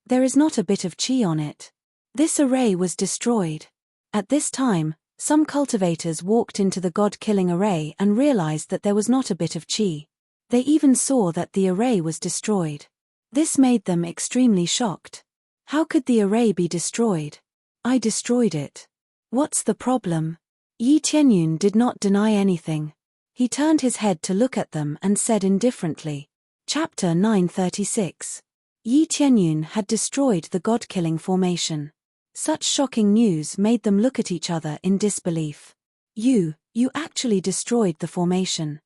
A: There is not a bit of chi on it. This array was destroyed. At this time, some cultivators walked into the god-killing array and realized that there was not a bit of chi. They even saw that the array was destroyed. This made them extremely shocked. How could the array be destroyed? I destroyed it. What's the problem? Yi Tianyun did not deny anything. He turned his head to look at them and said indifferently. Chapter 936. Yi Tianyun had destroyed the god-killing formation. Such shocking news made them look at each other in disbelief. You actually destroyed the formation.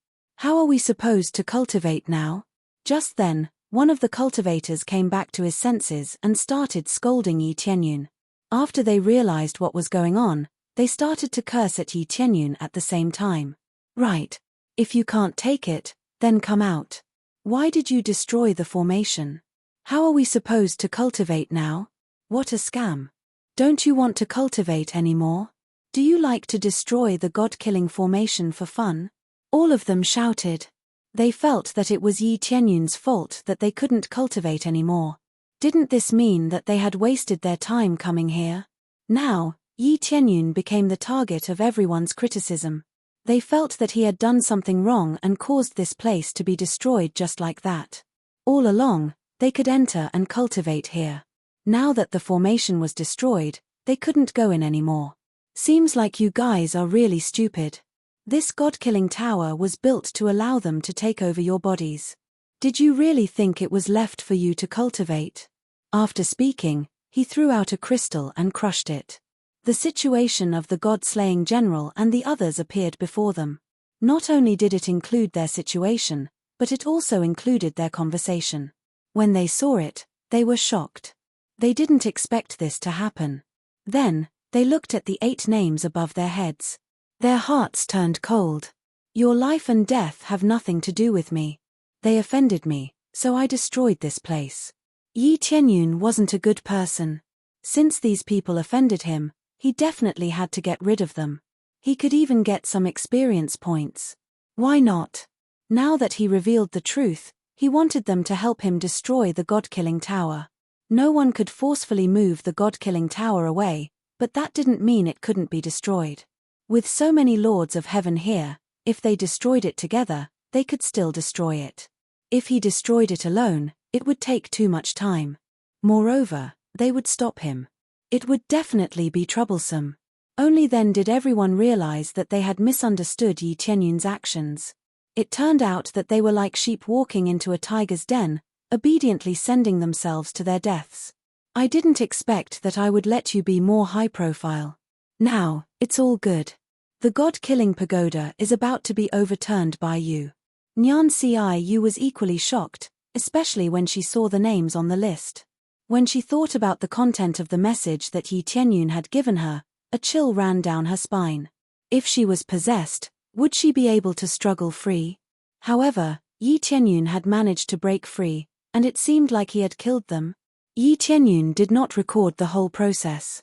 A: How are we supposed to cultivate now? Just then, one of the cultivators came back to his senses and started scolding Yi Tianyun. After they realized what was going on, they started to curse at Yi Tianyun at the same time. Right. If you can't take it, then come out. Why did you destroy the formation? How are we supposed to cultivate now? What a scam. Don't you want to cultivate anymore? Do you like to destroy the god-killing formation for fun? All of them shouted. They felt that it was Yi Tianyun's fault that they couldn't cultivate anymore. Didn't this mean that they had wasted their time coming here? Now, Yi Tianyun became the target of everyone's criticism. They felt that he had done something wrong and caused this place to be destroyed just like that. All along, they could enter and cultivate here. Now that the formation was destroyed, they couldn't go in anymore. Seems like you guys are really stupid. This god-killing tower was built to allow them to take over your bodies. Did you really think it was left for you to cultivate? After speaking, he threw out a crystal and crushed it. The situation of the god-slaying general and the others appeared before them. Not only did it include their situation, but it also included their conversation. When they saw it, they were shocked. They didn't expect this to happen. Then, they looked at the 8 names above their heads. Their hearts turned cold. Your life and death have nothing to do with me. They offended me, so I destroyed this place. Yi Tianyun wasn't a good person. Since these people offended him, he definitely had to get rid of them. He could even get some experience points. Why not? Now that he revealed the truth, he wanted them to help him destroy the god-killing tower. No one could forcefully move the god-killing tower away, but that didn't mean it couldn't be destroyed. With so many lords of heaven here, if they destroyed it together, they could still destroy it. If he destroyed it alone, it would take too much time. Moreover, they would stop him. It would definitely be troublesome. Only then did everyone realize that they had misunderstood Yi Tianyun's actions. It turned out that they were like sheep walking into a tiger's den, obediently sending themselves to their deaths. I didn't expect that I would let you be more high profile. Now, it's all good. The god-killing pagoda is about to be overturned by you. Nyan Ciu was equally shocked, especially when she saw the names on the list. When she thought about the content of the message that Yi Tianyun had given her, a chill ran down her spine. If she was possessed, would she be able to struggle free? However, Yi Tianyun had managed to break free, and it seemed like he had killed them. Yi Tianyun did not record the whole process.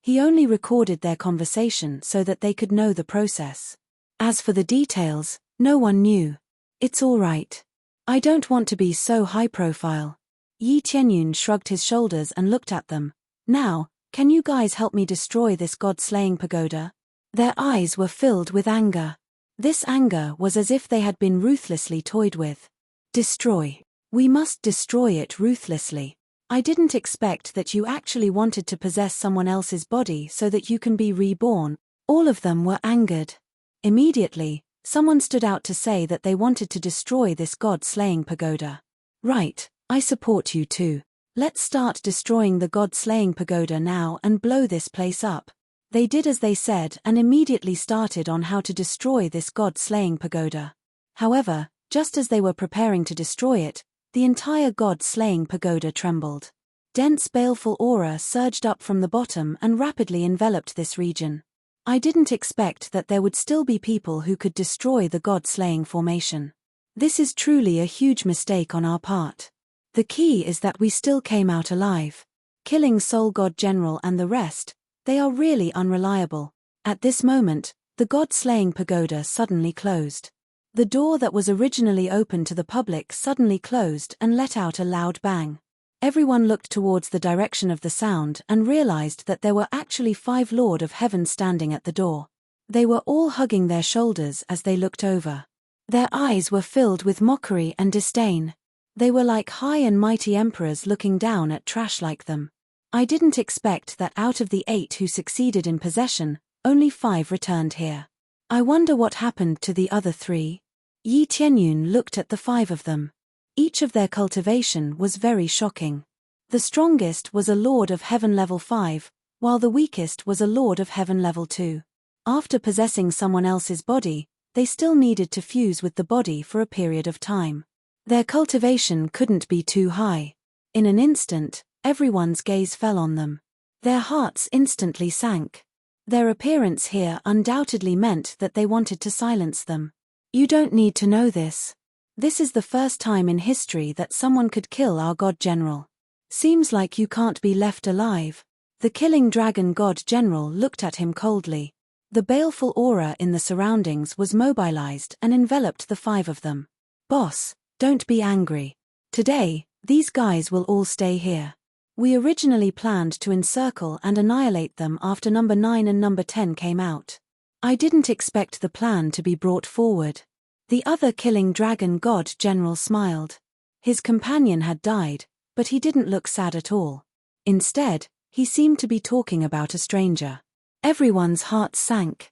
A: He only recorded their conversation so that they could know the process. As for the details, no one knew. It's all right. I don't want to be so high profile. Yi Tianyun shrugged his shoulders and looked at them. Now, can you guys help me destroy this god-slaying pagoda? Their eyes were filled with anger. This anger was as if they had been ruthlessly toyed with. Destroy. We must destroy it ruthlessly. I didn't expect that you actually wanted to possess someone else's body so that you can be reborn. All of them were angered. Immediately, someone stood out to say that they wanted to destroy this god-slaying pagoda. Right, I support you too. Let's start destroying the god-slaying pagoda now and blow this place up. They did as they said and immediately started on how to destroy this god-slaying pagoda. However, just as they were preparing to destroy it, the entire god-slaying pagoda trembled. Dense baleful aura surged up from the bottom and rapidly enveloped this region. I didn't expect that there would still be people who could destroy the god-slaying formation. This is truly a huge mistake on our part. The key is that we still came out alive. Killing Soul God General and the rest, they are really unreliable. At this moment, the god-slaying pagoda suddenly closed. The door that was originally open to the public suddenly closed and let out a loud bang. Everyone looked towards the direction of the sound and realized that there were actually 5 Lord of Heaven standing at the door. They were all hugging their shoulders as they looked over. Their eyes were filled with mockery and disdain. They were like high and mighty emperors looking down at trash like them. I didn't expect that out of the 8 who succeeded in possession, only 5 returned here. I wonder what happened to the other 3. Yi Tianyun looked at the 5 of them. Each of their cultivation was very shocking. The strongest was a Lord of Heaven level 5, while the weakest was a Lord of Heaven level 2. After possessing someone else's body, they still needed to fuse with the body for a period of time. Their cultivation couldn't be too high. In an instant, everyone's gaze fell on them. Their hearts instantly sank. Their appearance here undoubtedly meant that they wanted to silence them. You don't need to know this. This is the first time in history that someone could kill our God General. Seems like you can't be left alive. The killing dragon God General looked at him coldly. The baleful aura in the surroundings was mobilized and enveloped the 5 of them. Boss, don't be angry. Today, these guys will all stay here. We originally planned to encircle and annihilate them after number 9 and number 10 came out. I didn't expect the plan to be brought forward. The other killing dragon god general smiled. His companion had died, but he didn't look sad at all. Instead, he seemed to be talking about a stranger. Everyone's hearts sank.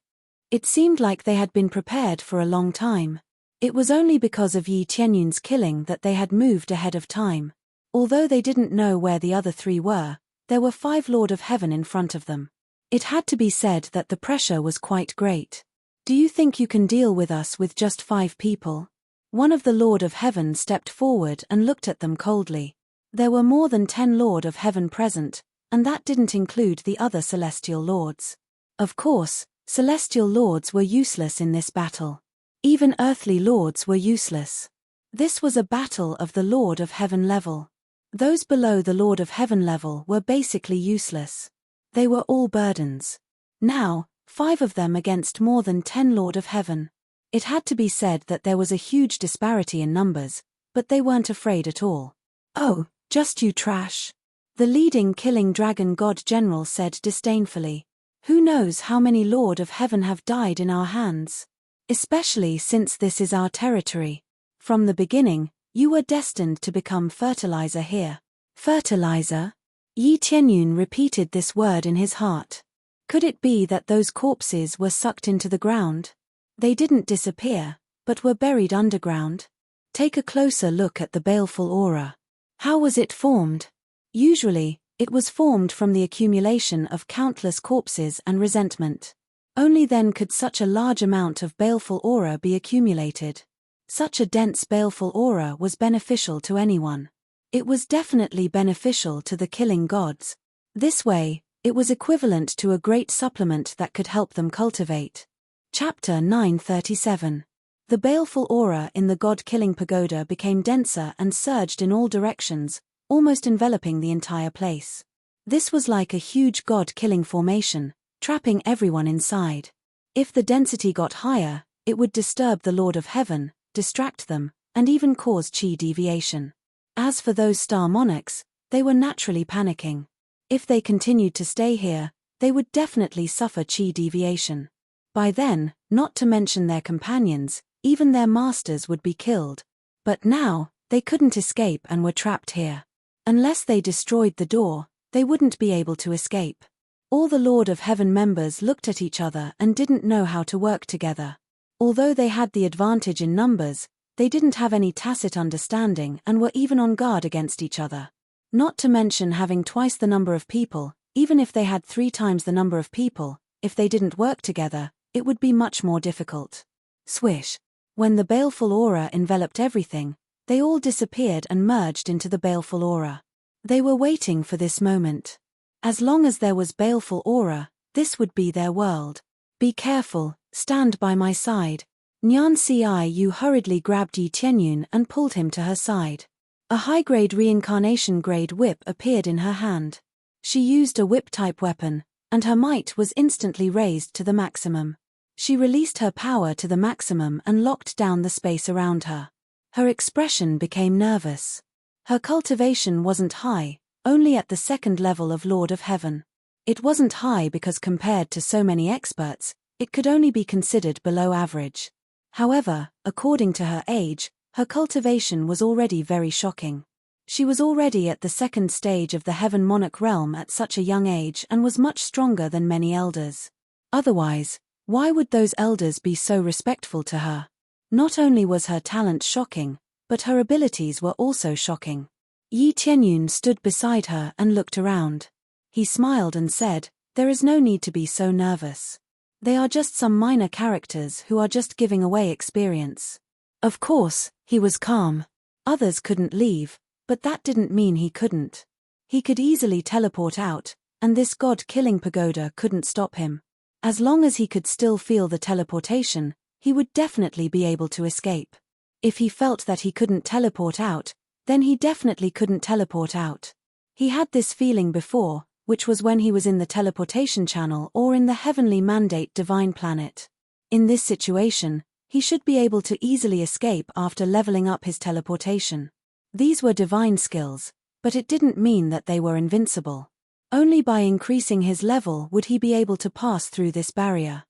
A: It seemed like they had been prepared for a long time. It was only because of Yi Tianyun's killing that they had moved ahead of time. Although they didn't know where the other 3 were, there were 5 Lord of Heaven in front of them. It had to be said that the pressure was quite great. Do you think you can deal with us with just 5 people? One of the Lord of Heaven stepped forward and looked at them coldly. There were more than 10 Lord of Heaven present, and that didn't include the other Celestial Lords. Of course, Celestial Lords were useless in this battle. Even earthly lords were useless. This was a battle of the Lord of Heaven level. Those below the Lord of Heaven level were basically useless. They were all burdens. Now, 5 of them against more than 10 Lord of Heaven. It had to be said that there was a huge disparity in numbers, but they weren't afraid at all. Oh, just you trash. The leading killing dragon god general said disdainfully. Who knows how many Lord of Heaven have died in our hands? Especially since this is our territory. From the beginning, you were destined to become fertilizer here. Fertilizer? Yi Tianyun repeated this word in his heart. Could it be that those corpses were sucked into the ground? They didn't disappear, but were buried underground. Take a closer look at the baleful aura. How was it formed? Usually, it was formed from the accumulation of countless corpses and resentment. Only then could such a large amount of baleful aura be accumulated. Such a dense baleful aura was beneficial to anyone. It was definitely beneficial to the killing gods. This way, it was equivalent to a great supplement that could help them cultivate. Chapter 937. The baleful aura in the god-killing pagoda became denser and surged in all directions, almost enveloping the entire place. This was like a huge god-killing formation, trapping everyone inside. If the density got higher, it would disturb the Lord of Heaven, distract them, and even cause chi deviation. As for those star monarchs, they were naturally panicking. If they continued to stay here, they would definitely suffer chi deviation. By then, not to mention their companions, even their masters would be killed. But now, they couldn't escape and were trapped here. Unless they destroyed the door, they wouldn't be able to escape. All the Lord of Heaven members looked at each other and didn't know how to work together. Although they had the advantage in numbers, they didn't have any tacit understanding and were even on guard against each other. Not to mention having twice the number of people, even if they had 3 times the number of people, if they didn't work together, it would be much more difficult. Swish. When the baleful aura enveloped everything, they all disappeared and merged into the baleful aura. They were waiting for this moment. As long as there was baleful aura, this would be their world. Be careful, stand by my side. Nyan Ciu hurriedly grabbed Yi Tianyun and pulled him to her side. A high-grade reincarnation-grade whip appeared in her hand. She used a whip-type weapon, and her might was instantly raised to the maximum. She released her power to the maximum and locked down the space around her. Her expression became nervous. Her cultivation wasn't high, only at the 2nd level of Lord of Heaven. It wasn't high because compared to so many experts, it could only be considered below average. However, according to her age, her cultivation was already very shocking. She was already at the 2nd stage of the Heaven Monarch realm at such a young age and was much stronger than many elders. Otherwise, why would those elders be so respectful to her? Not only was her talent shocking, but her abilities were also shocking. Yi Tianyun stood beside her and looked around. He smiled and said, "There is no need to be so nervous. They are just some minor characters who are just giving away experience." Of course, he was calm. Others couldn't leave, but that didn't mean he couldn't. He could easily teleport out, and this god-killing pagoda couldn't stop him. As long as he could still feel the teleportation, he would definitely be able to escape. If he felt that he couldn't teleport out, then he definitely couldn't teleport out. He had this feeling before, which was when he was in the teleportation channel or in the heavenly mandate divine planet. In this situation, he should be able to easily escape after leveling up his teleportation. These were divine skills, but it didn't mean that they were invincible. Only by increasing his level would he be able to pass through this barrier.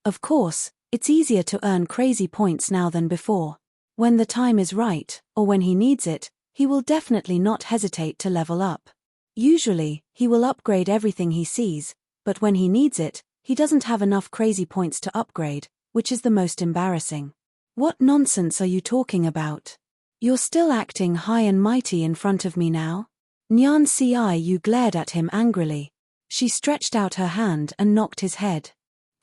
A: Of course, it's easier to earn crazy points now than before. When the time is right, or when he needs it, he will definitely not hesitate to level up. Usually, he will upgrade everything he sees, but when he needs it, he doesn't have enough crazy points to upgrade, which is the most embarrassing. What nonsense are you talking about? You're still acting high and mighty in front of me now? Nyan Ciu glared at him angrily. She stretched out her hand and knocked his head.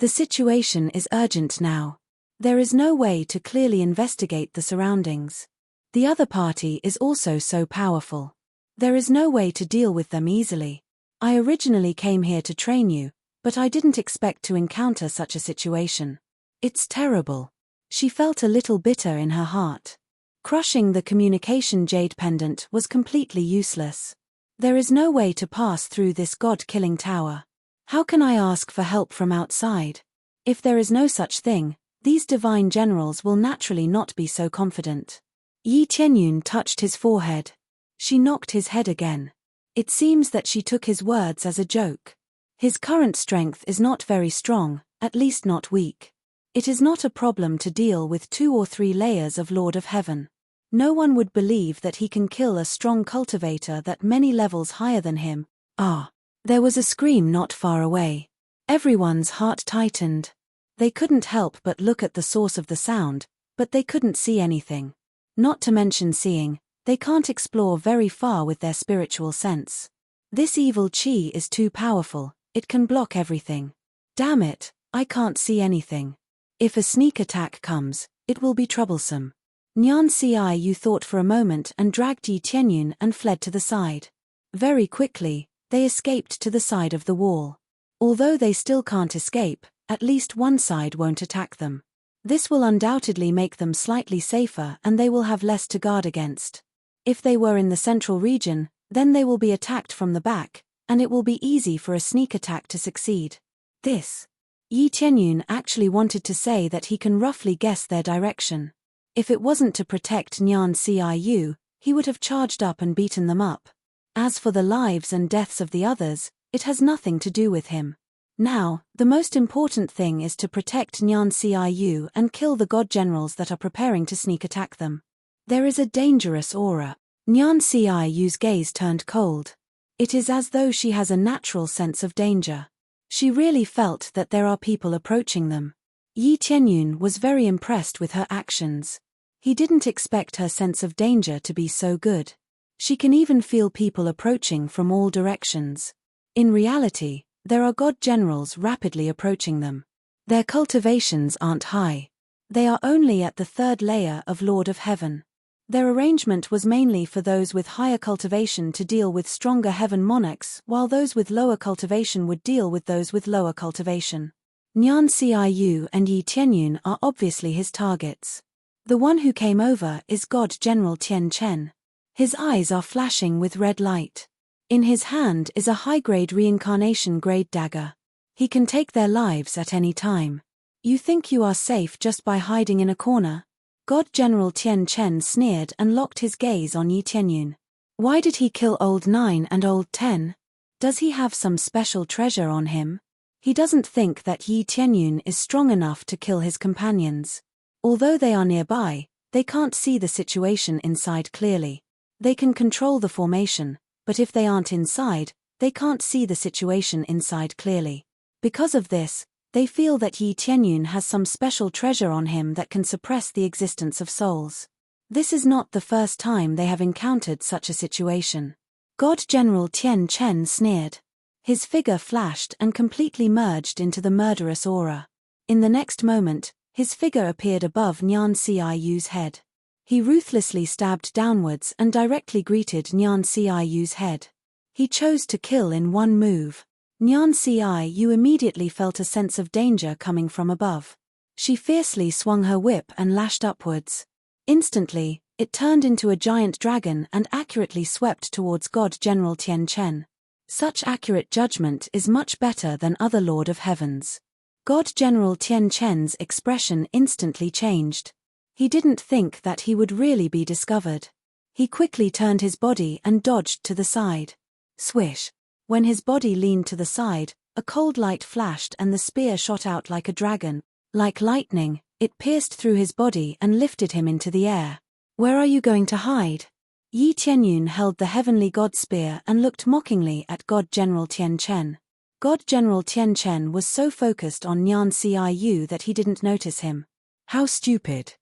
A: The situation is urgent now. There is no way to clearly investigate the surroundings. The other party is also so powerful. There is no way to deal with them easily. I originally came here to train you, but I didn't expect to encounter such a situation. It's terrible. She felt a little bitter in her heart. Crushing the communication jade pendant was completely useless. There is no way to pass through this god-killing tower. How can I ask for help from outside? If there is no such thing, these divine generals will naturally not be so confident. Yi Tianyun touched his forehead. She knocked his head again. It seems that she took his words as a joke. His current strength is not very strong, at least not weak. It is not a problem to deal with 2 or 3 layers of Lord of Heaven. No one would believe that he can kill a strong cultivator that many levels higher than him. Ah! There was a scream not far away. Everyone's heart tightened. They couldn't help but look at the source of the sound, but they couldn't see anything. Not to mention seeing, they can't explore very far with their spiritual sense. This evil chi is too powerful, it can block everything. Damn it, I can't see anything. If a sneak attack comes, it will be troublesome. Nyan Ciu thought for a moment and dragged Yi Tianyun and fled to the side. Very quickly, they escaped to the side of the wall. Although they still can't escape, at least one side won't attack them. This will undoubtedly make them slightly safer and they will have less to guard against. If they were in the central region, then they will be attacked from the back, and it will be easy for a sneak attack to succeed. Yi Tianyun actually wanted to say that he can roughly guess their direction. If it wasn't to protect Nyan Ciu, he would have charged up and beaten them up. As for the lives and deaths of the others, it has nothing to do with him. Now, the most important thing is to protect Nyan Ciu and kill the god generals that are preparing to sneak attack them. There is a dangerous aura. Nyan Ciu's gaze turned cold. It is as though she has a natural sense of danger. She really felt that there are people approaching them. Yi Tianyun was very impressed with her actions. He didn't expect her sense of danger to be so good. She can even feel people approaching from all directions. In reality, there are god generals rapidly approaching them. Their cultivations aren't high. They are only at the 3rd layer of Lord of Heaven. Their arrangement was mainly for those with higher cultivation to deal with stronger heaven monarchs, while those with lower cultivation would deal with those with lower cultivation. Nyan Ciu and Yi Tianyun are obviously his targets. The one who came over is God General Tian Chen. His eyes are flashing with red light. In his hand is a high-grade reincarnation-grade dagger. He can take their lives at any time. You think you are safe just by hiding in a corner? God General Tian Chen sneered and locked his gaze on Yi Tianyun. Why did he kill Old 9 and Old 10? Does he have some special treasure on him? He doesn't think that Yi Tianyun is strong enough to kill his companions. Although they are nearby, they can't see the situation inside clearly. They can control the formation, but if they aren't inside, they can't see the situation inside clearly. Because of this, they feel that Yi Tianyun has some special treasure on him that can suppress the existence of souls. This is not the first time they have encountered such a situation. God General Tian Chen sneered. His figure flashed and completely merged into the murderous aura. In the next moment, his figure appeared above Nyan Ciu's head. He ruthlessly stabbed downwards and directly greeted Nyan Ciu's head. He chose to kill in one move. Nyan Ciu immediately felt a sense of danger coming from above. She fiercely swung her whip and lashed upwards. Instantly, it turned into a giant dragon and accurately swept towards God General Tian Chen. Such accurate judgment is much better than other Lord of Heavens. God General Tian Chen's expression instantly changed. He didn't think that he would really be discovered. He quickly turned his body and dodged to the side. Swish! When his body leaned to the side, a cold light flashed and the spear shot out like a dragon. Like lightning, it pierced through his body and lifted him into the air. Where are you going to hide? Yi Tianyun held the heavenly god spear and looked mockingly at God General Tian Chen. God General Tian Chen was so focused on Nyan Ciu that he didn't notice him. How stupid.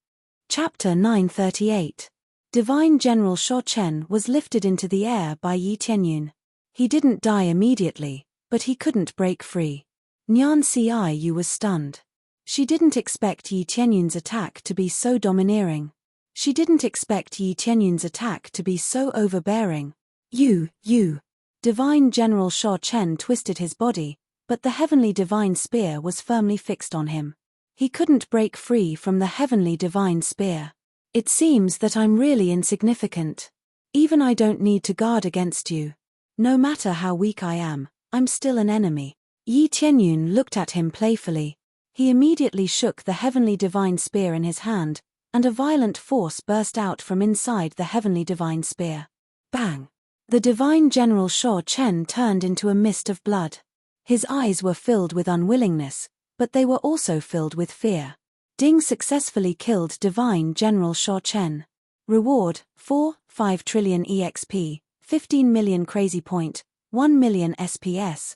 A: Chapter 938. Divine General Shuo Chen was lifted into the air by Yi Tianyun. He didn't die immediately, but he couldn't break free. Nyan Ciu was stunned. She didn't expect Yi Tianyun's attack to be so domineering. She didn't expect Yi Tianyun's attack to be so overbearing. You. Divine General Shuo Chen twisted his body, but the heavenly divine spear was firmly fixed on him. He couldn't break free from the heavenly divine spear. It seems that I'm really insignificant. Even I don't need to guard against you. No matter how weak I am, I'm still an enemy. Yi Tianyun looked at him playfully. He immediately shook the heavenly divine spear in his hand, and a violent force burst out from inside the heavenly divine spear. Bang! The divine General Shuo Chen turned into a mist of blood. His eyes were filled with unwillingness, but they were also filled with fear. Ding successfully killed divine General Shuo Chen. Reward, 5 trillion EXP, 15 million crazy point, 1 million SPS.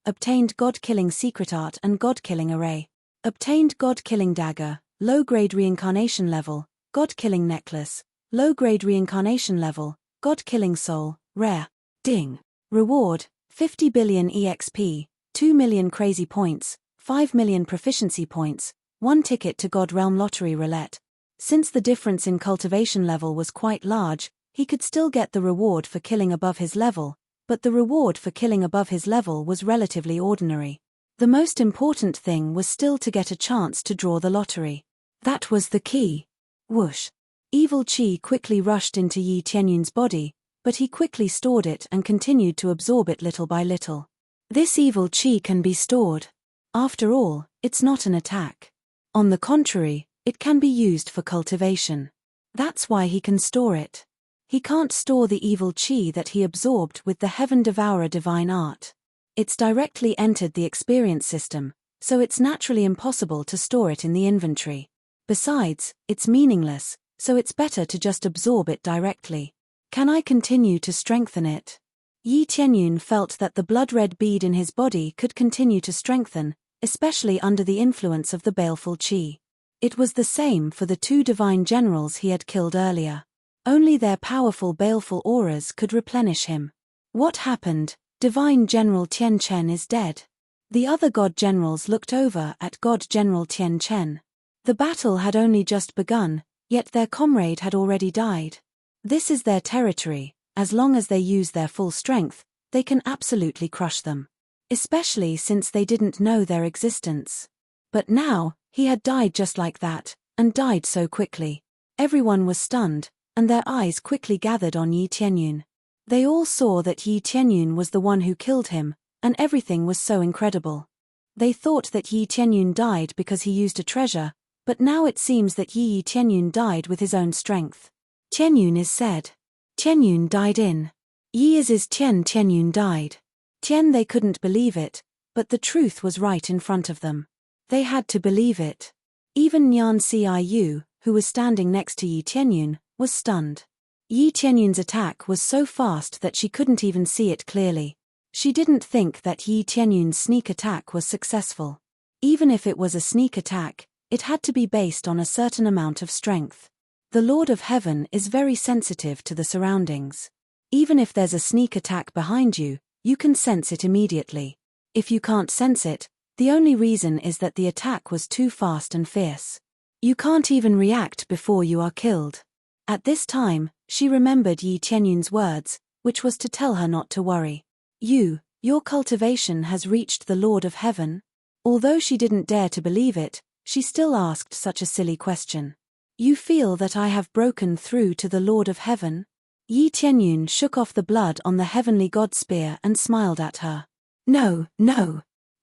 A: obtained God-killing secret art and God-killing array. Obtained God-killing dagger, low-grade reincarnation level, God-killing necklace, low-grade reincarnation level, God-killing soul, rare. Ding. Reward, 50 billion EXP, 2 million crazy points, 5 million proficiency points, 1 ticket to God Realm Lottery Roulette. Since the difference in cultivation level was quite large, he could still get the reward for killing above his level, but the reward for killing above his level was relatively ordinary. The most important thing was still to get a chance to draw the lottery. That was the key. Whoosh. Evil chi quickly rushed into Yi Tianyun's body, but he quickly stored it and continued to absorb it little by little. This evil chi can be stored. After all, it's not an attack. On the contrary, it can be used for cultivation. That's why he can store it. He can't store the evil chi that he absorbed with the Heaven Devourer divine art. It's directly entered the experience system, so it's naturally impossible to store it in the inventory. Besides, it's meaningless, so it's better to just absorb it directly. Can I continue to strengthen it? Yi Tianyun felt that the blood-red bead in his body could continue to strengthen, especially under the influence of the baleful chi. It was the same for the 2 divine generals he had killed earlier. Only their powerful baleful auras could replenish him. What happened? Divine General Tian Chen is dead. The other god generals looked over at God General Tian Chen. The battle had only just begun, yet their comrade had already died. This is their territory. As long as they use their full strength, they can absolutely crush them. Especially since they didn't know their existence. But now, he had died just like that, and died so quickly. Everyone was stunned, and their eyes quickly gathered on Yi Tianyun. They all saw that Yi Tianyun was the one who killed him, and everything was so incredible. They thought that Yi Tianyun died because he used a treasure, but now it seems that Yi Tianyun died with his own strength. Tianyun is said. Tianyun died in. Yi is Tianyun died. They couldn't believe it, but the truth was right in front of them. They had to believe it. Even Nyan Ciu, who was standing next to Yi Tianyun, was stunned. Yi Tianyun's attack was so fast that she couldn't even see it clearly. She didn't think that Yi Tianyun's sneak attack was successful. Even if it was a sneak attack, it had to be based on a certain amount of strength. The Lord of Heaven is very sensitive to the surroundings. Even if there's a sneak attack behind you, you can sense it immediately. If you can't sense it, the only reason is that the attack was too fast and fierce. You can't even react before you are killed. At this time, she remembered Yi Tianyun's words, which was to tell her not to worry. Your cultivation has reached the Lord of Heaven? Although she didn't dare to believe it, she still asked such a silly question. You feel that I have broken through to the Lord of Heaven? Yi Tianyun shook off the blood on the heavenly god spear and smiled at her. No.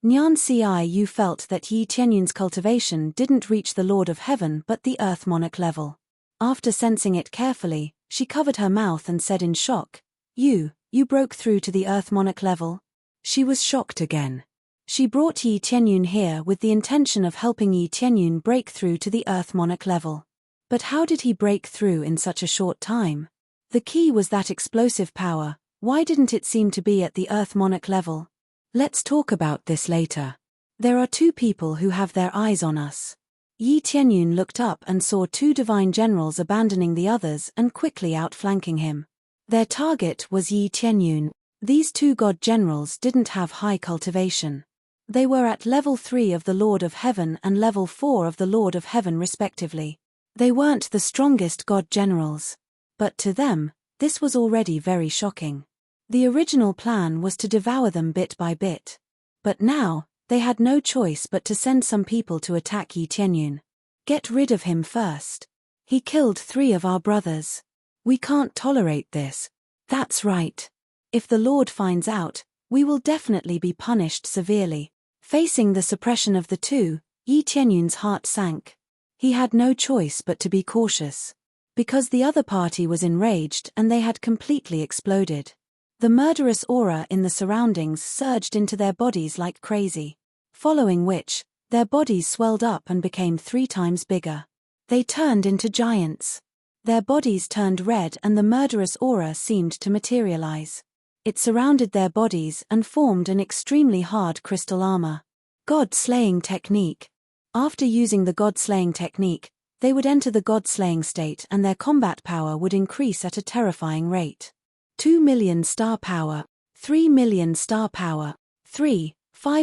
A: Nyan Ciu felt that Yi Tianyun's cultivation didn't reach the Lord of Heaven but the Earth Monarch level. After sensing it carefully, she covered her mouth and said in shock, You broke through to the Earth Monarch level? She was shocked again. She brought Yi Tianyun here with the intention of helping Yi Tianyun break through to the Earth Monarch level. But how did he break through in such a short time? The key was that explosive power. Why didn't it seem to be at the Earth Monarch level? Let's talk about this later. There are 2 people who have their eyes on us. Yi Tianyun looked up and saw 2 divine generals abandoning the others and quickly outflanking him. Their target was Yi Tianyun. These 2 god generals didn't have high cultivation. They were at level 3 of the Lord of Heaven and level 4 of the Lord of Heaven respectively. They weren't the strongest god generals. But to them, this was already very shocking. The original plan was to devour them bit by bit. But now, they had no choice but to send some people to attack Yi Tianyun. Get rid of him first. He killed 3 of our brothers. We can't tolerate this. That's right. If the Lord finds out, we will definitely be punished severely. Facing the suppression of the 2, Yi Tianyun's heart sank. He had no choice but to be cautious. Because the other party was enraged and they had completely exploded. The murderous aura in the surroundings surged into their bodies like crazy. Following which, their bodies swelled up and became 3 times bigger. They turned into giants. Their bodies turned red and the murderous aura seemed to materialize. It surrounded their bodies and formed an extremely hard crystal armor. God-slaying technique. After using the God-slaying technique, they would enter the God-slaying state and their combat power would increase at a terrifying rate. 2 million star power, 3 million star power, 5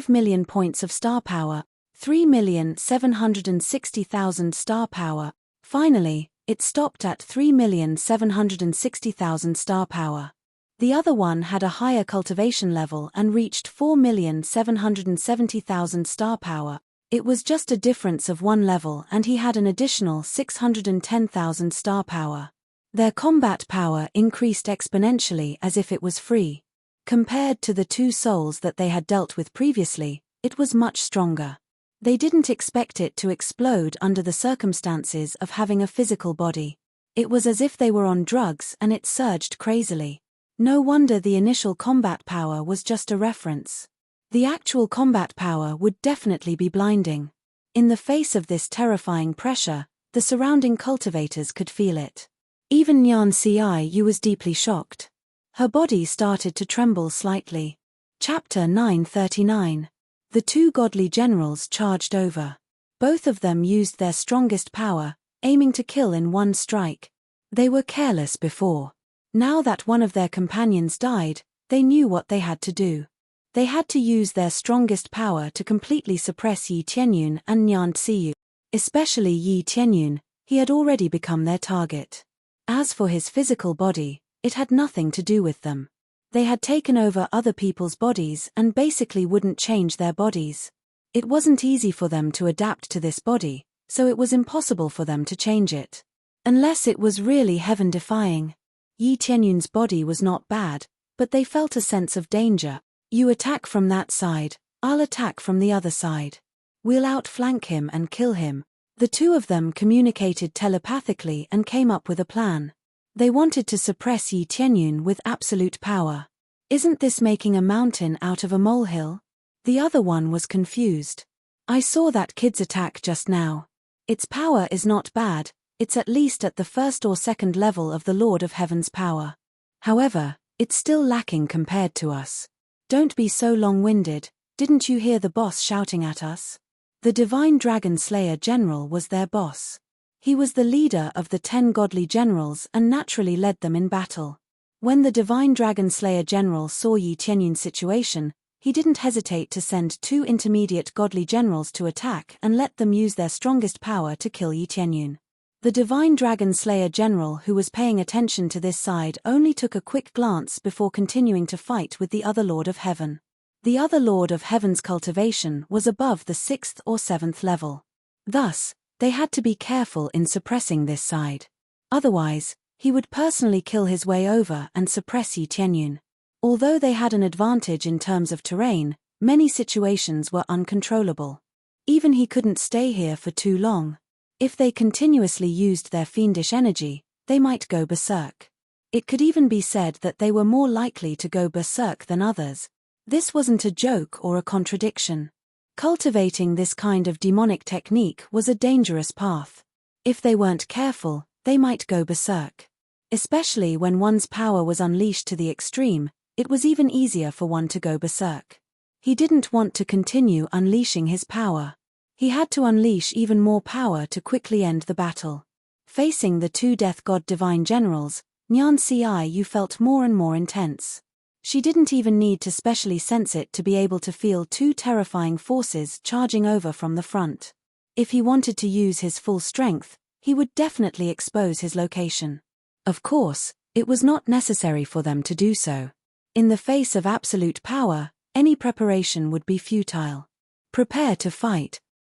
A: million points of star power, 3,760,000 star power. Finally, it stopped at 3,760,000 star power. The other one had a higher cultivation level and reached 4,770,000 star power. It was just a difference of one level and he had an additional 610,000 star power. Their combat power increased exponentially as if it was free. Compared to the 2 souls that they had dealt with previously, it was much stronger. They didn't expect it to explode under the circumstances of having a physical body. It was as if they were on drugs and it surged crazily. No wonder the initial combat power was just a reference. The actual combat power would definitely be blinding. In the face of this terrifying pressure, the surrounding cultivators could feel it. Even Nyan Ciu was deeply shocked. Her body started to tremble slightly. Chapter 939. The 2 godly generals charged over. Both of them used their strongest power, aiming to kill in one strike. They were careless before. Now that one of their companions died, they knew what they had to do. They had to use their strongest power to completely suppress Yi Tianyun and Nyan Ciu. Especially Yi Tianyun, he had already become their target. As for his physical body, it had nothing to do with them. They had taken over other people's bodies and basically wouldn't change their bodies. It wasn't easy for them to adapt to this body, so it was impossible for them to change it. Unless it was really heaven-defying. Yi Tianyun's body was not bad, but they felt a sense of danger. You attack from that side, I'll attack from the other side. We'll outflank him and kill him. The 2 of them communicated telepathically and came up with a plan. They wanted to suppress Yi Tianyun with absolute power. Isn't this making a mountain out of a molehill? The other one was confused. I saw that kid's attack just now. Its power is not bad, it's at least at the 1st or 2nd level of the Lord of Heaven's power. However, it's still lacking compared to us. Don't be so long-winded, didn't you hear the boss shouting at us? The Divine Dragon Slayer General was their boss. He was the leader of the 10 godly generals and naturally led them in battle. When the Divine Dragon Slayer General saw Yi Tianyun's situation, he didn't hesitate to send 2 intermediate godly generals to attack and let them use their strongest power to kill Yi Tianyun. The Divine Dragon Slayer General who was paying attention to this side only took a quick glance before continuing to fight with the other Lord of Heaven. The other Lord of Heaven's cultivation was above the 6th or 7th level. Thus, they had to be careful in suppressing this side. Otherwise, he would personally kill his way over and suppress Yi Tianyun. Although they had an advantage in terms of terrain, many situations were uncontrollable. Even he couldn't stay here for too long. If they continuously used their fiendish energy, they might go berserk. It could even be said that they were more likely to go berserk than others. This wasn't a joke or a contradiction. Cultivating this kind of demonic technique was a dangerous path. If they weren't careful, they might go berserk. Especially when one's power was unleashed to the extreme, it was even easier for one to go berserk. He didn't want to continue unleashing his power. He had to unleash even more power to quickly end the battle. Facing the 2 death god divine generals, Nyan Ciu felt more and more intense. She didn't even need to specially sense it to be able to feel 2 terrifying forces charging over from the front. If he wanted to use his full strength, he would definitely expose his location. Of course, it was not necessary for them to do so. In the face of absolute power, any preparation would be futile. Prepare to fight.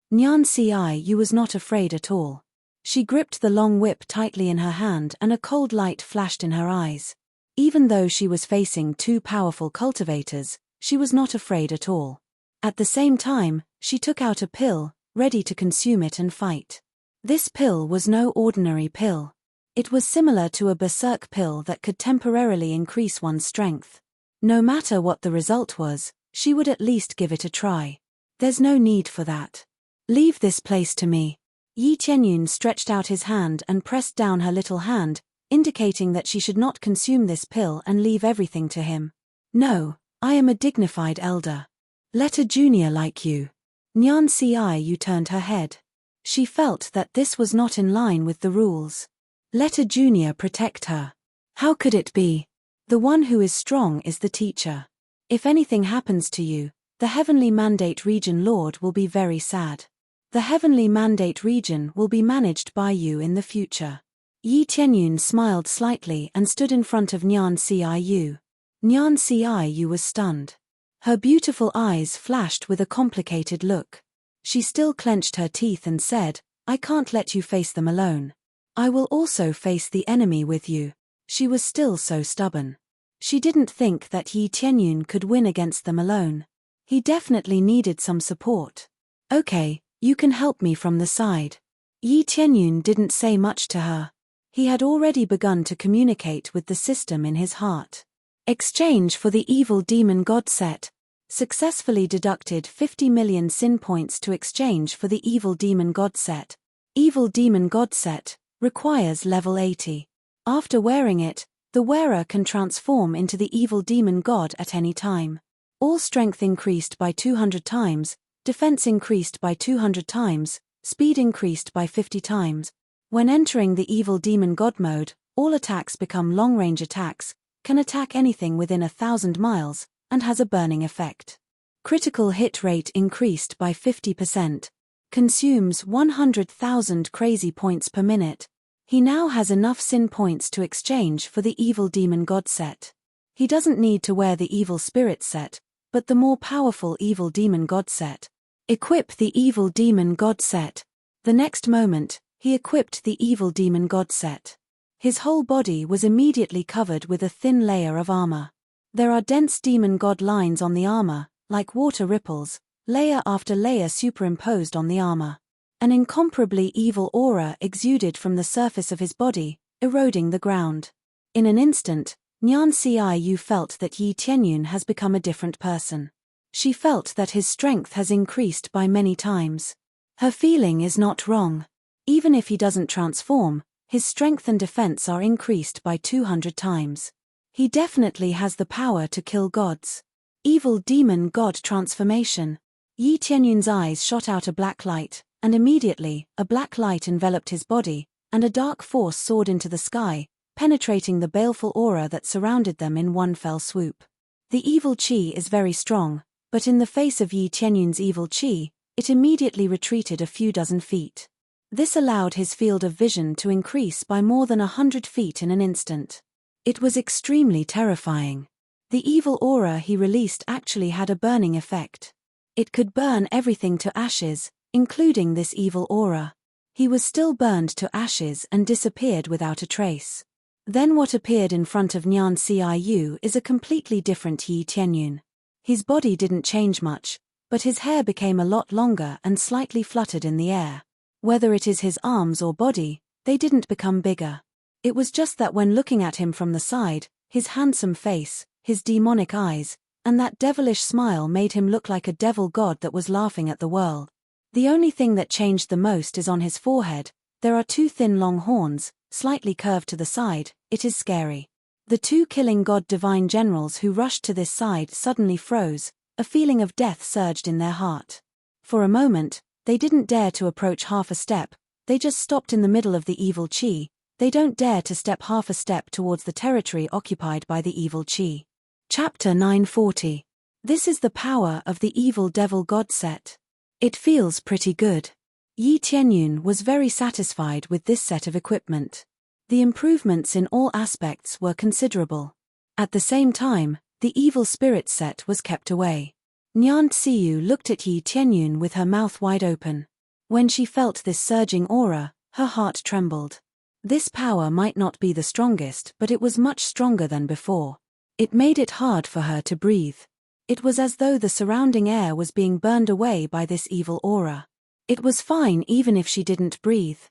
A: Nyan Ciu was not afraid at all. She gripped the long whip tightly in her hand and a cold light flashed in her eyes. Even though she was facing 2 powerful cultivators, she was not afraid at all. At the same time, she took out a pill, ready to consume it and fight. This pill was no ordinary pill. It was similar to a berserk pill that could temporarily increase one's strength. No matter what the result was, she would at least give it a try. There's no need for that. Leave this place to me. Yi Tianyun stretched out his hand and pressed down her little hand, indicating that she should not consume this pill and leave everything to him. No, I am a dignified elder. Let a junior like you. Nyan Ciu turned her head. She felt that this was not in line with the rules. Let a junior protect her. How could it be? The one who is strong is the teacher. If anything happens to you, the Heavenly Mandate Region Lord will be very sad. The Heavenly Mandate Region will be managed by you in the future. Yi Tianyun smiled slightly and stood in front of Nyan Ciu. Nyan Ciu was stunned. Her beautiful eyes flashed with a complicated look. She still clenched her teeth and said, I can't let you face them alone. I will also face the enemy with you. She was still so stubborn. She didn't think that Yi Tianyun could win against them alone. He definitely needed some support. Okay, you can help me from the side. Yi Tianyun didn't say much to her. He had already begun to communicate with the system in his heart. Exchange for the evil demon god set. Successfully deducted 50 million sin points to exchange for the evil demon god set. Evil demon god set requires level 80. After wearing it, the wearer can transform into the evil demon god at any time. All strength increased by 200 times, defense increased by 200 times, speed increased by 50 times. When entering the evil demon god mode, all attacks become long-range attacks, can attack anything within 1,000 miles, and has a burning effect. Critical hit rate increased by 50%. Consumes 100,000 crazy points per minute. He now has enough sin points to exchange for the evil demon god set. He doesn't need to wear the evil spirit set, but the more powerful evil demon god set. Equip the evil demon god set. The next moment, he equipped the evil demon god set. His whole body was immediately covered with a thin layer of armor. There are dense demon god lines on the armor, like water ripples, layer after layer superimposed on the armor. An incomparably evil aura exuded from the surface of his body, eroding the ground. In an instant, Nyan Ciu felt that Yi Tianyun has become a different person. She felt that his strength has increased by many times. Her feeling is not wrong. Even if he doesn't transform, his strength and defense are increased by 200 times. He definitely has the power to kill gods. Evil demon god transformation. Yi Tianyun's eyes shot out a black light, and immediately, a black light enveloped his body, and a dark force soared into the sky, penetrating the baleful aura that surrounded them in one fell swoop. The evil chi is very strong, but in the face of Yi Tianyun's evil chi, it immediately retreated a few dozen feet. This allowed his field of vision to increase by more than 100 feet in an instant. It was extremely terrifying. The evil aura he released actually had a burning effect. It could burn everything to ashes, including this evil aura. He was still burned to ashes and disappeared without a trace. Then what appeared in front of Nyan Ciu is a completely different Yi Tianyun. His body didn't change much, but his hair became a lot longer and slightly fluttered in the air. Whether it is his arms or body, they didn't become bigger. It was just that when looking at him from the side, his handsome face, his demonic eyes, and that devilish smile made him look like a devil god that was laughing at the world. The only thing that changed the most is on his forehead. There are two thin long horns, slightly curved to the side. It is scary. The two killing god divine generals who rushed to this side suddenly froze, a feeling of death surged in their heart. For a moment, they didn't dare to approach half a step, they just stopped in the middle of the evil chi. They don't dare to step half a step towards the territory occupied by the evil chi. Chapter 940. This is the power of the evil devil god set. It feels pretty good. Yi Tianyun was very satisfied with this set of equipment. The improvements in all aspects were considerable. At the same time, the evil spirit set was kept away. Nyan Ciu looked at Yi Tianyun with her mouth wide open. When she felt this surging aura, her heart trembled. This power might not be the strongest, but it was much stronger than before. It made it hard for her to breathe. It was as though the surrounding air was being burned away by this evil aura. It was fine even if she didn't breathe.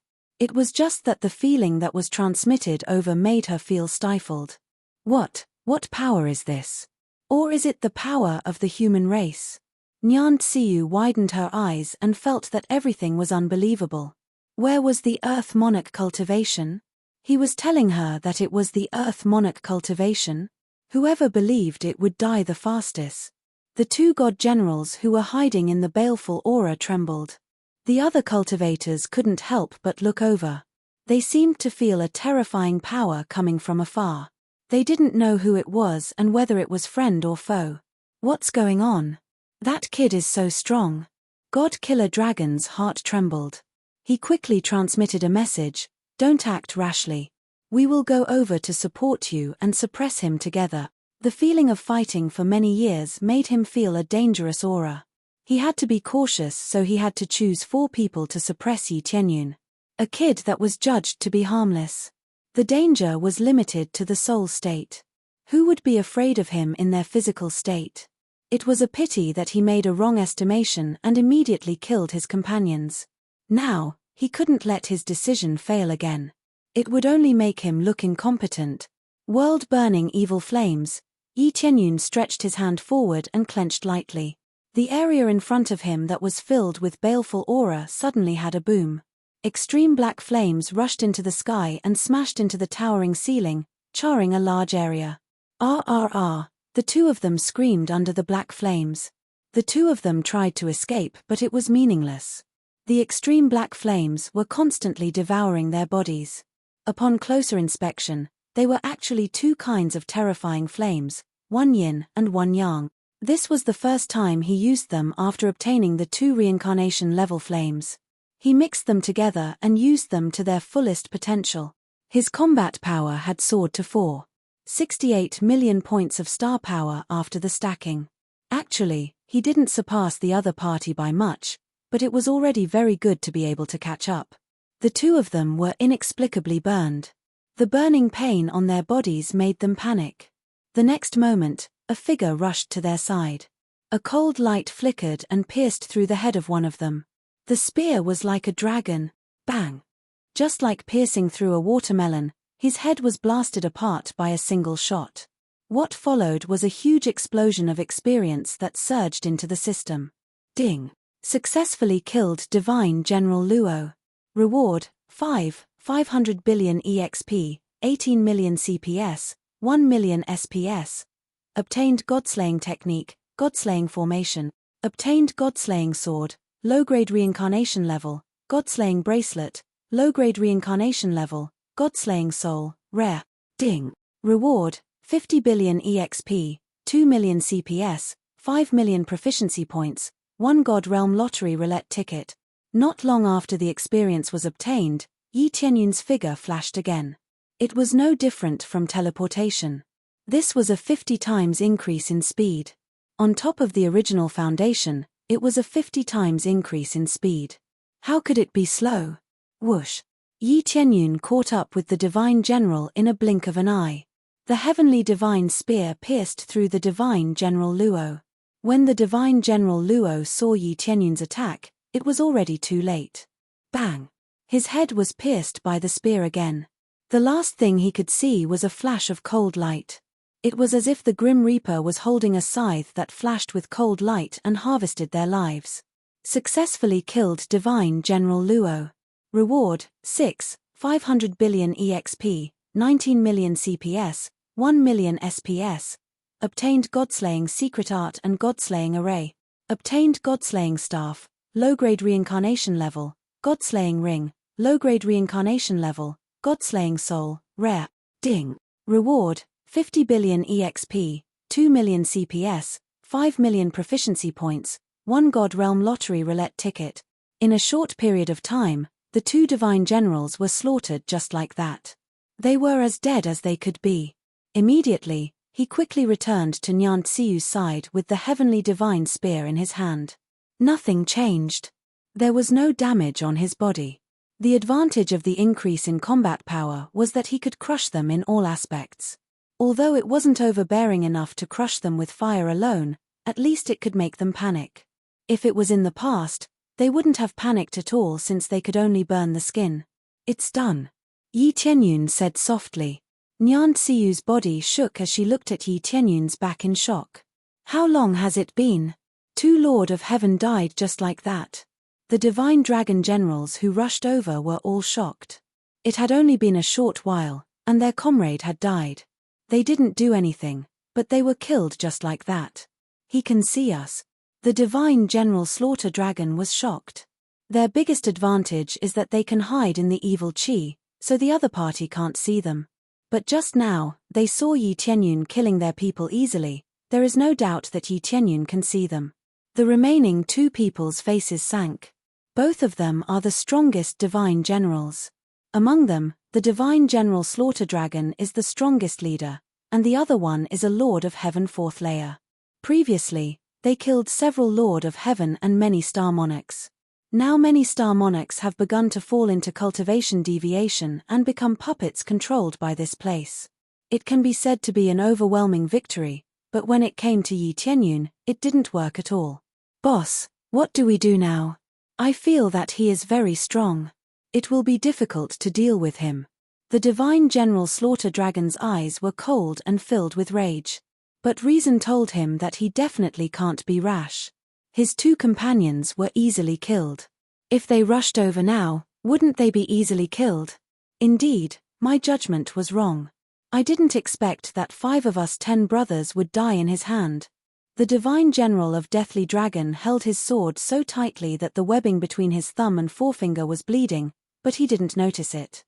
A: It was just that the feeling that was transmitted over made her feel stifled. What power is this? Or is it the power of the human race? Nyan Ciu widened her eyes and felt that everything was unbelievable. Where was the Earth Monarch cultivation? He was telling her that it was the Earth Monarch cultivation. Whoever believed it would die the fastest. The two god generals who were hiding in the baleful aura trembled. The other cultivators couldn't help but look over. They seemed to feel a terrifying power coming from afar. They didn't know who it was and whether it was friend or foe. What's going on? That kid is so strong. God Killer Dragon's heart trembled. He quickly transmitted a message: don't act rashly. We will go over to support you and suppress him together. The feeling of fighting for many years made him feel a dangerous aura. He had to be cautious, so he had to choose 4 people to suppress Yi Tianyun. A kid that was judged to be harmless. The danger was limited to the soul state. Who would be afraid of him in their physical state? It was a pity that he made a wrong estimation and immediately killed his companions. Now, he couldn't let his decision fail again. It would only make him look incompetent. World-burning evil flames. Yi Tianyun stretched his hand forward and clenched lightly. The area in front of him that was filled with baleful aura suddenly had a boom. Extreme black flames rushed into the sky and smashed into the towering ceiling, charring a large area. "Ah!" The two of them screamed under the black flames. The two of them tried to escape, but it was meaningless. The extreme black flames were constantly devouring their bodies. Upon closer inspection, they were actually 2 kinds of terrifying flames, one yin and one yang. This was the first time he used them after obtaining the 2 reincarnation level flames. He mixed them together and used them to their fullest potential. His combat power had soared to 468 million points of star power after the stacking. Actually, he didn't surpass the other party by much, but it was already very good to be able to catch up. The two of them were inexplicably burned. The burning pain on their bodies made them panic. The next moment, a figure rushed to their side. A cold light flickered and pierced through the head of one of them. The spear was like a dragon. Bang! Just like piercing through a watermelon, his head was blasted apart by a single shot. What followed was a huge explosion of experience that surged into the system. Ding! Successfully killed Divine General Luo. Reward: 500 billion EXP, 18 million CPS, 1 million SPS. Obtained Godslaying Technique, Godslaying Formation. Obtained Godslaying Sword, low-grade reincarnation level, Godslaying Bracelet, low-grade reincarnation level, Godslaying Soul, rare. Ding! Reward: 50 billion EXP, 2 million CPS, 5 million proficiency points, 1 God Realm Lottery Roulette ticket. Not long after the experience was obtained, Yi Tianyun's figure flashed again. It was no different from teleportation. This was a 50 times increase in speed. On top of the original foundation, it was a 50 times increase in speed. How could it be slow? Whoosh! Yi Tianyun caught up with the Divine General in a blink of an eye. The heavenly divine spear pierced through the Divine General Luo. When the Divine General Luo saw Yi Tianyun's attack, it was already too late. Bang! His head was pierced by the spear again. The last thing he could see was a flash of cold light. It was as if the Grim Reaper was holding a scythe that flashed with cold light and harvested their lives. Successfully killed Divine General Luo. Reward: 500 billion EXP, 19 million CPS, 1 million SPS. Obtained Godslaying Secret Art and Godslaying Array. Obtained Godslaying Staff, low-grade reincarnation level, Godslaying Ring, low-grade reincarnation level, Godslaying Soul, rare. Ding! Reward: 50 billion EXP, 2 million CPS, 5 million proficiency points, 1 God Realm Lottery Roulette ticket. In a short period of time, the 2 divine generals were slaughtered just like that. They were as dead as they could be. Immediately, he quickly returned to Nyan Tsiu's side with the heavenly divine spear in his hand. Nothing changed. There was no damage on his body. The advantage of the increase in combat power was that he could crush them in all aspects. Although it wasn't overbearing enough to crush them with fire alone, at least it could make them panic. If it was in the past, they wouldn't have panicked at all since they could only burn the skin. It's done. Yi Tianyun said softly. Nyan Tsiu's body shook as she looked at Yi Tianyun's back in shock. How long has it been? 2 Lord of Heaven died just like that. The divine dragon generals who rushed over were all shocked. It had only been a short while, and their comrade had died. They didn't do anything, But they were killed just like that. He can see us. The divine General Slaughter Dragon was shocked. Their biggest advantage is that they can hide in the evil chi, so the other party can't see them. But just now, they saw Yi Tianyun killing their people easily. There is no doubt that Yi Tianyun can see them. The remaining two people's faces sank. Both of them are the strongest divine generals. Among them, the divine General Slaughter Dragon is the strongest leader, and the other one is a Lord of Heaven 4th layer. Previously, they killed several Lord of Heaven and many star monarchs. Now many star monarchs have begun to fall into cultivation deviation and become puppets controlled by this place. It can be said to be an overwhelming victory, but when it came to Yi Tianyun, it didn't work at all. Boss, what do we do now? I feel that he is very strong. It will be difficult to deal with him. The divine General Slaughter Dragon's eyes were cold and filled with rage. But reason told him that he definitely can't be rash. His two companions were easily killed. If they rushed over now, wouldn't they be easily killed? Indeed, my judgment was wrong. I didn't expect that 5 of us 10 brothers would die in his hand. The divine general of Deathly Dragon held his sword so tightly that the webbing between his thumb and forefinger was bleeding, but he didn't notice it.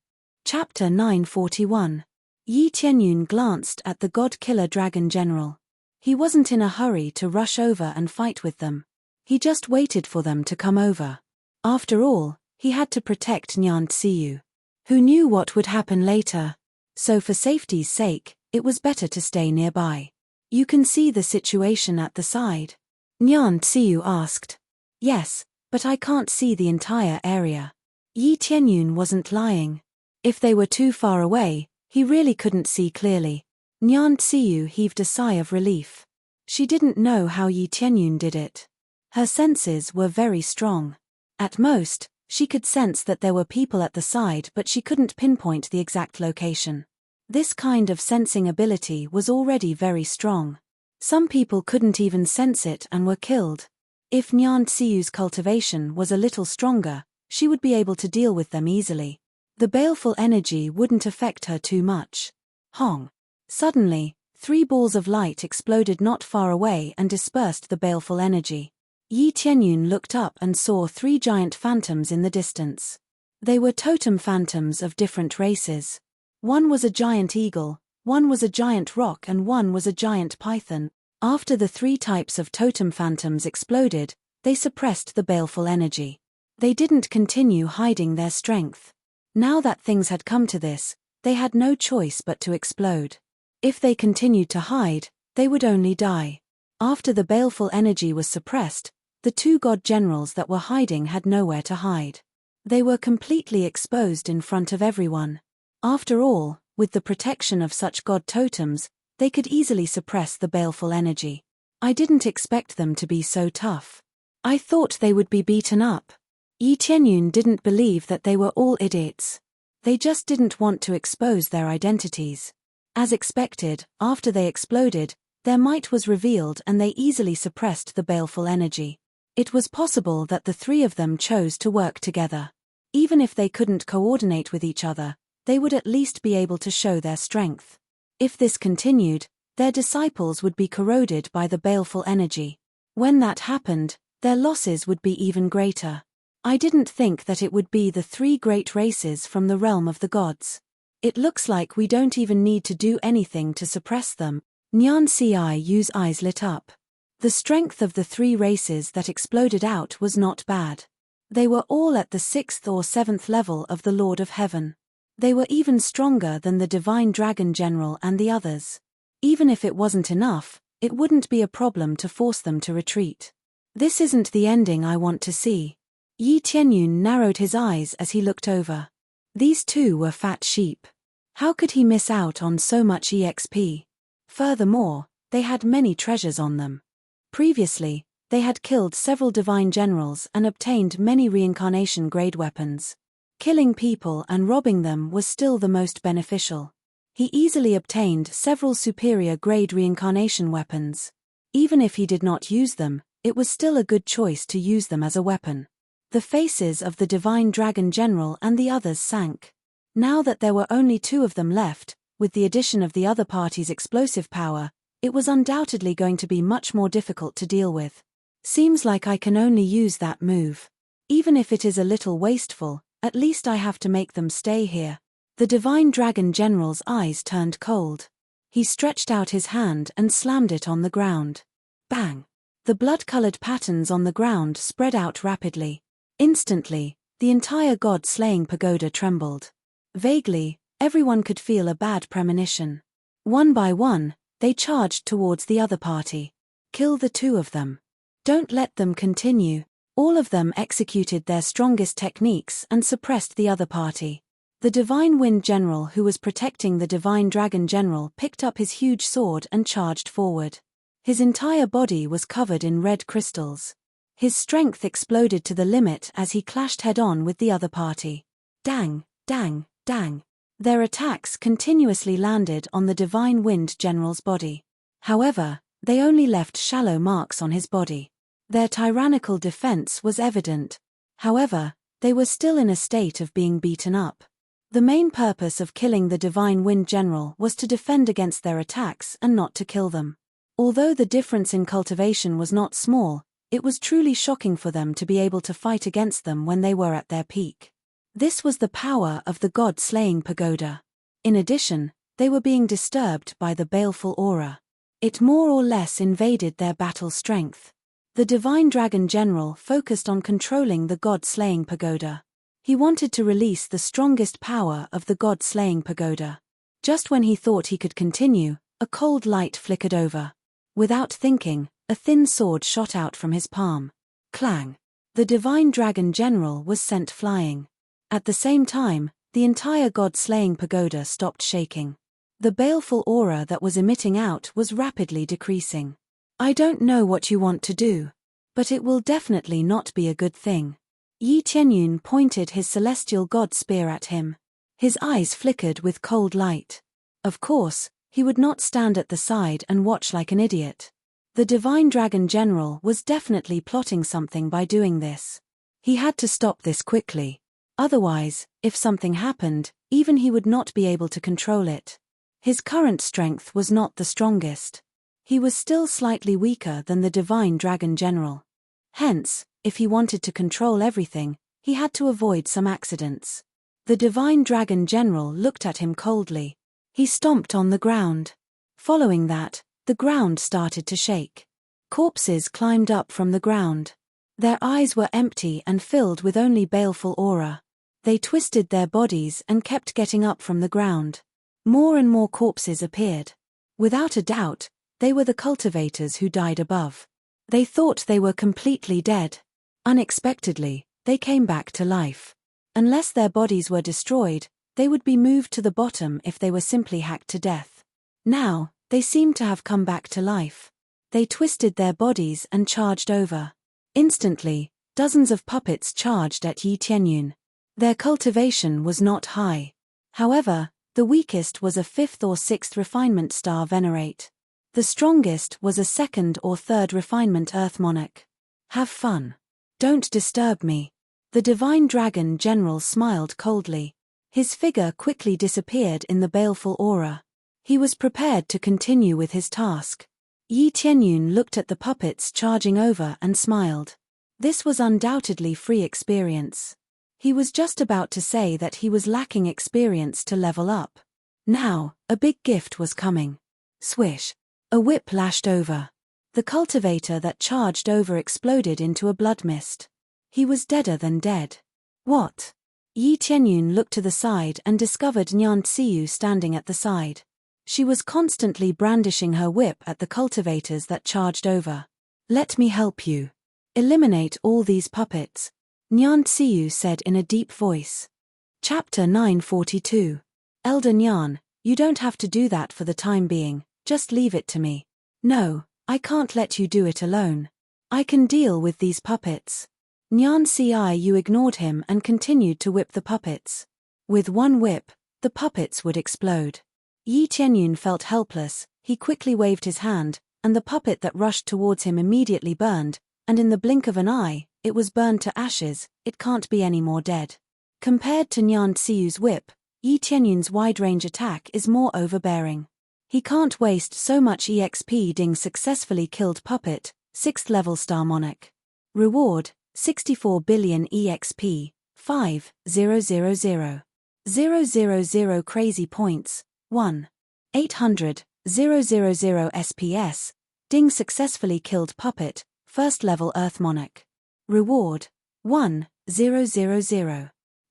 A: Chapter 941. Yi Tianyun glanced at the God-Killer Dragon General. He wasn't in a hurry to rush over and fight with them. He just waited for them to come over. After all, he had to protect Nyan Tsiyu. Who knew what would happen later? So for safety's sake, it was better to stay nearby. You can see the situation at the side? Nyan Tsiyu asked. Yes, but I can't see the entire area. Yi Tianyun wasn't lying. If they were too far away, he really couldn't see clearly. Nyan Tsiyu heaved a sigh of relief. She didn't know how Yi Tianyun did it. Her senses were very strong. At most, she could sense that there were people at the side, but she couldn't pinpoint the exact location. This kind of sensing ability was already very strong. Some people couldn't even sense it and were killed. If Nyan Tsiyu's cultivation was a little stronger, she would be able to deal with them easily. The baleful energy wouldn't affect her too much. Hong. Suddenly, 3 balls of light exploded not far away and dispersed the baleful energy. Yi Tianyun looked up and saw 3 giant phantoms in the distance. They were totem phantoms of different races. One was a giant eagle, one was a giant roc, and one was a giant python. After the 3 types of totem phantoms exploded, they suppressed the baleful energy. They didn't continue hiding their strength. Now that things had come to this, they had no choice but to explode. If they continued to hide, they would only die. After the baleful energy was suppressed, the 2 god generals that were hiding had nowhere to hide. They were completely exposed in front of everyone. After all, with the protection of such god totems, they could easily suppress the baleful energy. I didn't expect them to be so tough. I thought they would be beaten up. Yi Tianyun didn't believe that they were all idiots. They just didn't want to expose their identities. As expected, after they exploded, their might was revealed and they easily suppressed the baleful energy. It was possible that the 3 of them chose to work together. Even if they couldn't coordinate with each other, they would at least be able to show their strength. If this continued, their disciples would be corroded by the baleful energy. When that happened, their losses would be even greater. I didn't think that it would be the 3 great races from the realm of the gods. It looks like we don't even need to do anything to suppress them. Nyan Tsiyu's eyes lit up. The strength of the 3 races that exploded out was not bad. They were all at the 6th or 7th level of the Lord of Heaven. They were even stronger than the Divine Dragon General and the others. Even if it wasn't enough, it wouldn't be a problem to force them to retreat. This isn't the ending I want to see. Yi Tianyun narrowed his eyes as he looked over. These 2 were fat sheep. How could he miss out on so much EXP? Furthermore, they had many treasures on them. Previously, they had killed several divine generals and obtained many reincarnation-grade weapons. Killing people and robbing them was still the most beneficial. He easily obtained several superior-grade reincarnation weapons. Even if he did not use them, it was still a good choice to use them as a weapon. The faces of the Divine Dragon General and the others sank. Now that there were only 2 of them left, with the addition of the other party's explosive power, It was undoubtedly going to be much more difficult to deal with. Seems like I can only use that move. Even if it is a little wasteful, at least I have to make them stay here. The Divine Dragon General's eyes turned cold. He stretched out his hand and slammed it on the ground. Bang! The blood-colored patterns on the ground spread out rapidly. Instantly, the entire god-slaying pagoda trembled. Vaguely, everyone could feel a bad premonition. One by one, they charged towards the other party. Kill the two of them. Don't let them continue. All of them executed their strongest techniques and suppressed the other party. The Divine Wind General who was protecting the Divine Dragon General picked up his huge sword and charged forward. His entire body was covered in red crystals. His strength exploded to the limit as he clashed head-on with the other party. Dang, dang, dang. Their attacks continuously landed on the Divine Wind General's body. However, they only left shallow marks on his body. Their tyrannical defense was evident. However, they were still in a state of being beaten up. The main purpose of killing the Divine Wind General was to defend against their attacks and not to kill them. Although the difference in cultivation was not small, it was truly shocking for them to be able to fight against them when they were at their peak. This was the power of the god-slaying pagoda. In addition, they were being disturbed by the baleful aura. It more or less invaded their battle strength. The Divine Dragon General focused on controlling the god-slaying pagoda. He wanted to release the strongest power of the god-slaying pagoda. Just when he thought he could continue, a cold light flickered over. Without thinking, a thin sword shot out from his palm. Clang! The Divine Dragon General was sent flying. At the same time, the entire god-slaying pagoda stopped shaking. The baleful aura that was emitting out was rapidly decreasing. I don't know what you want to do, but it will definitely not be a good thing. Yi Tianyun pointed his celestial god spear at him. His eyes flickered with cold light. Of course, he would not stand at the side and watch like an idiot. The Divine Dragon General was definitely plotting something by doing this. He had to stop this quickly. Otherwise, if something happened, even he would not be able to control it. His current strength was not the strongest. He was still slightly weaker than the Divine Dragon General. Hence, if he wanted to control everything, he had to avoid some accidents. The Divine Dragon General looked at him coldly. He stomped on the ground. Following that, the ground started to shake. Corpses climbed up from the ground. Their eyes were empty and filled with only baleful aura. They twisted their bodies and kept getting up from the ground. More and more corpses appeared. Without a doubt, they were the cultivators who died above. They thought they were completely dead. Unexpectedly, they came back to life. Unless their bodies were destroyed, they would be moved to the bottom if they were simply hacked to death. Now, they seemed to have come back to life. They twisted their bodies and charged over. Instantly, dozens of puppets charged at Yi Tianyun. Their cultivation was not high. However, the weakest was a 5th or 6th refinement star venerate. The strongest was a 2nd or 3rd refinement earth monarch. Have fun. Don't disturb me. The Divine Dragon General smiled coldly. His figure quickly disappeared in the baleful aura. He was prepared to continue with his task. Yi Tianyun looked at the puppets charging over and smiled. This was undoubtedly free experience. He was just about to say that he was lacking experience to level up. Now, a big gift was coming. Swish. A whip lashed over. The cultivator that charged over exploded into a blood mist. He was deader than dead. What? Yi Tianyun looked to the side and discovered Nyan Tsiyu standing at the side. She was constantly brandishing her whip at the cultivators that charged over. Let me help you. Eliminate all these puppets, Nyan Tsiyu said in a deep voice. Chapter 942. Elder Nyan, you don't have to do that for the time being, just leave it to me. No, I can't let you do it alone. I can deal with these puppets. Nyan Tsiyu ignored him and continued to whip the puppets. With one whip, the puppets would explode. Yi Tianyun felt helpless. He quickly waved his hand, and the puppet that rushed towards him immediately burned, and in the blink of an eye, it was burned to ashes. It can't be any more dead. Compared to Nyan Tsiyu's whip, Yi Tianyun's wide-range attack is more overbearing. He can't waste so much EXP. Ding successfully killed puppet, 6th level star monarch. Reward, 64 billion EXP, 5,000. 000 crazy points, 1. 800, 000 SPS. Ding successfully killed puppet, 1st level earth monarch. Reward, 1,000.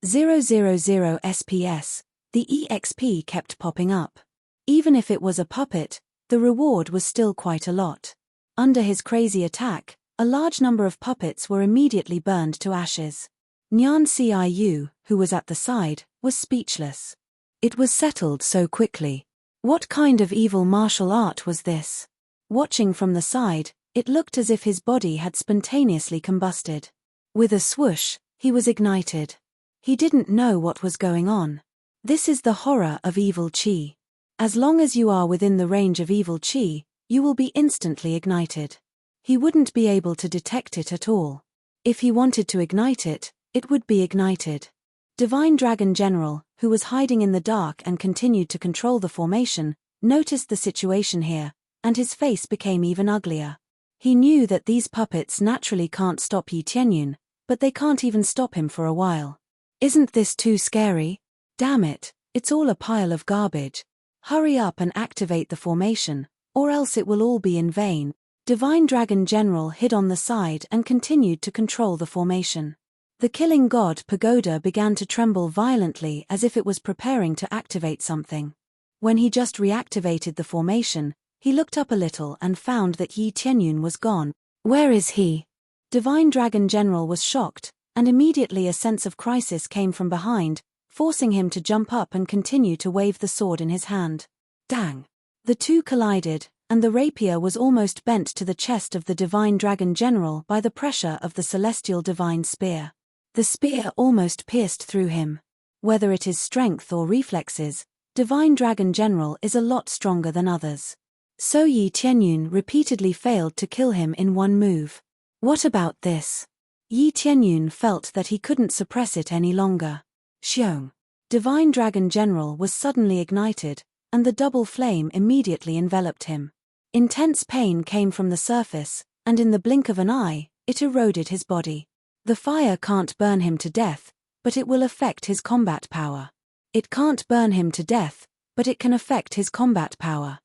A: 000 SPS. The EXP kept popping up. Even if it was a puppet, the reward was still quite a lot. Under his crazy attack, a large number of puppets were immediately burned to ashes. Nyan Ciu, who was at the side, was speechless. It was settled so quickly. What kind of evil martial art was this? Watching from the side, it looked as if his body had spontaneously combusted. With a swoosh, he was ignited. He didn't know what was going on. This is the horror of evil chi. As long as you are within the range of evil chi, you will be instantly ignited. He wouldn't be able to detect it at all. If he wanted to ignite it, it would be ignited. Divine Dragon General, who was hiding in the dark and continued to control the formation, noticed the situation here, and his face became even uglier. He knew that these puppets naturally can't stop Yi Tianyun, but they can't even stop him for a while. Isn't this too scary? Damn it, it's all a pile of garbage. Hurry up and activate the formation, or else it will all be in vain. Divine Dragon General hid on the side and continued to control the formation. The Killing God pagoda began to tremble violently as if it was preparing to activate something. When he just reactivated the formation, he looked up a little and found that Yi Tianyun was gone. Where is he? Divine Dragon General was shocked, and immediately a sense of crisis came from behind, forcing him to jump up and continue to wave the sword in his hand. Dang! The two collided, and the rapier was almost bent to the chest of the Divine Dragon General by the pressure of the celestial divine spear. The spear almost pierced through him. Whether it is strength or reflexes, Divine Dragon General is a lot stronger than others. So Yi Tianyun repeatedly failed to kill him in one move. What about this? Yi Tianyun felt that he couldn't suppress it any longer. Xiong. Divine Dragon General was suddenly ignited, and the double flame immediately enveloped him. Intense pain came from the surface, and in the blink of an eye, it eroded his body. The fire can't burn him to death, but it will affect his combat power. It can't burn him to death, but it can affect his combat power.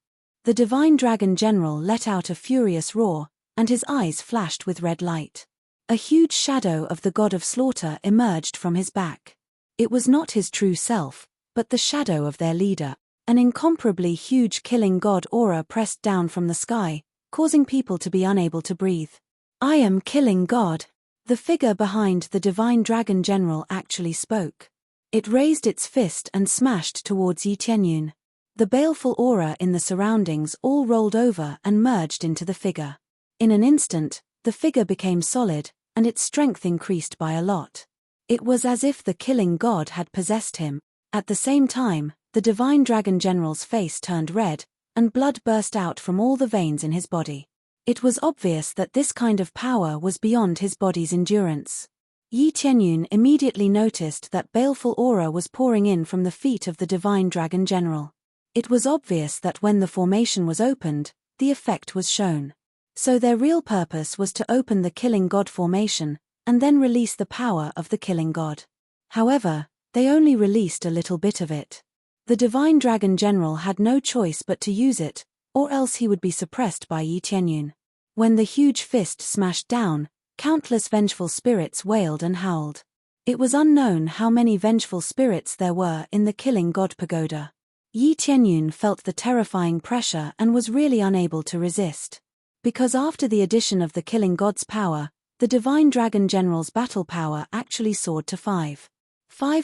A: The Divine Dragon General let out a furious roar, and his eyes flashed with red light. A huge shadow of the God of Slaughter emerged from his back. It was not his true self, but the shadow of their leader. An incomparably huge killing god aura pressed down from the sky, causing people to be unable to breathe. I am killing God. The figure behind the Divine Dragon General actually spoke. It raised its fist and smashed towards Yi Tianyun. The baleful aura in the surroundings all rolled over and merged into the figure. In an instant, the figure became solid, and its strength increased by a lot. It was as if the killing god had possessed him. At the same time, the Divine Dragon General's face turned red, and blood burst out from all the veins in his body. It was obvious that this kind of power was beyond his body's endurance. Yi Tianyun immediately noticed that baleful aura was pouring in from the feet of the Divine Dragon General. It was obvious that when the formation was opened, the effect was shown. So their real purpose was to open the Killing God formation, and then release the power of the Killing God. However, they only released a little bit of it. The Divine Dragon General had no choice but to use it, or else he would be suppressed by Yi Tianyun. When the huge fist smashed down, countless vengeful spirits wailed and howled. It was unknown how many vengeful spirits there were in the Killing God pagoda. Yi Tianyun felt the terrifying pressure and was really unable to resist. Because after the addition of the Killing God's power, the Divine Dragon General's battle power actually soared to 5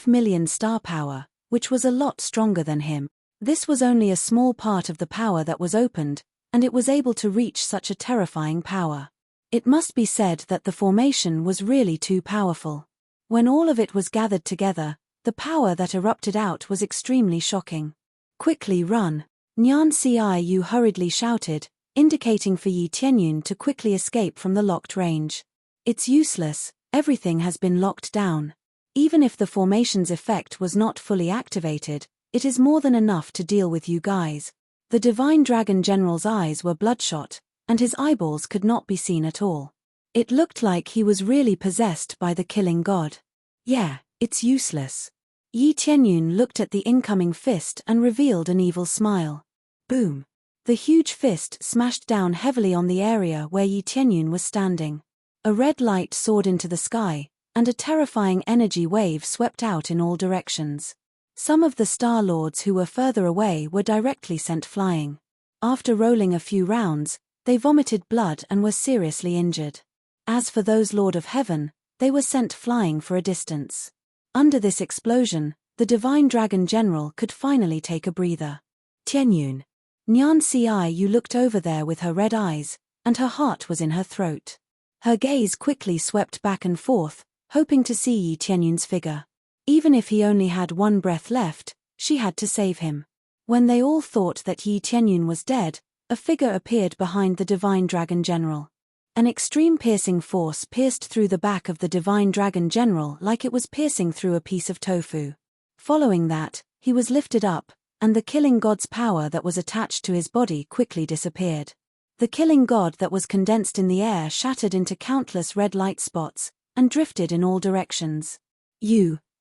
A: million star power, which was a lot stronger than him. This was only a small part of the power that was opened, and it was able to reach such a terrifying power. It must be said that the formation was really too powerful. When all of it was gathered together, the power that erupted out was extremely shocking. Quickly run! Nyan Ciu hurriedly shouted, indicating for Yi Tianyun to quickly escape from the locked range. It's useless, everything has been locked down. Even if the formation's effect was not fully activated, it is more than enough to deal with you guys. The divine dragon general's eyes were bloodshot, and his eyeballs could not be seen at all. It looked like he was really possessed by the killing god. Yeah, it's useless. Yi Tianyun looked at the incoming fist and revealed an evil smile. Boom. The huge fist smashed down heavily on the area where Yi Tianyun was standing. A red light soared into the sky, and a terrifying energy wave swept out in all directions. Some of the Star Lords who were further away were directly sent flying. After rolling a few rounds, they vomited blood and were seriously injured. As for those Lord of Heaven, they were sent flying for a distance. Under this explosion, the Divine Dragon General could finally take a breather. Tianyun. Nyan Ciyu looked over there with her red eyes, and her heart was in her throat. Her gaze quickly swept back and forth, hoping to see Yi Tianyun's figure. Even if he only had one breath left, she had to save him. When they all thought that Yi Tianyun was dead, a figure appeared behind the Divine Dragon General. An extreme piercing force pierced through the back of the Divine Dragon General like it was piercing through a piece of tofu. Following that, he was lifted up, and the killing god's power that was attached to his body quickly disappeared. The killing god that was condensed in the air shattered into countless red light spots, and drifted in all directions.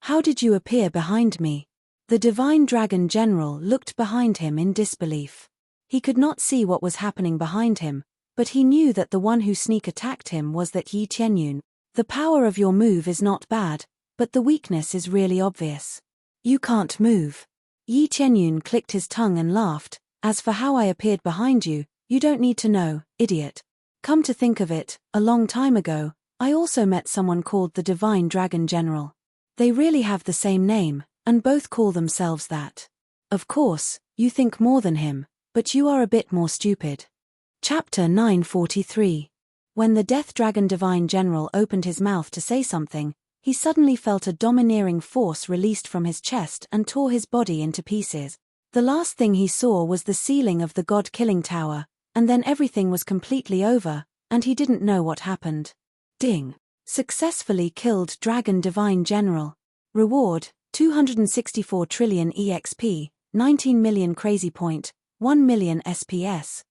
A: How did you appear behind me? The Divine Dragon General looked behind him in disbelief. He could not see what was happening behind him, but he knew that the one who sneak attacked him was that Yi Tianyun. The power of your move is not bad, but the weakness is really obvious. You can't move. Yi Tianyun clicked his tongue and laughed. As for how I appeared behind you, you don't need to know, idiot. Come to think of it, a long time ago, I also met someone called the Divine Dragon General. They really have the same name, and both call themselves that. Of course, you think more than him, but you are a bit more stupid. Chapter 943. When the Death Dragon Divine General opened his mouth to say something, he suddenly felt a domineering force released from his chest and tore his body into pieces. The last thing he saw was the ceiling of the God-killing tower, and then everything was completely over, and he didn't know what happened. Ding. Successfully killed Dragon Divine General. Reward, 264 trillion EXP, 19 million Crazy Point, 1 million SPS.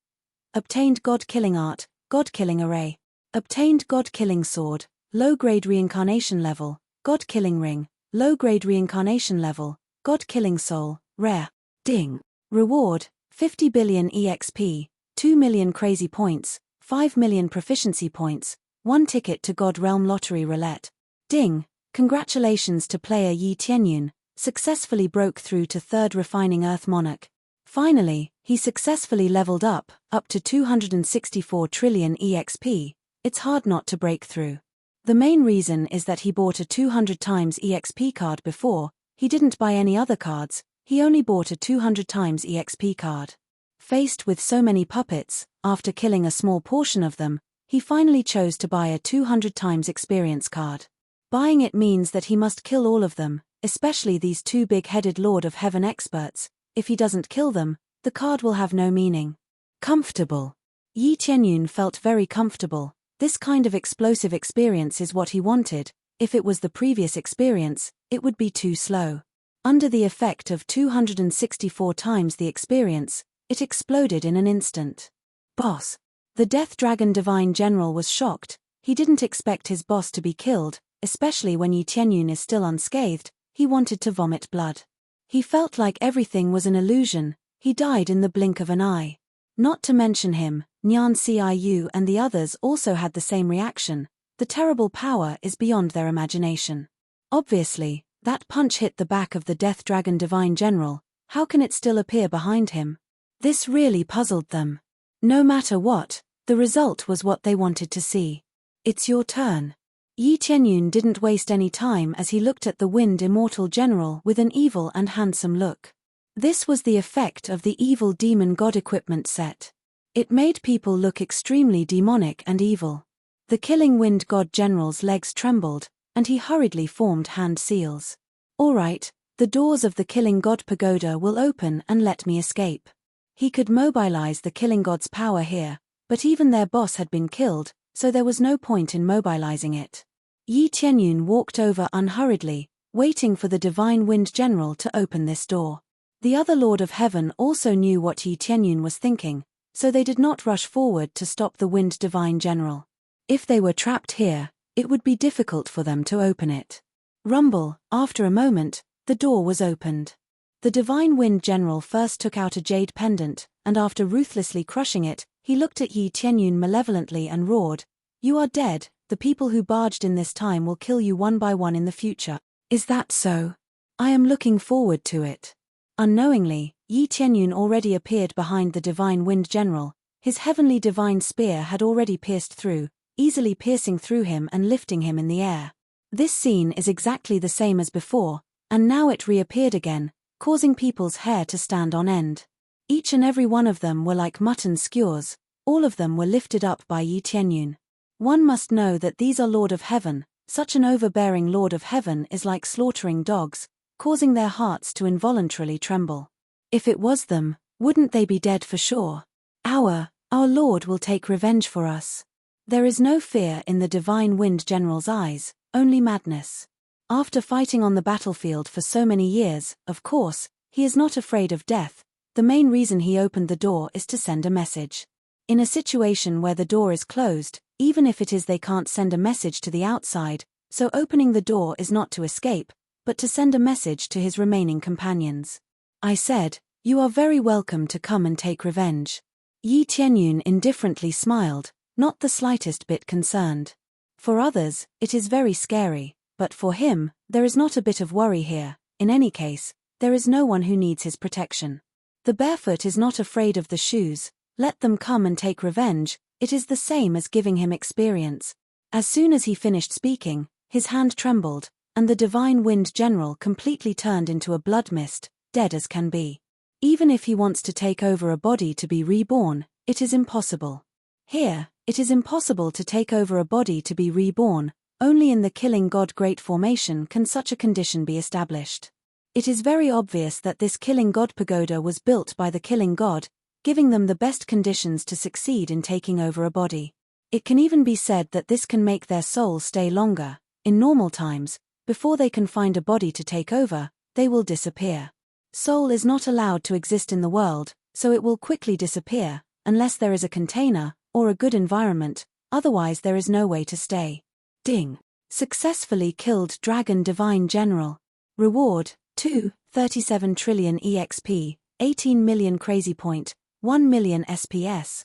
A: Obtained God-killing art, God-killing array. Obtained God-killing sword, low-grade reincarnation level, God-killing ring, low-grade reincarnation level, God-killing soul, rare. Ding. Reward, 50 billion EXP, 2 million Crazy Points, 5 million Proficiency Points, 1 ticket to God Realm Lottery Roulette. Ding. Congratulations to player Yi Tianyun, successfully broke through to 3rd Refining Earth Monarch. Finally, he successfully leveled up to 264 trillion EXP. It's hard not to break through. The main reason is that he bought a 200 times EXP card before. He didn't buy any other cards, he only bought a 200 times EXP card. Faced with so many puppets, after killing a small portion of them, he finally chose to buy a 200 times experience card. Buying it means that he must kill all of them, especially these two big-headed Lord of Heaven experts. If he doesn't kill them, the card will have no meaning. Comfortable. Yi Tianyun felt very comfortable. This kind of explosive experience is what he wanted. If it was the previous experience, it would be too slow. Under the effect of 264 times the experience, it exploded in an instant. Boss. The Death Dragon Divine General was shocked. He didn't expect his boss to be killed, especially when Yi Tianyun is still unscathed. He wanted to vomit blood. He felt like everything was an illusion. He died in the blink of an eye. Not to mention him, Nyan Ciyu and the others also had the same reaction. The terrible power is beyond their imagination. Obviously, that punch hit the back of the Death Dragon Divine General. How can it still appear behind him? This really puzzled them. No matter what, the result was what they wanted to see. It's your turn. Yi Tianyun didn't waste any time as he looked at the Wind Immortal General with an evil and handsome look. This was the effect of the evil demon god equipment set. It made people look extremely demonic and evil. The killing Wind God General's legs trembled, and he hurriedly formed hand seals. All right, the doors of the killing god pagoda will open and let me escape. He could mobilize the killing god's power here, but even their boss had been killed, so there was no point in mobilizing it. Yi Tianyun walked over unhurriedly, waiting for the Divine Wind General to open this door. The other Lord of Heaven also knew what Yi Tianyun was thinking, so they did not rush forward to stop the Wind Divine General. If they were trapped here, it would be difficult for them to open it. Rumble, after a moment, the door was opened. The Divine Wind General first took out a jade pendant, and after ruthlessly crushing it, he looked at Yi Tianyun malevolently and roared, "You are dead, the people who barged in this time will kill you one by one in the future." "Is that so? I am looking forward to it." Unknowingly, Yi Tianyun already appeared behind the Divine Wind General. His heavenly divine spear had already pierced through, easily piercing through him and lifting him in the air. This scene is exactly the same as before, and now it reappeared again, causing people's hair to stand on end. Each and every one of them were like mutton skewers, all of them were lifted up by Yi Tianyun. One must know that these are Lord of Heaven. Such an overbearing Lord of Heaven is like slaughtering dogs, causing their hearts to involuntarily tremble. If it was them, wouldn't they be dead for sure? Our Lord will take revenge for us. There is no fear in the Divine Wind General's eyes, only madness. After fighting on the battlefield for so many years, of course, he is not afraid of death. The main reason he opened the door is to send a message. In a situation where the door is closed, even if it is they can't send a message to the outside, so opening the door is not to escape, but to send a message to his remaining companions. I said, "You are very welcome to come and take revenge." Yi Tianyun indifferently smiled, not the slightest bit concerned. For others, it is very scary, but for him, there is not a bit of worry here. In any case, there is no one who needs his protection. The barefoot is not afraid of the shoes. Let them come and take revenge. It is the same as giving him experience. As soon as he finished speaking, his hand trembled, and the Divine Wind General completely turned into a blood mist, dead as can be. Even if he wants to take over a body to be reborn, it is impossible. Here, it is impossible to take over a body to be reborn. Only in the Killing God Great Formation can such a condition be established. It is very obvious that this Killing God Pagoda was built by the Killing God, giving them the best conditions to succeed in taking over a body. It can even be said that this can make their soul stay longer. In normal times, before they can find a body to take over, they will disappear. Soul is not allowed to exist in the world, so it will quickly disappear, unless there is a container, or a good environment, otherwise there is no way to stay. Ding. Successfully killed Dragon Divine General. Reward, 37 trillion EXP, 18 million Crazy Point, 1 million SPS.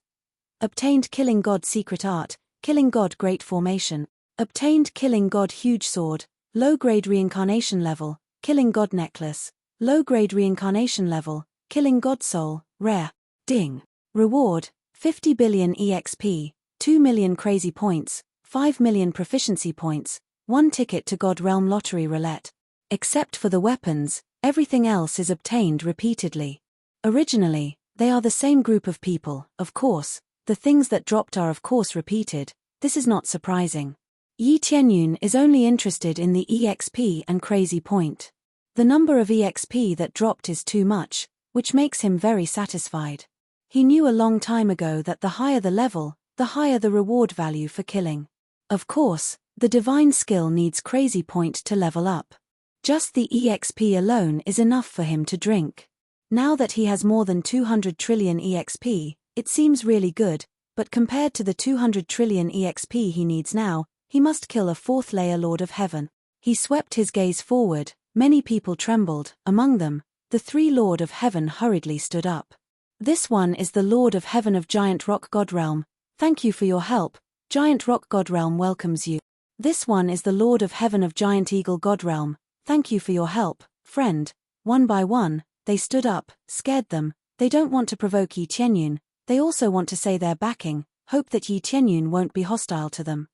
A: Obtained Killing God Secret Art, Killing God Great Formation. Obtained Killing God Huge Sword, low-grade reincarnation level, Killing God Necklace, low-grade reincarnation level, Killing God Soul, rare. Ding. Reward, 50 billion EXP, 2 million Crazy Points, 5 million Proficiency Points, 1 ticket to God Realm Lottery Roulette. Except for the weapons, everything else is obtained repeatedly. Originally, they are the same group of people, of course. The things that dropped are of course repeated. This is not surprising. Yi Tianyun is only interested in the EXP and Crazy Point. The number of EXP that dropped is too much, which makes him very satisfied. He knew a long time ago that the higher the level, the higher the reward value for killing. Of course, the divine skill needs Crazy Point to level up. Just the EXP alone is enough for him to drink. Now that he has more than 200 trillion EXP, it seems really good, but compared to the 200 trillion EXP he needs now, he must kill a fourth-layer Lord of Heaven. He swept his gaze forward, many people trembled, among them, the 3 Lord of Heaven hurriedly stood up. This one is the Lord of Heaven of Giant Rock God Realm. Thank you for your help. Giant Rock God Realm welcomes you. This one is the Lord of Heaven of Giant Eagle God Realm. Thank you for your help, friend. One by one, they stood up, scared them. They don't want to provoke Yi Tianyun. They also want to say their backing, hope that Yi Tianyun won't be hostile to them.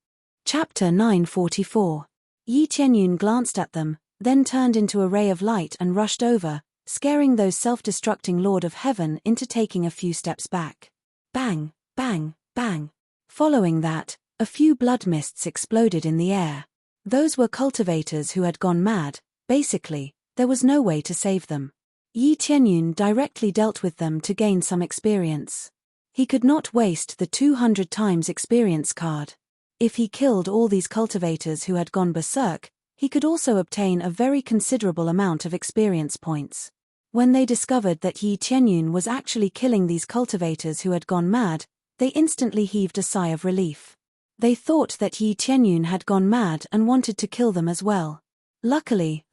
A: Chapter 944. Yi Tianyun glanced at them, then turned into a ray of light and rushed over, scaring those self-destructing Lord of Heaven into taking a few steps back. Bang, bang, bang. Following that, a few blood mists exploded in the air. Those were cultivators who had gone mad. Basically, there was no way to save them. Yi Tianyun directly dealt with them to gain some experience. He could not waste the 200 times experience card. If he killed all these cultivators who had gone berserk, he could also obtain a very considerable amount of experience points. When they discovered that Yi Tianyun was actually killing these cultivators who had gone mad, they instantly heaved a sigh of relief. They thought that Yi Tianyun had gone mad and wanted to kill them as well. Luckily,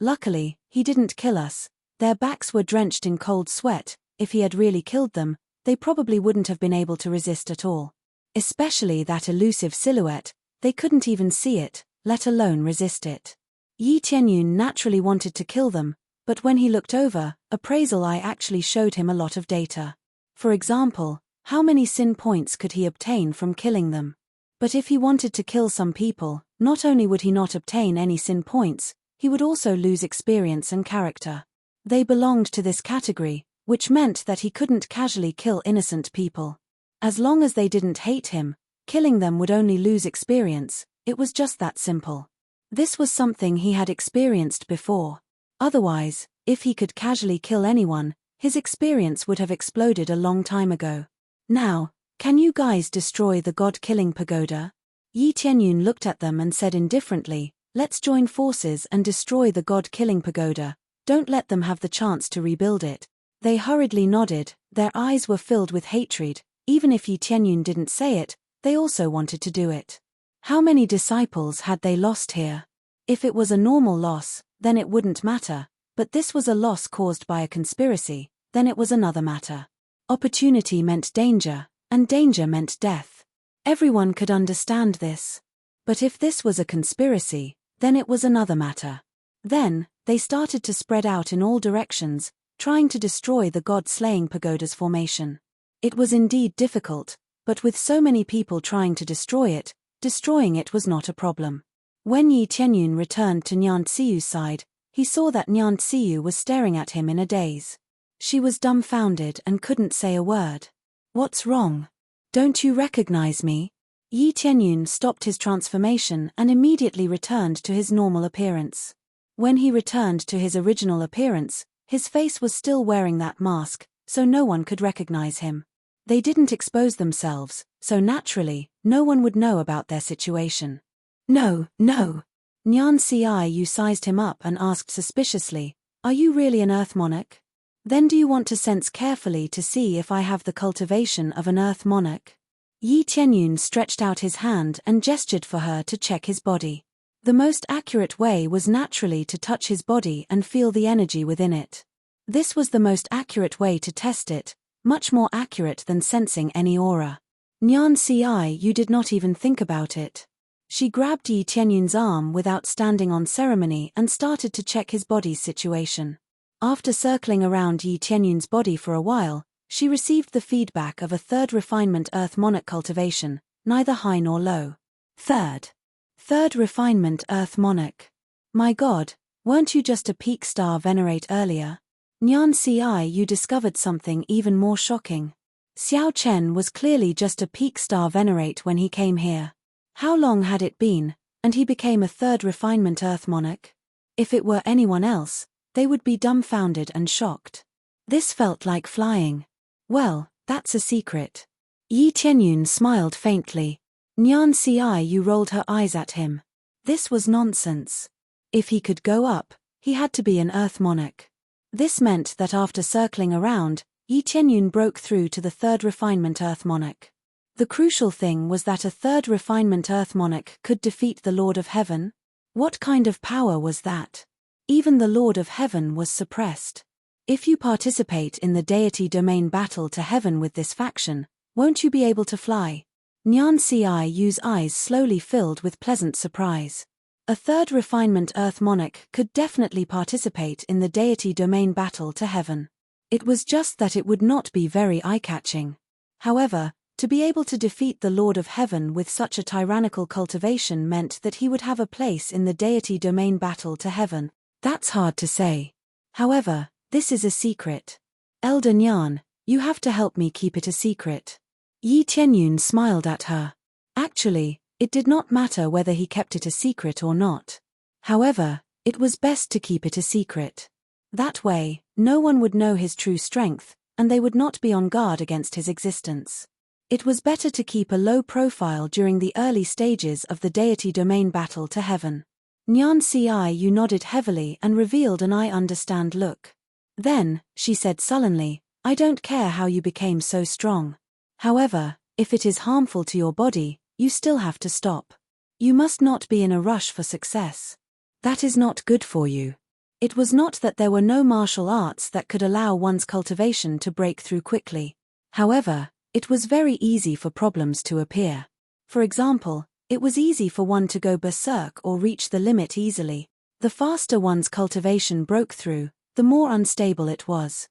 A: he didn't kill us. Their backs were drenched in cold sweat. If he had really killed them, they probably wouldn't have been able to resist at all. Especially that elusive silhouette, they couldn't even see it, let alone resist it. Yi Tianyun naturally wanted to kill them, but when he looked over, appraisal eye actually showed him a lot of data. For example, how many sin points could he obtain from killing them? But if he wanted to kill some people, not only would he not obtain any sin points, he would also lose experience and character. They belonged to this category, which meant that he couldn't casually kill innocent people. As long as they didn't hate him, killing them would only lose experience. It was just that simple. This was something he had experienced before. Otherwise, if he could casually kill anyone, his experience would have exploded a long time ago. Now, can you guys destroy the god-killing pagoda? Yi Tianyun looked at them and said indifferently, let's join forces and destroy the god-killing pagoda. Don't let them have the chance to rebuild it. They hurriedly nodded, their eyes were filled with hatred. Even if Yi Tianyun didn't say it, they also wanted to do it. How many disciples had they lost here? If it was a normal loss, then it wouldn't matter, but this was a loss caused by a conspiracy, then it was another matter. Opportunity meant danger, and danger meant death. Everyone could understand this. But if this was a conspiracy, then it was another matter. Then, they started to spread out in all directions, trying to destroy the god-slaying pagoda's formation. It was indeed difficult, but with so many people trying to destroy it, destroying it was not a problem. When Yi Tianyun returned to Nyan Tsiyu's side, he saw that Nyan Tsiyu was staring at him in a daze. She was dumbfounded and couldn't say a word. What's wrong? Don't you recognize me? Yi Tianyun stopped his transformation and immediately returned to his normal appearance. When he returned to his original appearance, his face was still wearing that mask, so no one could recognize him. They didn't expose themselves, so naturally, no one would know about their situation. No. Nyan Tsiyu sized him up and asked suspiciously, are you really an Earth Monarch? Then do you want to sense carefully to see if I have the cultivation of an Earth Monarch? Yi Tianyun stretched out his hand and gestured for her to check his body. The most accurate way was naturally to touch his body and feel the energy within it. This was the most accurate way to test it, much more accurate than sensing any aura. Nyan Tsiyu did not even think about it. She grabbed Yi Tianyun's arm without standing on ceremony and started to check his body's situation. After circling around Yi Tianyun's body for a while, she received the feedback of a third refinement Earth Monarch cultivation, neither high nor low. Third refinement Earth Monarch. My god, weren't you just a peak star venerate earlier? Nyan Tsiyu discovered something even more shocking. Xiao Chen was clearly just a peak star venerate when he came here. How long had it been, and he became a third refinement Earth Monarch? If it were anyone else, they would be dumbfounded and shocked. This felt like flying. Well, that's a secret. Yi Tianyun smiled faintly. Nyan Tsiyu rolled her eyes at him. This was nonsense. If he could go up, he had to be an Earth Monarch. This meant that after circling around, Yi Tianyun broke through to the third refinement Earth Monarch. The crucial thing was that a third refinement Earth Monarch could defeat the Lord of Heaven. What kind of power was that? Even the Lord of Heaven was suppressed. If you participate in the deity domain battle to heaven with this faction, won't you be able to fly? Nyan Tsiyu's eyes slowly filled with pleasant surprise. A third refinement Earth Monarch could definitely participate in the deity domain battle to heaven. It was just that it would not be very eye-catching. However, to be able to defeat the Lord of Heaven with such a tyrannical cultivation meant that he would have a place in the deity domain battle to heaven. That's hard to say. However, this is a secret. Elder Nyan, you have to help me keep it a secret. Yi Tianyun smiled at her. Actually, it did not matter whether he kept it a secret or not. However, it was best to keep it a secret. That way, no one would know his true strength, and they would not be on guard against his existence. It was better to keep a low profile during the early stages of the deity domain battle to heaven. Nyan Tsiyu nodded heavily and revealed an I understand look. Then, she said sullenly, I don't care how you became so strong. However, if it is harmful to your body, you still have to stop. You must not be in a rush for success. That is not good for you. It was not that there were no martial arts that could allow one's cultivation to break through quickly. However, it was very easy for problems to appear. For example, it was easy for one to go berserk or reach the limit easily. The faster one's cultivation broke through, the more unstable it was.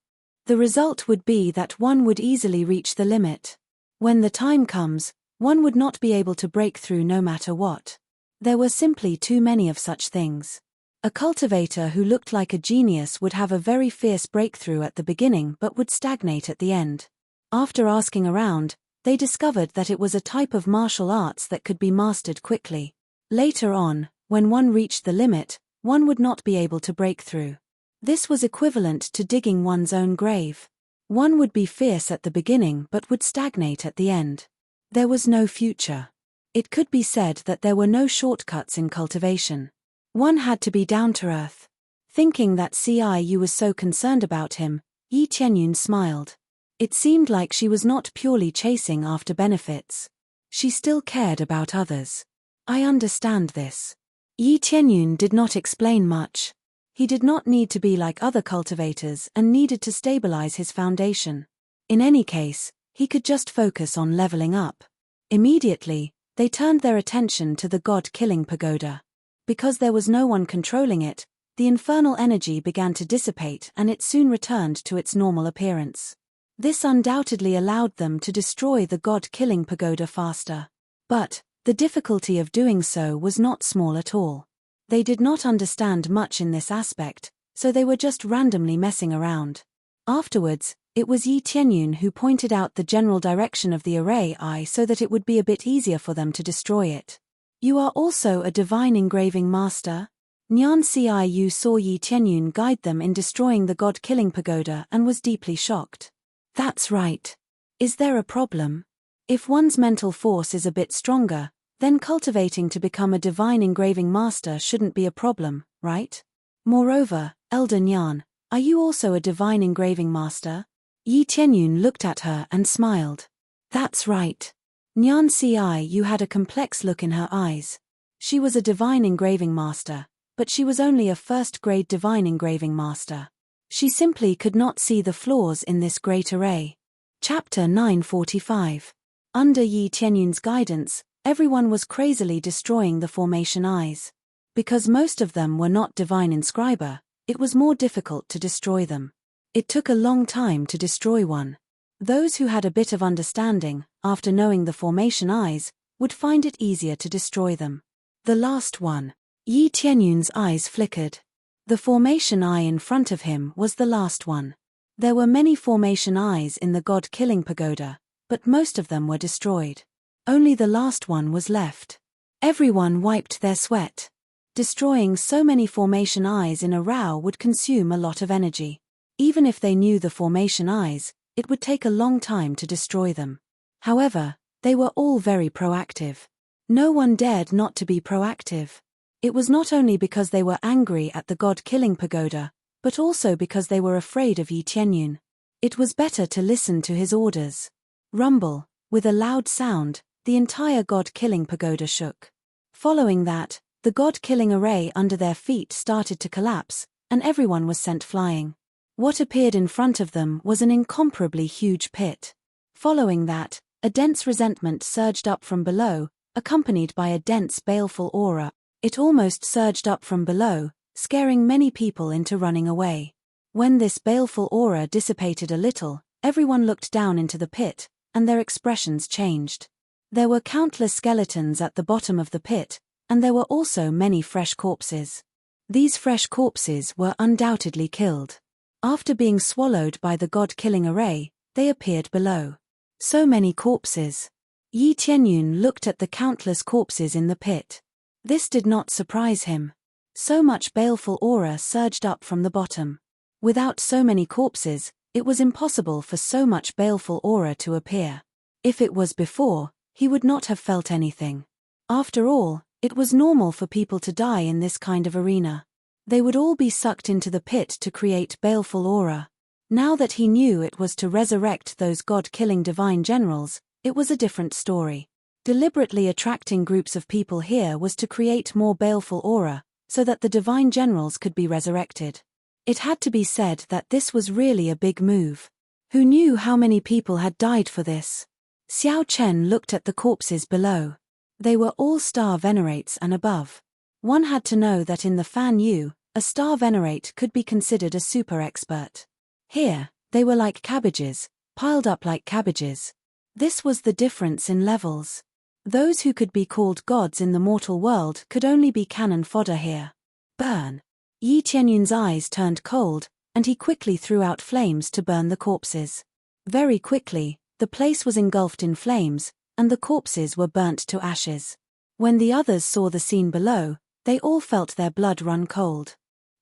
A: The result would be that one would easily reach the limit. When the time comes, one would not be able to break through no matter what. There were simply too many of such things. A cultivator who looked like a genius would have a very fierce breakthrough at the beginning but would stagnate at the end. After asking around, they discovered that it was a type of martial arts that could be mastered quickly. Later on, when one reached the limit, one would not be able to break through. This was equivalent to digging one's own grave. One would be fierce at the beginning but would stagnate at the end. There was no future. It could be said that there were no shortcuts in cultivation. One had to be down to earth. Thinking that Ciu was so concerned about him, Yi Qianyun smiled. It seemed like she was not purely chasing after benefits. She still cared about others. I understand this. Yi Qianyun did not explain much. He did not need to be like other cultivators and needed to stabilize his foundation. In any case, he could just focus on leveling up. Immediately, they turned their attention to the god-killing pagoda. Because there was no one controlling it, the infernal energy began to dissipate and it soon returned to its normal appearance. This undoubtedly allowed them to destroy the god-killing pagoda faster. But, the difficulty of doing so was not small at all. They did not understand much in this aspect, so they were just randomly messing around. Afterwards, it was Yi Qianyun who pointed out the general direction of the array eye so that it would be a bit easier for them to destroy it. You are also a divine engraving master? Nyan Ciu saw Yi Qianyun guide them in destroying the god-killing pagoda and was deeply shocked. That's right. Is there a problem? If one's mental force is a bit stronger, then cultivating to become a divine engraving master shouldn't be a problem, right? Moreover, Elder Nyan, are you also a divine engraving master? Yi Qianyun looked at her and smiled. That's right. Nyan Ciu had a complex look in her eyes. She was a divine engraving master, but she was only a first-grade divine engraving master. She simply could not see the flaws in this great array. Chapter 945. Under Yi Qianyun's guidance, everyone was crazily destroying the formation eyes. Because most of them were not divine inscriber, it was more difficult to destroy them. It took a long time to destroy one. Those who had a bit of understanding, after knowing the formation eyes, would find it easier to destroy them. The last one. Yi Qianyun's eyes flickered. The formation eye in front of him was the last one. There were many formation eyes in the god-killing pagoda, but most of them were destroyed. Only the last one was left. Everyone wiped their sweat. Destroying so many formation eyes in a row would consume a lot of energy. Even if they knew the formation eyes, it would take a long time to destroy them. However, they were all very proactive. No one dared not to be proactive. It was not only because they were angry at the god-killing pagoda, but also because they were afraid of Yi Qianyun. It was better to listen to his orders. Rumble, with a loud sound, the entire god-killing pagoda shook. Following that, the god-killing array under their feet started to collapse, and everyone was sent flying. What appeared in front of them was an incomparably huge pit. Following that, a dense resentment surged up from below, accompanied by a dense baleful aura. It almost surged up from below, scaring many people into running away. When this baleful aura dissipated a little, everyone looked down into the pit, and their expressions changed. There were countless skeletons at the bottom of the pit, and there were also many fresh corpses. These fresh corpses were undoubtedly killed. After being swallowed by the god-killing array, they appeared below. So many corpses. Yi Qianyun looked at the countless corpses in the pit. This did not surprise him. So much baleful aura surged up from the bottom. Without so many corpses, it was impossible for so much baleful aura to appear. If it was before, he would not have felt anything. After all, it was normal for people to die in this kind of arena. They would all be sucked into the pit to create baleful aura. Now that he knew it was to resurrect those god-killing divine generals, it was a different story. Deliberately attracting groups of people here was to create more baleful aura, so that the divine generals could be resurrected. It had to be said that this was really a big move. Who knew how many people had died for this? Xiao Chen looked at the corpses below. They were all star venerates and above. One had to know that in the Fan Yu, a star venerate could be considered a super expert. Here, they were like cabbages, piled up like cabbages. This was the difference in levels. Those who could be called gods in the mortal world could only be cannon fodder here. Burn! Yi Tianyun's eyes turned cold, and he quickly threw out flames to burn the corpses. Very quickly, the place was engulfed in flames, and the corpses were burnt to ashes. When the others saw the scene below, they all felt their blood run cold.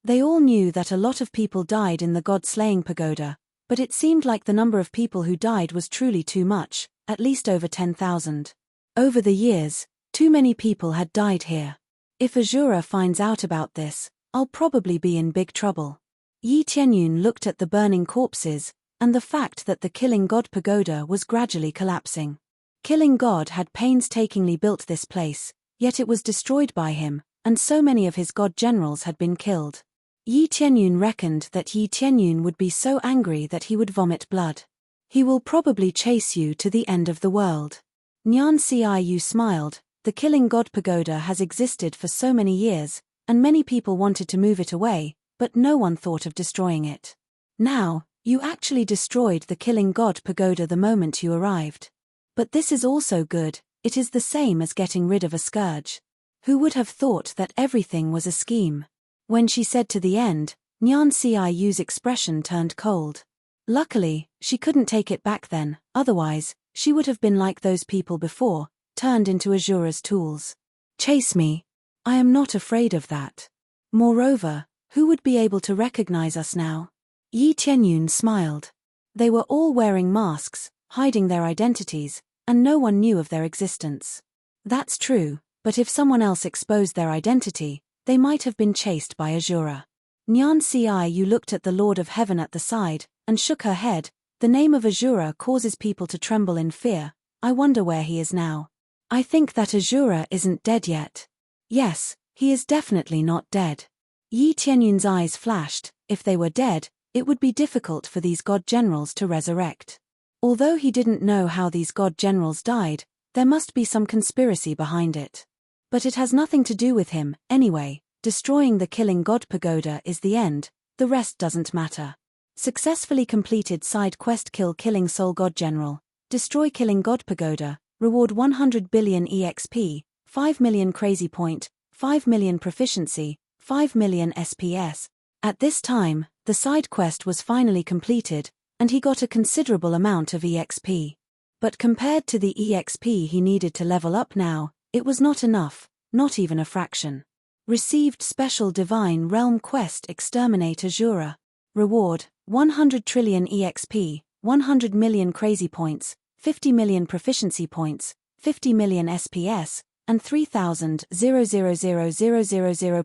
A: They all knew that a lot of people died in the god-slaying pagoda, but it seemed like the number of people who died was truly too much, at least over 10,000. Over the years, too many people had died here. If Azura finds out about this, I'll probably be in big trouble. Yi Tianyun looked at the burning corpses, and the fact that the Killing God pagoda was gradually collapsing. Killing God had painstakingly built this place, yet it was destroyed by him, and so many of his god generals had been killed. Yi Tianyun reckoned that Yi Tianyun would be so angry that he would vomit blood. He will probably chase you to the end of the world. Nyan Ciu smiled. The Killing God pagoda has existed for so many years, and many people wanted to move it away, but no one thought of destroying it. Now, you actually destroyed the Killing God pagoda the moment you arrived. But this is also good, it is the same as getting rid of a scourge. Who would have thought that everything was a scheme? When she said to the end, Nyan Ciu's expression turned cold. Luckily, she couldn't take it back then, otherwise, she would have been like those people before, turned into Azura's tools. Chase me. I am not afraid of that. Moreover, who would be able to recognize us now? Yi Tianyun smiled. They were all wearing masks, hiding their identities, and no one knew of their existence. That's true, but if someone else exposed their identity, they might have been chased by Azura. Nyan Ciu looked at the Lord of Heaven at the side, and shook her head. The name of Azura causes people to tremble in fear. I wonder where he is now. I think that Azura isn't dead yet. Yes, he is definitely not dead. Yi Tianyun's eyes flashed. If they were dead, it would be difficult for these god generals to resurrect. Although he didn't know how these god generals died, there must be some conspiracy behind it. But it has nothing to do with him, anyway. Destroying the Killing God pagoda is the end, the rest doesn't matter. Successfully completed side quest. Kill Killing Soul God General, destroy Killing God pagoda, reward 100 billion EXP, 5 million crazy point, 5 million proficiency, 5 million SPS. At this time, the side quest was finally completed, and he got a considerable amount of EXP. But compared to the EXP he needed to level up now, it was not enough, not even a fraction. Received Special Divine Realm Quest. Exterminate Azura. Reward, 100 trillion EXP, 100 million crazy points, 50 million proficiency points, 50 million SPS, and 3,000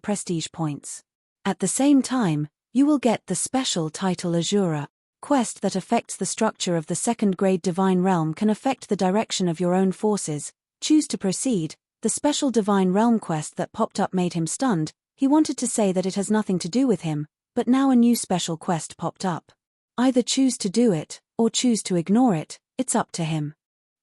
A: prestige points. At the same time, you will get the special title Azura. Quest that affects the structure of the second-grade divine realm can affect the direction of your own forces. Choose to proceed. The special divine realm quest that popped up made him stunned. He wanted to say that it has nothing to do with him, but now a new special quest popped up. Either choose to do it, or choose to ignore it, it's up to him.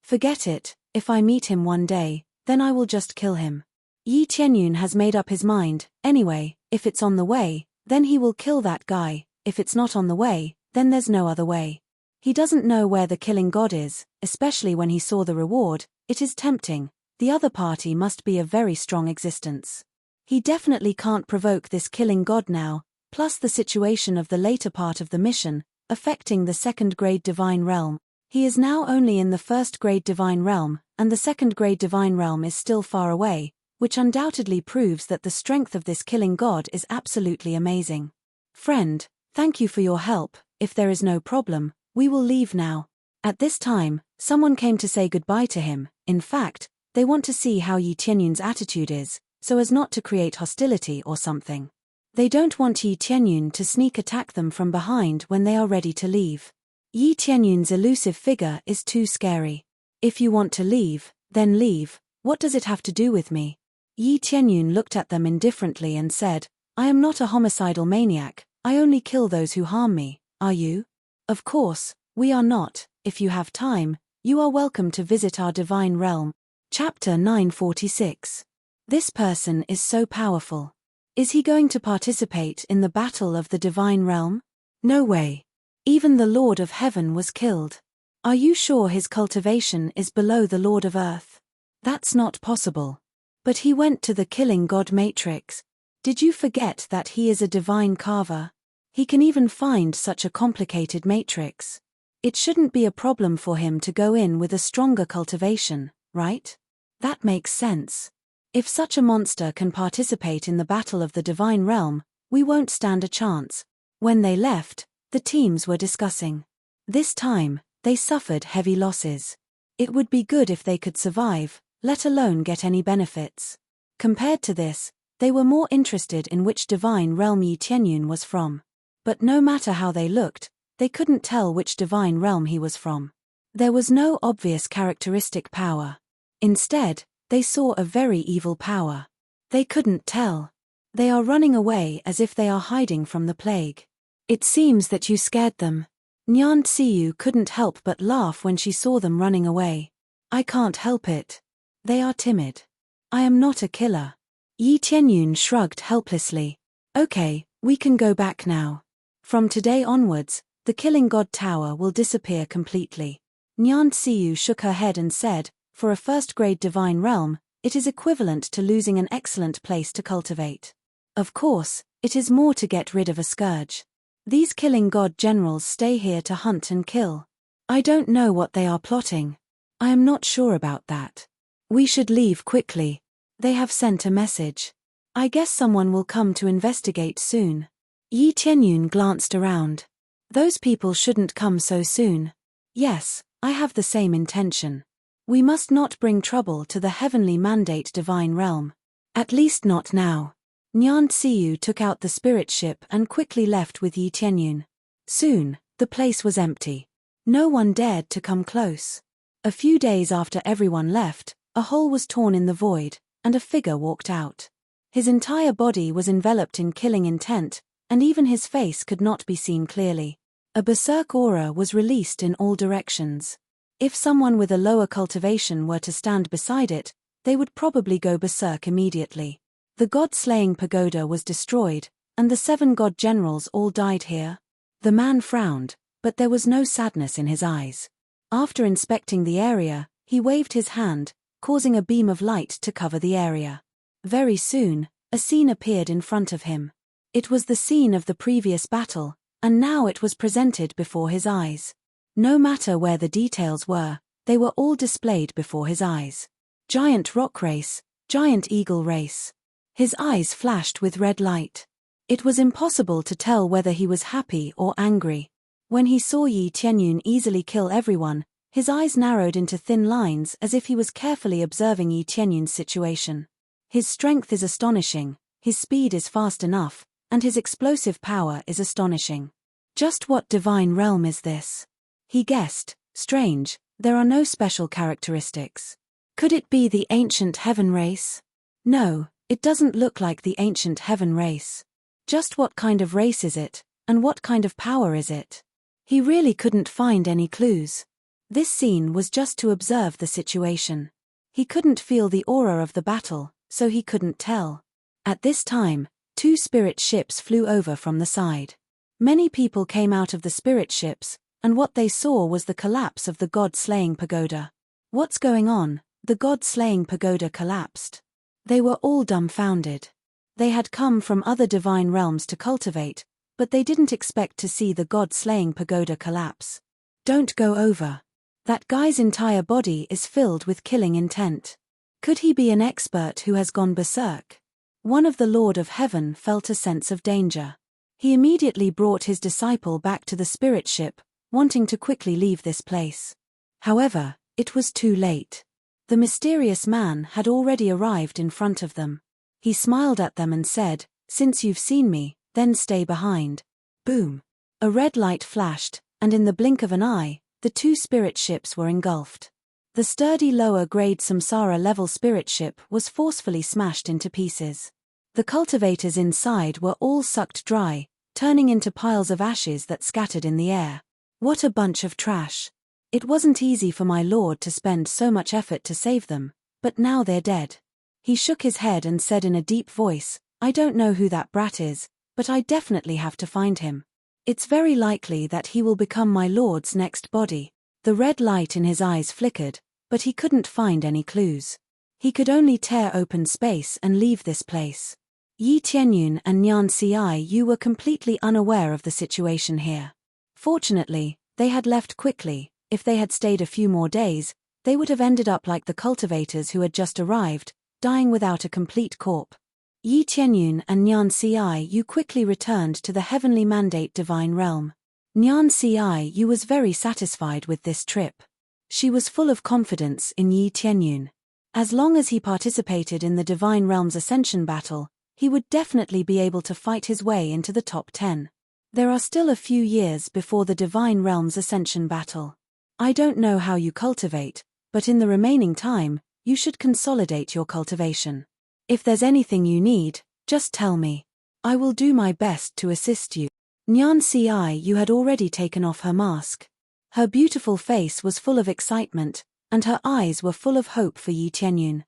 A: Forget it. If I meet him one day, then I will just kill him. Yi Tianyun has made up his mind. Anyway, if it's on the way, then he will kill that guy. If it's not on the way, then there's no other way. He doesn't know where the Killing God is, especially when he saw the reward. It is tempting. The other party must be a very strong existence. He definitely can't provoke this Killing God now, plus the situation of the later part of the mission, affecting the second-grade divine realm. He is now only in the first-grade divine realm, and the second-grade divine realm is still far away, which undoubtedly proves that the strength of this Killing God is absolutely amazing. Friend, thank you for your help. If there is no problem, we will leave now. At this time, someone came to say goodbye to him. In fact, they want to see how Yi Tianyun's attitude is, so as not to create hostility or something. They don't want Yi Tianyun to sneak attack them from behind when they are ready to leave. Yi Tianyun's elusive figure is too scary. If you want to leave, then leave. What does it have to do with me? Yi Tianyun looked at them indifferently and said, I am not a homicidal maniac, I only kill those who harm me, are you? Of course, we are not. If you have time, you are welcome to visit our divine realm. Chapter 946. This person is so powerful. Is he going to participate in the battle of the divine realm? No way. Even the Lord of Heaven was killed. Are you sure his cultivation is below the Lord of Earth? That's not possible. But he went to the killing god matrix. Did you forget that he is a divine carver? He can even find such a complicated matrix. It shouldn't be a problem for him to go in with a stronger cultivation, right? That makes sense. If such a monster can participate in the battle of the divine realm, we won't stand a chance. When they left, the teams were discussing. This time, they suffered heavy losses. It would be good if they could survive, let alone get any benefits. Compared to this, they were more interested in which divine realm Yi Tianyun was from. But no matter how they looked, they couldn't tell which divine realm he was from. There was no obvious characteristic power. Instead, they saw a very evil power. They couldn't tell. They are running away as if they are hiding from the plague. It seems that you scared them. Nyan Tsiyu couldn't help but laugh when she saw them running away. I can't help it. They are timid. I am not a killer. Yi Tianyun shrugged helplessly. Okay, we can go back now. From today onwards, the Killing God Tower will disappear completely. Nyan Tsiyu shook her head and said, for a first-grade divine realm, it is equivalent to losing an excellent place to cultivate. Of course, it is more to get rid of a scourge. These Killing God generals stay here to hunt and kill. I don't know what they are plotting. I am not sure about that. We should leave quickly. They have sent a message. I guess someone will come to investigate soon. Yi Tianyun glanced around. Those people shouldn't come so soon. Yes, I have the same intention. We must not bring trouble to the heavenly mandate divine realm. At least not now. Nyan Tsiyu took out the spirit ship and quickly left with Yi Tianyun. Soon, the place was empty. No one dared to come close. A few days after everyone left, a hole was torn in the void, and a figure walked out. His entire body was enveloped in killing intent, and even his face could not be seen clearly. A berserk aura was released in all directions. If someone with a lower cultivation were to stand beside it, they would probably go berserk immediately. The god-slaying pagoda was destroyed, and the 7 god generals all died here. The man frowned, but there was no sadness in his eyes. After inspecting the area, he waved his hand, causing a beam of light to cover the area. Very soon, a scene appeared in front of him. It was the scene of the previous battle, and now it was presented before his eyes. No matter where the details were, they were all displayed before his eyes. Giant rock race, giant eagle race. His eyes flashed with red light. It was impossible to tell whether he was happy or angry. When he saw Yi Tianyun easily kill everyone, his eyes narrowed into thin lines as if he was carefully observing Yi Tianyun's situation. His strength is astonishing, his speed is fast enough, and his explosive power is astonishing. Just what divine realm is this? He guessed. Strange, there are no special characteristics. Could it be the ancient heaven race? No, it doesn't look like the ancient heaven race. Just what kind of race is it, and what kind of power is it? He really couldn't find any clues. This scene was just to observe the situation. He couldn't feel the aura of the battle, so he couldn't tell. At this time, 2 spirit ships flew over from the side. Many people came out of the spirit ships, and what they saw was the collapse of the god-slaying pagoda. What's going on? The god-slaying pagoda collapsed. They were all dumbfounded. They had come from other divine realms to cultivate, but they didn't expect to see the god-slaying pagoda collapse. Don't go over. That guy's entire body is filled with killing intent. Could he be an expert who has gone berserk? One of the Lord of Heaven felt a sense of danger. He immediately brought his disciple back to the spirit ship, wanting to quickly leave this place. However, it was too late. The mysterious man had already arrived in front of them. He smiled at them and said, Since you've seen me, then stay behind. Boom. A red light flashed, and in the blink of an eye, the two spirit ships were engulfed. The sturdy lower-grade Samsara-level spirit ship was forcefully smashed into pieces. The cultivators inside were all sucked dry, turning into piles of ashes that scattered in the air. What a bunch of trash. It wasn't easy for my lord to spend so much effort to save them, but now they're dead. He shook his head and said in a deep voice, I don't know who that brat is, but I definitely have to find him. It's very likely that he will become my lord's next body. The red light in his eyes flickered, but he couldn't find any clues. He could only tear open space and leave this place. Yi Tianyun and Nyan Ciyu were completely unaware of the situation here. Fortunately, they had left quickly. If they had stayed a few more days, they would have ended up like the cultivators who had just arrived, dying without a complete corp. Yi Tianyun and Nyan Ciyu quickly returned to the heavenly mandate divine realm. Nyan Ciyu was very satisfied with this trip. She was full of confidence in Yi Tianyun. As long as he participated in the divine realm's ascension battle, he would definitely be able to fight his way into the top 10. There are still a few years before the divine realm's ascension battle. I don't know how you cultivate, but in the remaining time, you should consolidate your cultivation. If there's anything you need, just tell me. I will do my best to assist you. Nyan Ciyu had already taken off her mask. Her beautiful face was full of excitement, and her eyes were full of hope for Yi Tianyun.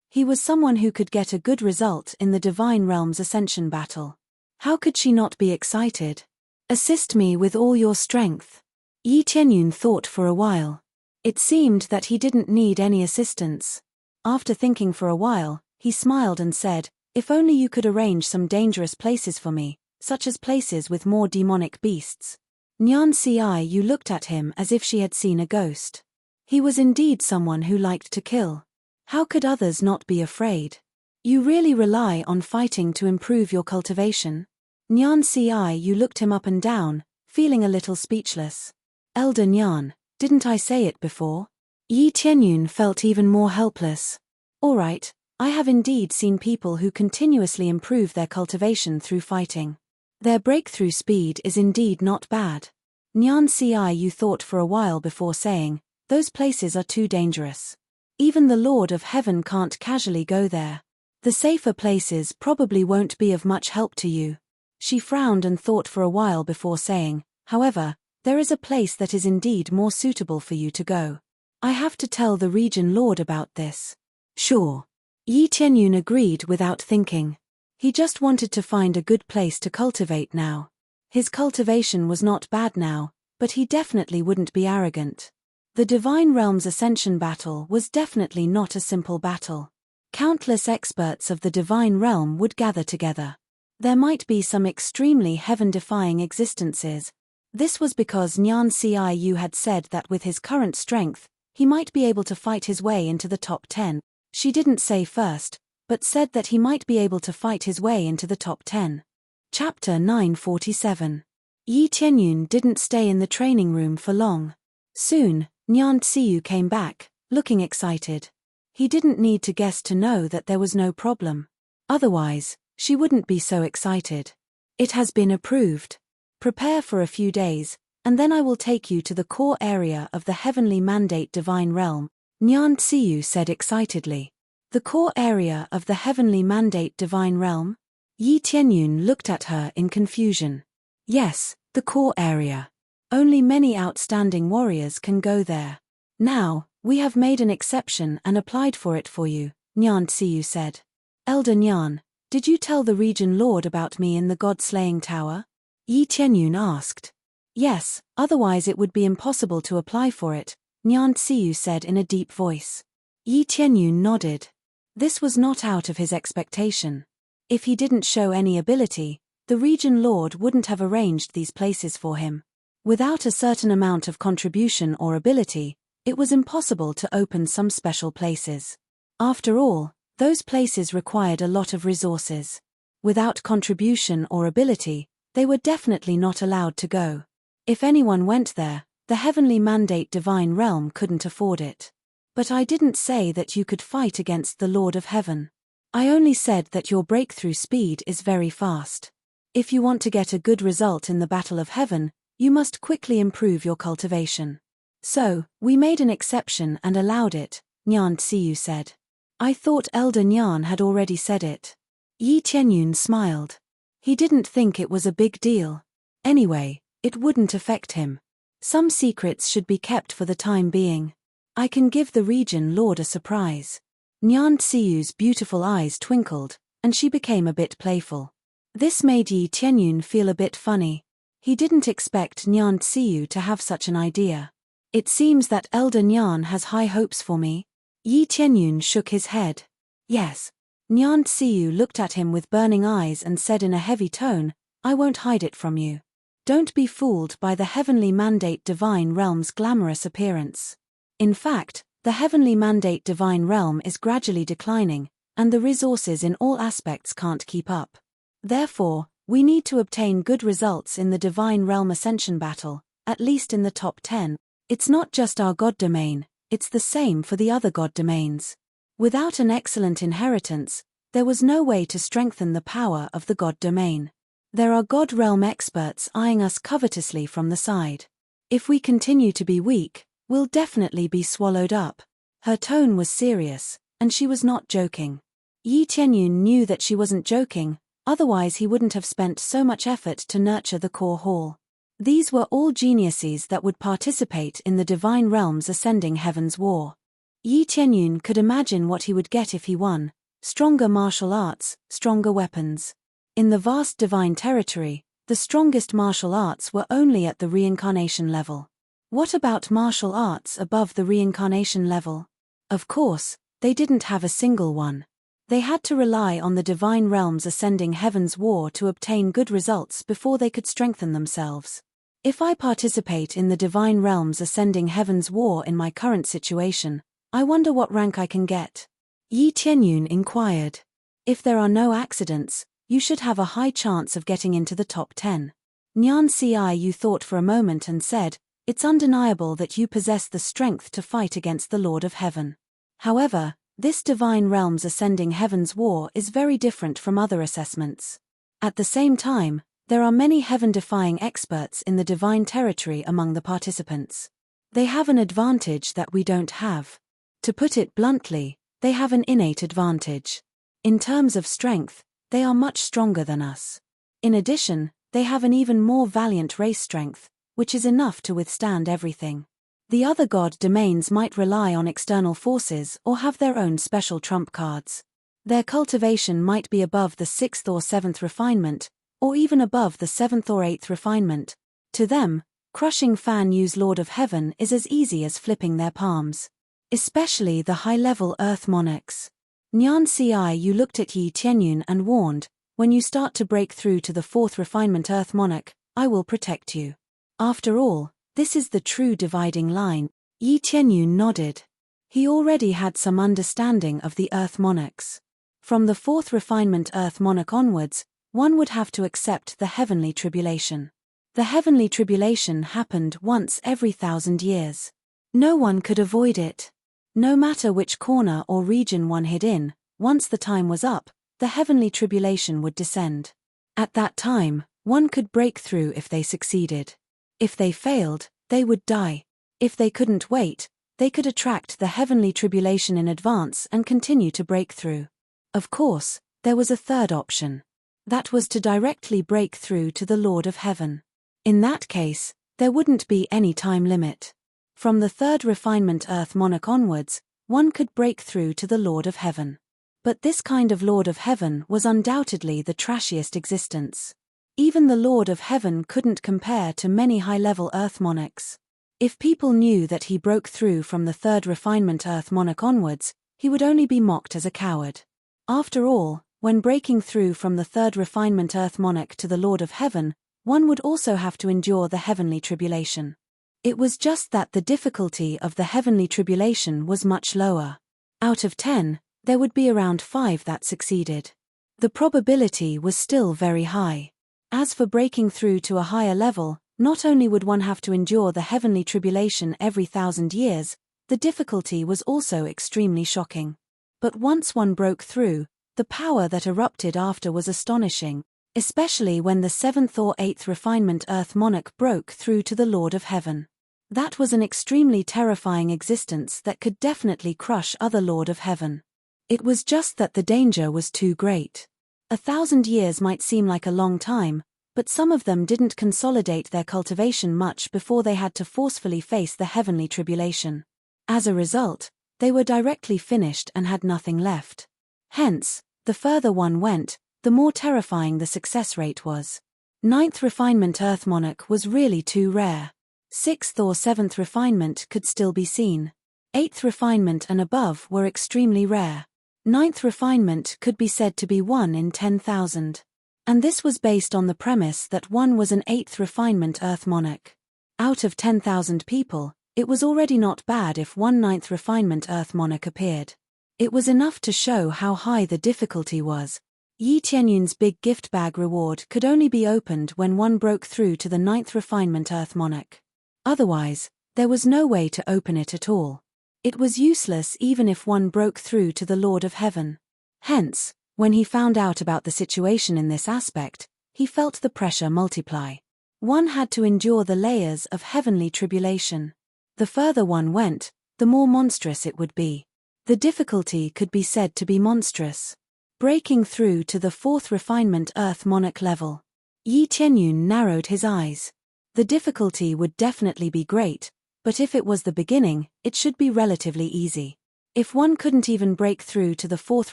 A: He was someone who could get a good result in the divine realm's ascension battle. How could she not be excited? Assist me with all your strength. Yi Tianyun thought for a while. It seemed that he didn't need any assistance. After thinking for a while, he smiled and said, if only you could arrange some dangerous places for me, such as places with more demonic beasts. Nyan Ciyu looked at him as if she had seen a ghost. He was indeed someone who liked to kill. How could others not be afraid? You really rely on fighting to improve your cultivation? Nyan Ciyu looked him up and down, feeling a little speechless. Elder Nyan, didn't I say it before? Yi Tianyun felt even more helpless. All right, I have indeed seen people who continuously improve their cultivation through fighting. Their breakthrough speed is indeed not bad. Nyan Ciyu thought for a while before saying, those places are too dangerous. Even the Lord of Heaven can't casually go there. The safer places probably won't be of much help to you. She frowned and thought for a while before saying, however, there is a place that is indeed more suitable for you to go. I have to tell the region lord about this. Sure. Yi Tianyun agreed without thinking. He just wanted to find a good place to cultivate now. His cultivation was not bad now, but he definitely wouldn't be arrogant. The Divine Realm's Ascension battle was definitely not a simple battle. Countless experts of the Divine Realm would gather together. There might be some extremely heaven-defying existences. This was because Nyan Ciyu had said that with his current strength, he might be able to fight his way into the top 10. She didn't say first, but said that he might be able to fight his way into the top 10. Chapter 947. Yi Tianyun didn't stay in the training room for long. Soon, Nyan Ciyu came back, looking excited. He didn't need to guess to know that there was no problem. Otherwise, she wouldn't be so excited. It has been approved. Prepare for a few days, and then I will take you to the core area of the heavenly mandate divine realm, Nyan Ciyu said excitedly. The core area of the heavenly mandate divine realm? Yi Tianyun looked at her in confusion. Yes, the core area. Only many outstanding warriors can go there. Now, we have made an exception and applied for it for you, Nyan Ciyu said. Elder Nyan, did you tell the region lord about me in the god-slaying tower? Yi Tianyun asked. Yes, otherwise it would be impossible to apply for it, Nyan Ciyu said in a deep voice. Yi Tianyun nodded. This was not out of his expectation. If he didn't show any ability, the region lord wouldn't have arranged these places for him. Without a certain amount of contribution or ability, it was impossible to open some special places. After all, those places required a lot of resources. Without contribution or ability, they were definitely not allowed to go. If anyone went there, the heavenly mandate divine realm couldn't afford it. But I didn't say that you could fight against the Lord of Heaven. I only said that your breakthrough speed is very fast. If you want to get a good result in the battle of heaven, you must quickly improve your cultivation. So, we made an exception and allowed it, Nyan Tsiyu said. I thought Elder Nyan had already said it. Yi Tianyun smiled. He didn't think it was a big deal. Anyway, it wouldn't affect him. Some secrets should be kept for the time being. I can give the region lord a surprise. Nyan Tsiyu's beautiful eyes twinkled, and she became a bit playful. This made Yi Tianyun feel a bit funny. He didn't expect Nyan Tsiyu to have such an idea. It seems that Elder Nyan has high hopes for me. Yi Tianyun shook his head. Yes. Nyan Tsiyu looked at him with burning eyes and said in a heavy tone, I won't hide it from you. Don't be fooled by the heavenly mandate divine realm's glamorous appearance. In fact, the heavenly mandate divine realm is gradually declining, and the resources in all aspects can't keep up. Therefore, we need to obtain good results in the divine realm ascension battle, at least in the top 10. It's not just our god domain, it's the same for the other god domains. Without an excellent inheritance, there was no way to strengthen the power of the god domain. There are god realm experts eyeing us covetously from the side. If we continue to be weak, we'll definitely be swallowed up. Her tone was serious, and she was not joking. Yi Tianyun knew that she wasn't joking, otherwise he wouldn't have spent so much effort to nurture the core hall. These were all geniuses that would participate in the divine realm's ascending heavens war. Yi Tianyun could imagine what he would get if he won: stronger martial arts, stronger weapons. In the vast divine territory, the strongest martial arts were only at the reincarnation level. What about martial arts above the reincarnation level? Of course, they didn't have a single one. They had to rely on the divine realm's ascending heavens war to obtain good results before they could strengthen themselves. If I participate in the divine realm's ascending heavens war in my current situation, I wonder what rank I can get. Yi Tianyun inquired. If there are no accidents, you should have a high chance of getting into the top 10. Nyan Tsiyu thought for a moment and said, it's undeniable that you possess the strength to fight against the Lord of Heaven. However, this divine realm's ascending heavens war is very different from other assessments. At the same time, there are many heaven-defying experts in the divine territory among the participants. They have an advantage that we don't have. To put it bluntly, they have an innate advantage. In terms of strength, they are much stronger than us. In addition, they have an even more valiant race strength, which is enough to withstand everything. The other god domains might rely on external forces or have their own special trump cards. Their cultivation might be above the 6th or 7th refinement, or even above the 7th or 8th refinement. To them, crushing Fan Yu's Lord of Heaven is as easy as flipping their palms. Especially the high-level Earth monarchs. Nyan Tsiyu looked at Yi Tianyun and warned, when you start to break through to the 4th refinement Earth monarch, I will protect you. After all, this is the true dividing line. Yi Tianyun nodded. He already had some understanding of the Earth monarchs. From the 4th refinement Earth monarch onwards, one would have to accept the heavenly tribulation. The heavenly tribulation happened once every 1,000 years. No one could avoid it. No matter which corner or region one hid in, once the time was up, the heavenly tribulation would descend. At that time, one could break through if they succeeded. If they failed, they would die. If they couldn't wait, they could attract the heavenly tribulation in advance and continue to break through. Of course, there was a third option. That was to directly break through to the Lord of Heaven. In that case, there wouldn't be any time limit. From the 3rd refinement Earth monarch onwards, one could break through to the Lord of Heaven. But this kind of Lord of Heaven was undoubtedly the trashiest existence. Even the Lord of Heaven couldn't compare to many high-level Earth monarchs. If people knew that he broke through from the 3rd refinement Earth monarch onwards, he would only be mocked as a coward. After all, when breaking through from the 3rd refinement Earth monarch to the Lord of Heaven, one would also have to endure the heavenly tribulation. It was just that the difficulty of the heavenly tribulation was much lower. Out of 10, there would be around 5 that succeeded. The probability was still very high. As for breaking through to a higher level, not only would one have to endure the heavenly tribulation every 1,000 years, the difficulty was also extremely shocking. But once one broke through, The power that erupted after was astonishing, especially when the 7th or 8th refinement Earth monarch broke through to the Lord of Heaven. That was an extremely terrifying existence that could definitely crush other Lord of Heaven. It was just that the danger was too great. 1,000 years might seem like a long time, but some of them didn't consolidate their cultivation much before they had to forcefully face the heavenly tribulation. As a result, they were directly finished and had nothing left. Hence, the further one went, the more terrifying the success rate was. 9th refinement Earth monarch was really too rare. 6th or 7th refinement could still be seen. 8th refinement and above were extremely rare. 9th refinement could be said to be 1 in 10,000. And this was based on the premise that one was an 8th refinement Earth monarch. Out of 10,000 people, it was already not bad if one 9th refinement Earth monarch appeared. It was enough to show how high the difficulty was. Yi Tianyun's big gift bag reward could only be opened when one broke through to the 9th refinement Earth monarch. Otherwise, there was no way to open it at all. It was useless even if one broke through to the Lord of Heaven. Hence, when he found out about the situation in this aspect, he felt the pressure multiply. One had to endure the layers of heavenly tribulation. The further one went, the more monstrous it would be. The difficulty could be said to be monstrous. Breaking through to the 4th refinement Earth monarch level. Yi Tianyun narrowed his eyes. The difficulty would definitely be great, but if it was the beginning, it should be relatively easy. If one couldn't even break through to the 4th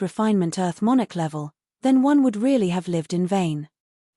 A: refinement Earth monarch level, then one would really have lived in vain.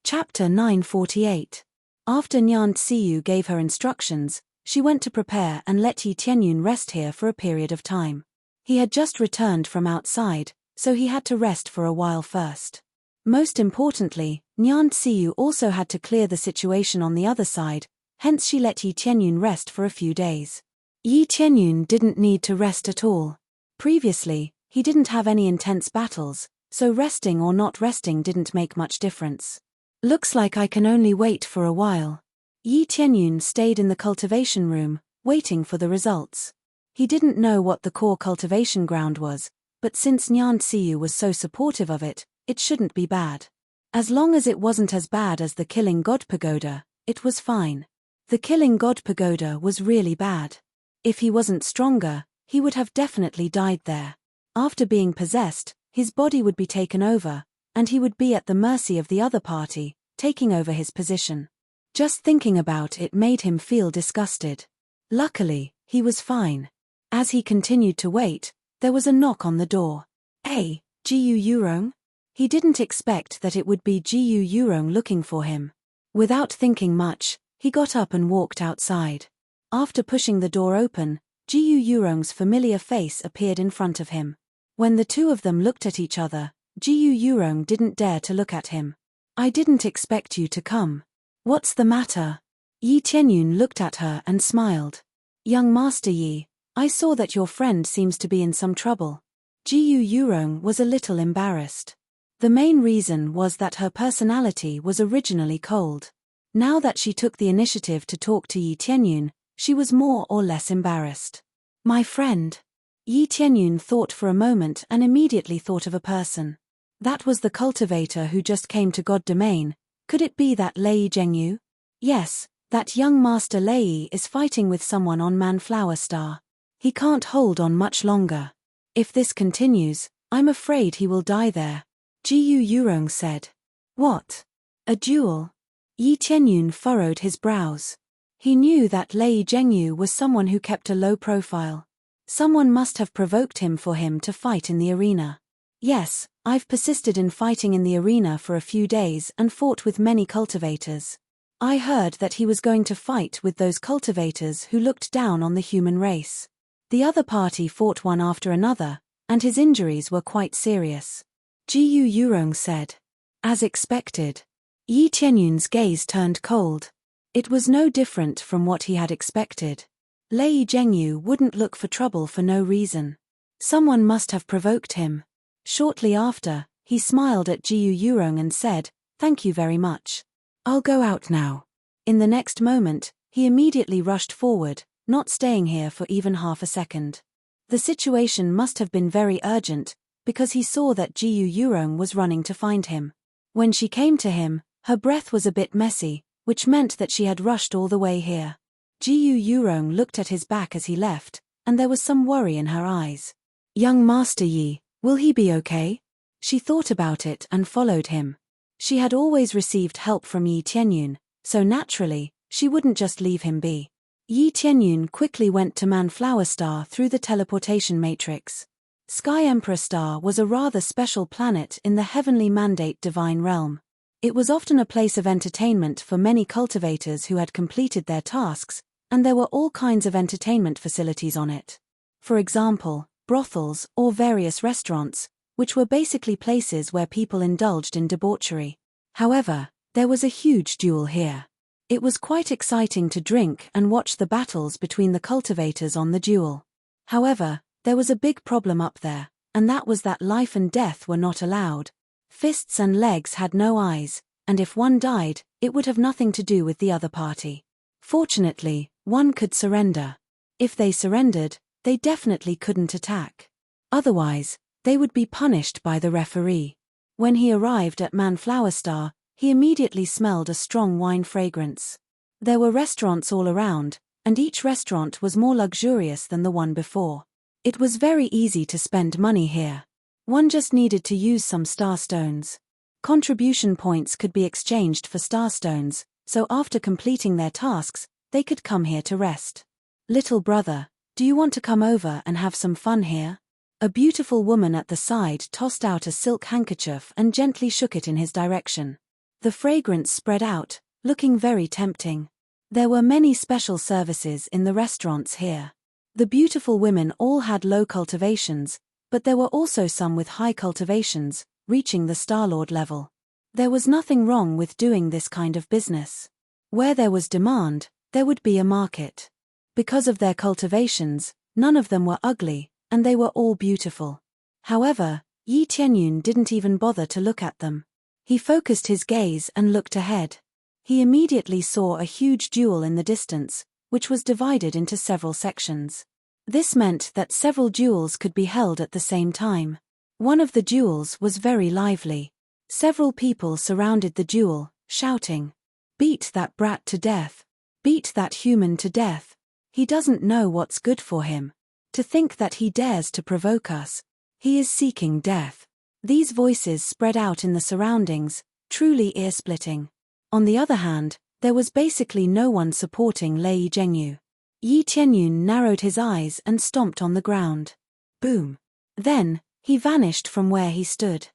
A: Chapter 948. After Nyan Tsiyu gave her instructions, she went to prepare and let Yi Tianyun rest here for a period of time. He had just returned from outside, so he had to rest for a while first. Most importantly, Nyan Tsiyu also had to clear the situation on the other side, hence she let Yi Tianyun rest for a few days. Yi Tianyun didn't need to rest at all. Previously, he didn't have any intense battles, so resting or not resting didn't make much difference. Looks like I can only wait for a while. Yi Tianyun stayed in the cultivation room, waiting for the results. He didn't know what the core cultivation ground was, but since Nyan Tsiyu was so supportive of it, it shouldn't be bad. As long as it wasn't as bad as the Killing God Pagoda, it was fine. The Killing God Pagoda was really bad. If he wasn't stronger, he would have definitely died there. After being possessed, his body would be taken over, and he would be at the mercy of the other party, taking over his position. Just thinking about it made him feel disgusted. Luckily, he was fine. As he continued to wait, there was a knock on the door. Hey, Jiyu Yurong? He didn't expect that it would be Jiyu Yurong looking for him. Without thinking much, he got up and walked outside. After pushing the door open, Jiyu Yurong's familiar face appeared in front of him. When the two of them looked at each other, Jiyu Yurong didn't dare to look at him. I didn't expect you to come. What's the matter? Yi Tianyun looked at her and smiled. Young Master Yi, I saw that your friend seems to be in some trouble. Jiyu Yurong was a little embarrassed. The main reason was that her personality was originally cold. Now that she took the initiative to talk to Yi Tianyun, she was more or less embarrassed. My friend. Yi Tianyun thought for a moment and immediately thought of a person. That was the cultivator who just came to God Domain. Could it be that Lei Zhengyu? Yes, that young Master Lei is fighting with someone on Manflower Star. He can't hold on much longer. If this continues, I'm afraid he will die there. Jiyu Yurong said. What? A duel? Yi Tianyun furrowed his brows. He knew that Lei Zhengyu was someone who kept a low profile. Someone must have provoked him for him to fight in the arena. Yes, I've persisted in fighting in the arena for a few days and fought with many cultivators. I heard that he was going to fight with those cultivators who looked down on the human race. The other party fought one after another, and his injuries were quite serious. Jiyu Yurong said. As expected. Yi Tianyun's gaze turned cold. It was no different from what he had expected. Lei Zhengyu wouldn't look for trouble for no reason. Someone must have provoked him. Shortly after, he smiled at Jiyu Yurong and said, "Thank you very much. I'll go out now." In the next moment, he immediately rushed forward, not staying here for even half a second. The situation must have been very urgent, because he saw that Jiu Yurong was running to find him. When she came to him, her breath was a bit messy, which meant that she had rushed all the way here. Jiu Yurong looked at his back as he left, and there was some worry in her eyes. Young Master Yi, will he be okay? She thought about it and followed him. She had always received help from Yi Tianyun, so naturally, she wouldn't just leave him be. Yi Tianyun quickly went to Manflower Star through the teleportation matrix. Sky Emperor Star was a rather special planet in the heavenly mandate divine realm. It was often a place of entertainment for many cultivators who had completed their tasks, and there were all kinds of entertainment facilities on it. For example, brothels or various restaurants, which were basically places where people indulged in debauchery. However, there was a huge duel here. It was quite exciting to drink and watch the battles between the cultivators on the duel. However, there was a big problem up there, and that was that life and death were not allowed. Fists and legs had no eyes, and if one died, it would have nothing to do with the other party. Fortunately, one could surrender. If they surrendered, they definitely couldn't attack. Otherwise, they would be punished by the referee. When he arrived at Manflower Star, he immediately smelled a strong wine fragrance. There were restaurants all around, and each restaurant was more luxurious than the one before. It was very easy to spend money here. One just needed to use some star stones. Contribution points could be exchanged for star stones, so after completing their tasks, they could come here to rest. Little brother, do you want to come over and have some fun here? A beautiful woman at the side tossed out a silk handkerchief and gently shook it in his direction. The fragrance spread out, looking very tempting. There were many special services in the restaurants here. The beautiful women all had low cultivations, but there were also some with high cultivations, reaching the Starlord level. There was nothing wrong with doing this kind of business. Where there was demand, there would be a market. Because of their cultivations, none of them were ugly, and they were all beautiful. However, Yi Tianyun didn't even bother to look at them. He focused his gaze and looked ahead. He immediately saw a huge duel in the distance, which was divided into several sections. This meant that several duels could be held at the same time. One of the duels was very lively. Several people surrounded the duel, shouting, "Beat that brat to death! Beat that human to death! He doesn't know what's good for him. To think that he dares to provoke us. He is seeking death." These voices spread out in the surroundings, truly ear-splitting. On the other hand, there was basically no one supporting Lei Zhengyu. Yi Tianyun narrowed his eyes and stomped on the ground. Boom. Then, he vanished from where he stood.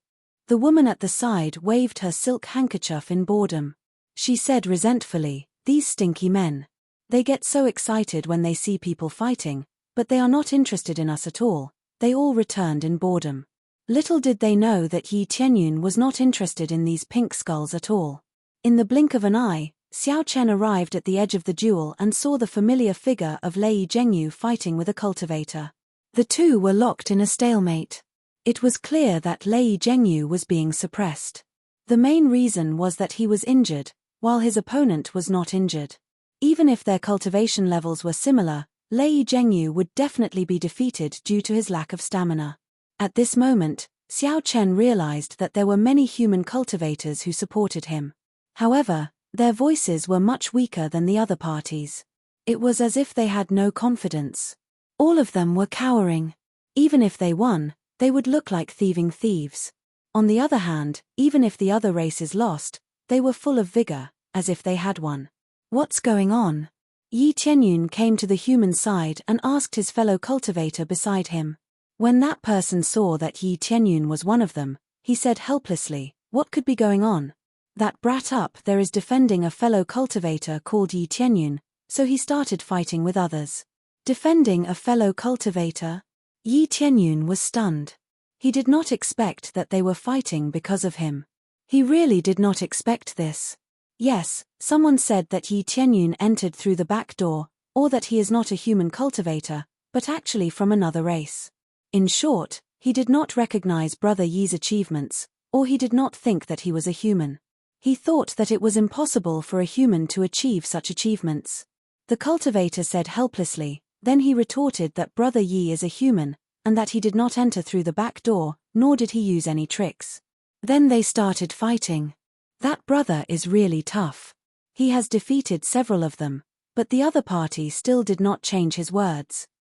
A: The woman at the side waved her silk handkerchief in boredom. She said resentfully, "These stinky men. They get so excited when they see people fighting, but they are not interested in us at all." They all returned in boredom. Little did they know that Yi Tianyun was not interested in these pink skulls at all. In the blink of an eye, Xiao Chen arrived at the edge of the duel and saw the familiar figure of Lei Zhengyu fighting with a cultivator. The two were locked in a stalemate. It was clear that Lei Zhengyu was being suppressed. The main reason was that he was injured, while his opponent was not injured. Even if their cultivation levels were similar, Lei Zhengyu would definitely be defeated due to his lack of stamina. At this moment, Xiao Chen realized that there were many human cultivators who supported him. However, their voices were much weaker than the other parties. It was as if they had no confidence. All of them were cowering. Even if they won, they would look like thieving thieves. On the other hand, even if the other races lost, they were full of vigor, as if they had won. What's going on? Yi Tianyun came to the human side and asked his fellow cultivator beside him. When that person saw that Yi Tianyun was one of them, he said helplessly, "What could be going on? That brat up there is defending a fellow cultivator called Yi Tianyun," so he started fighting with others. Defending a fellow cultivator? Yi Tianyun was stunned. He did not expect that they were fighting because of him. He really did not expect this. Yes, someone said that Yi Tianyun entered through the back door, or that he is not a human cultivator, but actually from another race. In short, he did not recognize Brother Yi's achievements, or he did not think that he was a human. He thought that it was impossible for a human to achieve such achievements. The cultivator said helplessly, then he retorted that Brother Yi is a human, and that he did not enter through the back door, nor did he use any tricks. Then they started fighting. That brother is really tough. He has defeated several of them, but the other party still did not change his words.